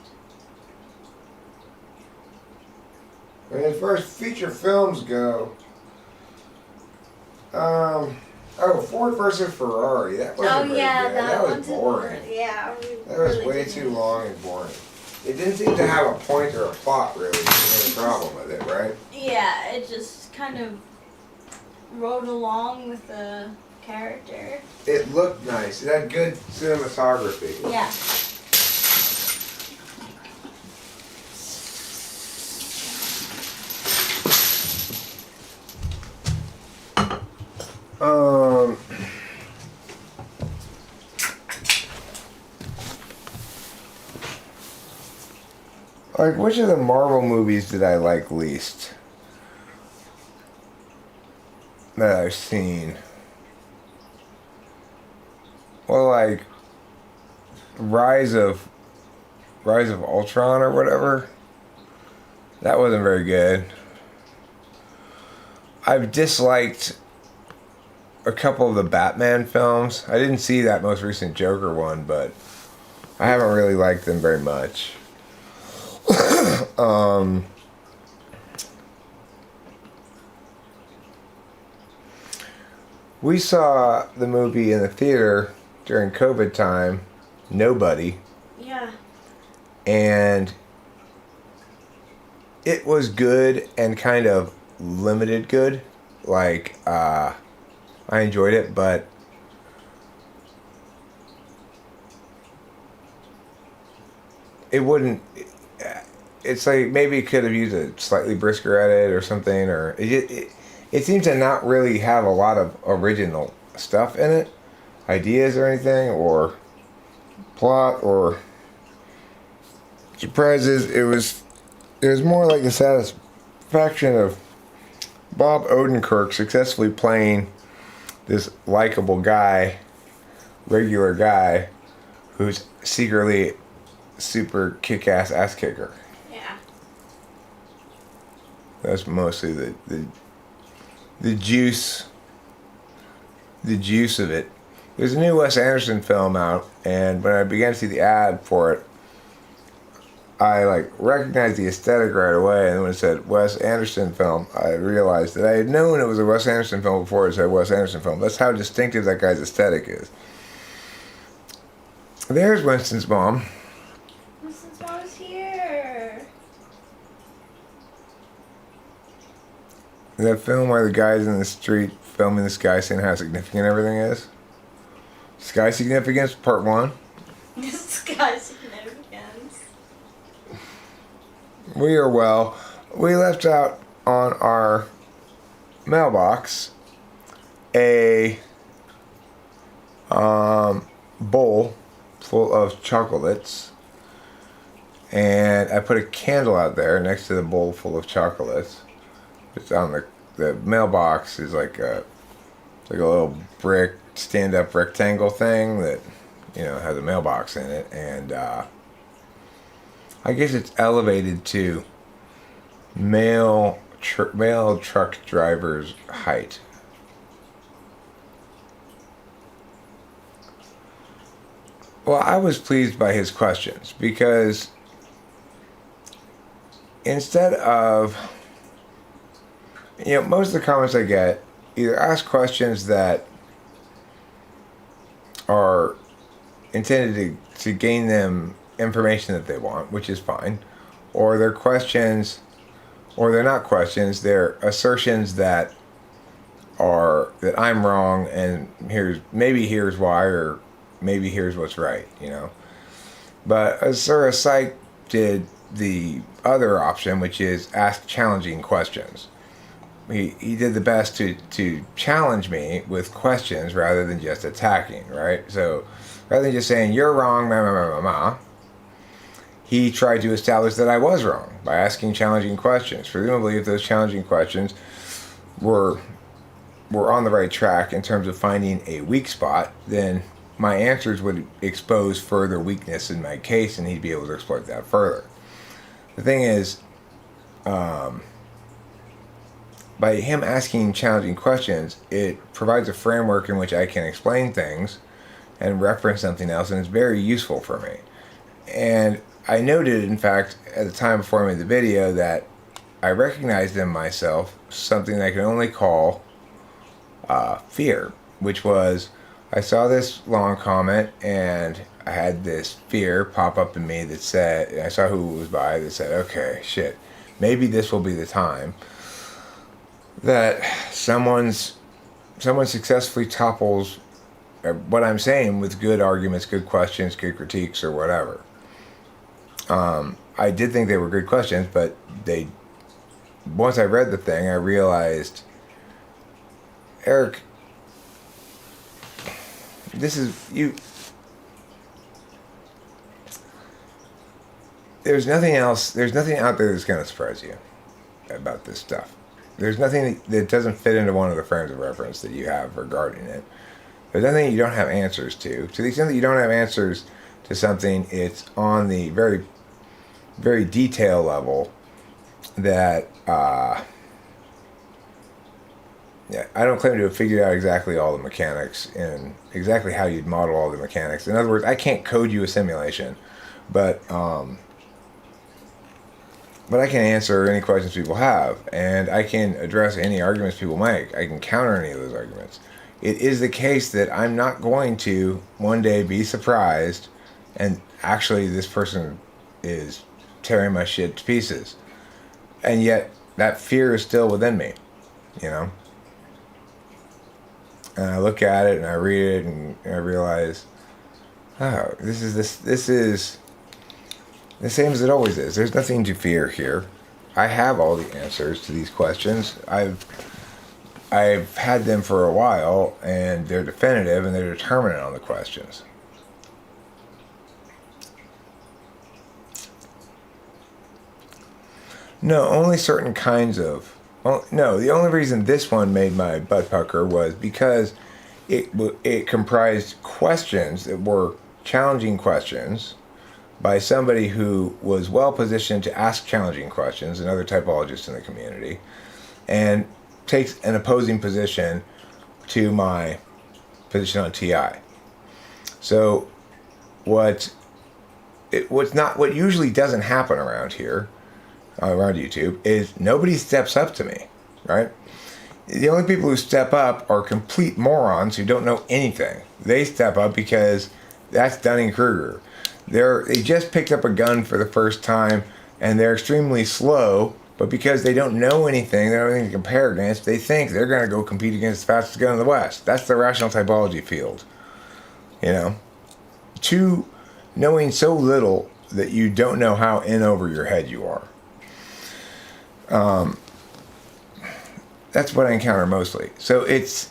I mean, as far as feature films go, Ford versus Ferrari. That wasn't very good. That was boring. Yeah, That was way too long and boring. It didn't seem to have a point or a plot, really. That's the problem with it, right? Yeah, it just kind of rode along with the character. It looked nice. It had good cinematography. Yeah. Like, which of the Marvel movies did I like least that I've seen? Well, like Rise of Ultron or whatever. That wasn't very good. I've disliked a couple of the Batman films. I didn't see that most recent Joker one, but I haven't really liked them very much. We saw the movie in the theater during COVID time, Nobody, Yeah. and it was good and kind of limited good. Like, I enjoyed it, but it wouldn't. It's like maybe it could have used a slightly brisker edit or something, or it seems to not really have a lot of original stuff in it, ideas or anything, or plot or surprises. It was more like the satisfaction of Bob Odenkirk successfully playing this likable guy, regular guy, who's secretly super kick-ass ass kicker. Yeah. That's mostly the juice of it. There's a new Wes Anderson film out, and when I began to see the ad for it, I recognized the aesthetic right away, and when it said Wes Anderson film, I realized that I had known it was a Wes Anderson film before it said Wes Anderson film. That's how distinctive that guy's aesthetic is. There's Winston's mom. Winston's mom is here. That film where the guy's in the street filming this guy saying how significant everything is. Sky Significance, Part 1. Sky significance. We are well. We left out on our mailbox a bowl full of chocolates, and I put a candle out there next to the bowl full of chocolates. It's on the mailbox is like a little brick stand-up rectangle thing that has a mailbox in it, and I guess it's elevated to male truck driver's height. Well, I was pleased by his questions because instead of, most of the comments I get either ask questions that are intended to gain them information that they want, which is fine, or they're questions, or they're not questions, they're assertions that I'm wrong, and here's why, or maybe here's what's right, But AsuraPsych did the other option, which is ask challenging questions. He did the best to challenge me with questions rather than just attacking, right? So rather than just saying you're wrong, he tried to establish that I was wrong by asking challenging questions. Presumably, if those challenging questions were on the right track in terms of finding a weak spot, then my answers would expose further weakness in my case, and he'd be able to exploit that further. The thing is, by him asking challenging questions, it provides a framework in which I can explain things and reference something else, and it's very useful for me. And I noted, in fact, at the time before I made the video, that I recognized in myself something I can only call fear, which was I saw this long comment and I had this fear pop up in me that said, I saw who it was by, that said, okay, shit, maybe this will be the time that someone successfully topples what I'm saying with good arguments, good questions, good critiques, or whatever. I did think they were good questions, but once I read the thing, I realized, Eric, there's nothing out there that's going to surprise you about this stuff. There's nothing that doesn't fit into one of the frames of reference that you have regarding it. There's nothing you don't have answers to. To the extent that you don't have answers to something, it's on the very, very detail level that Yeah, I don't claim to have figured out exactly all the mechanics and exactly how you'd model all the mechanics. In other words, I can't code you a simulation, but I can answer any questions people have, and I can address any arguments people make. I can counter any of those arguments. It is the case that I'm not going to one day be surprised and actually this person is tearing my shit to pieces. And yet that fear is still within me, you know? And I look at it and I read it and I realize, oh, this is the same as it always is. There's nothing to fear here. I have all the answers to these questions. I've had them for a while, and they're definitive and they're determinate on the questions. No, only certain kinds of... No, the only reason this one made my butt pucker was because it comprised questions that were challenging questions by somebody who was well positioned to ask challenging questions, and other typologists in the community, and takes an opposing position to my position on TI. So what usually doesn't happen around here, around YouTube, is nobody steps up to me, right? The only people who step up are complete morons who don't know anything. They step up because that's Dunning-Kruger. They just picked up a gun for the first time, and they're extremely slow, but because they don't know anything, they don't have anything to compare against, they think they're going to go compete against the fastest gun in the West. That's the rational typology field. You know? To knowing so little that you don't know how in over your head you are. That's what I encounter mostly. So it's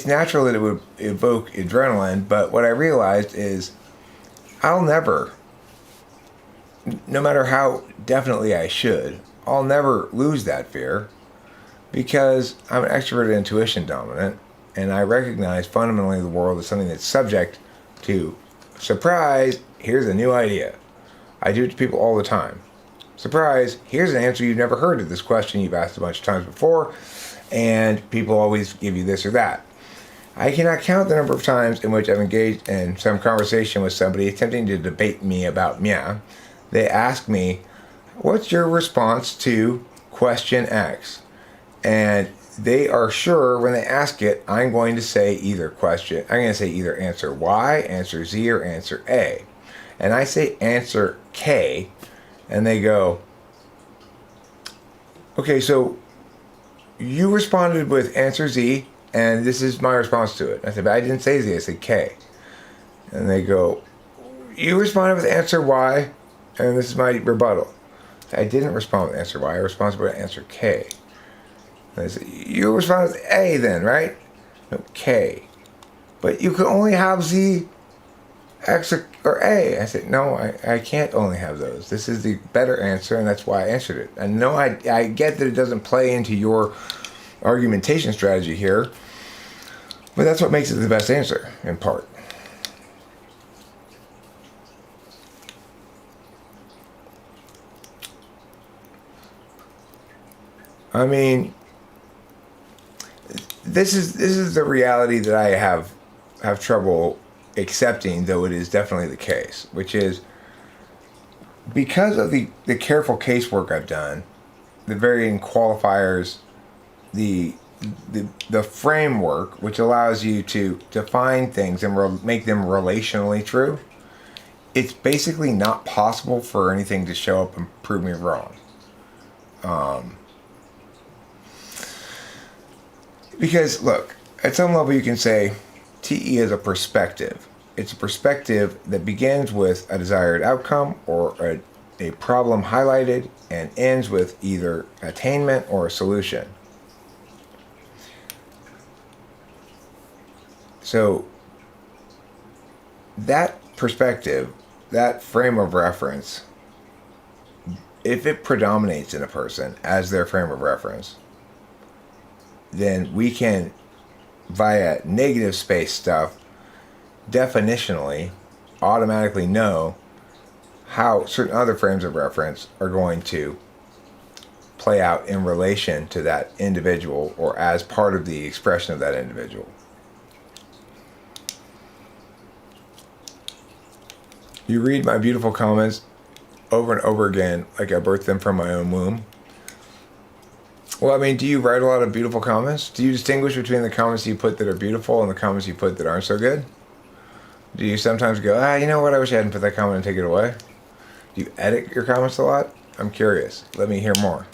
natural that it would evoke adrenaline, but what I realized is I'll never, no matter how definitely I should, I'll never lose that fear because I'm an extroverted intuition dominant, and I recognize fundamentally the world as something that's subject to surprise, here's a new idea. I do it to people all the time. Surprise, here's an answer you've never heard to this question you've asked a bunch of times before, and people always give you this or that. I cannot count the number of times in which I've engaged in some conversation with somebody attempting to debate me about Mia. They ask me, what's your response to question X? And they are sure when they ask it, I'm going to say either answer Y, answer Z, or answer A. And I say answer K, and they go, okay, so you responded with answer Z, and this is my response to it. I said, but I didn't say Z, I said K. And they go, you responded with answer Y, and this is my rebuttal. I didn't respond with answer Y, I responded with answer K. And I said, you responded with A then, right? No, K. But you can only have Z, X, or A. I said, no, I can't only have those. This is the better answer, and that's why I answered it. And no, I get that it doesn't play into your argumentation strategy here, but that's what makes it the best answer, in part. I mean, this is the reality that I have trouble accepting, though it is definitely the case, which is because of the careful casework I've done, the varying qualifiers, the framework which allows you to define things and make them relationally true. It's basically not possible for anything to show up and prove me wrong. Because look, at some level you can say TE is a perspective. It's a perspective that begins with a desired outcome or a problem highlighted and ends with either attainment or a solution. So that perspective, that frame of reference, if it predominates in a person as their frame of reference, then we can, via negative space stuff, definitionally, automatically know how certain other frames of reference are going to play out in relation to that individual or as part of the expression of that individual. You read my beautiful comments over and over again like I birthed them from my own womb. Well, I mean, do you write a lot of beautiful comments? Do you distinguish between the comments you put that are beautiful and the comments you put that aren't so good? Do you sometimes go, you know what, I wish I hadn't put that comment and take it away? Do you edit your comments a lot? I'm curious. Let me hear more.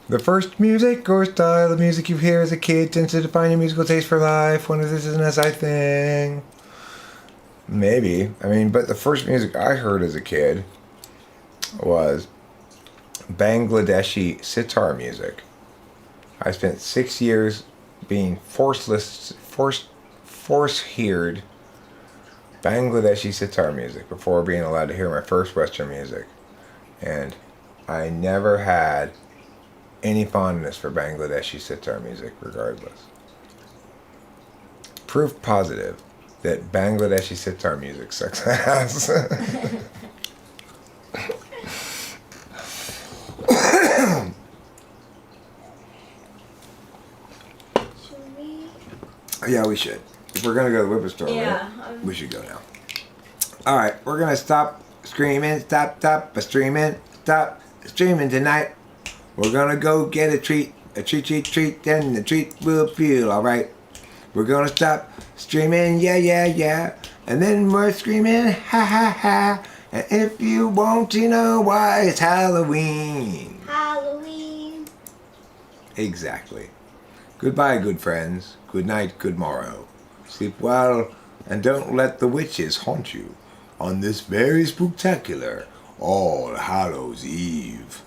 The first music or style of music you hear as a kid tends to define your musical taste for life. One of this is an SI thing. Maybe. I mean, but the first music I heard as a kid was Bangladeshi sitar music. I spent 6 years being force-heard Bangladeshi sitar music before being allowed to hear my first Western music. And I never had any fondness for Bangladeshi sitar music regardless. Proof positive that Bangladeshi sitar music sucks ass. Should we? Yeah, we should. If we're gonna go to the Whipper store, Yeah. right? We should go now. All right, we're gonna stop screaming, stop streaming tonight. We're gonna go get a treat, then the treat will feel all right. We're gonna stop streaming, yeah, and then we're screaming, ha. And if you want to know why, it's Halloween. Halloween. Exactly. Goodbye, good friends. Good night, good morrow. Sleep well, and don't let the witches haunt you on this very spectacular All Hallows Eve.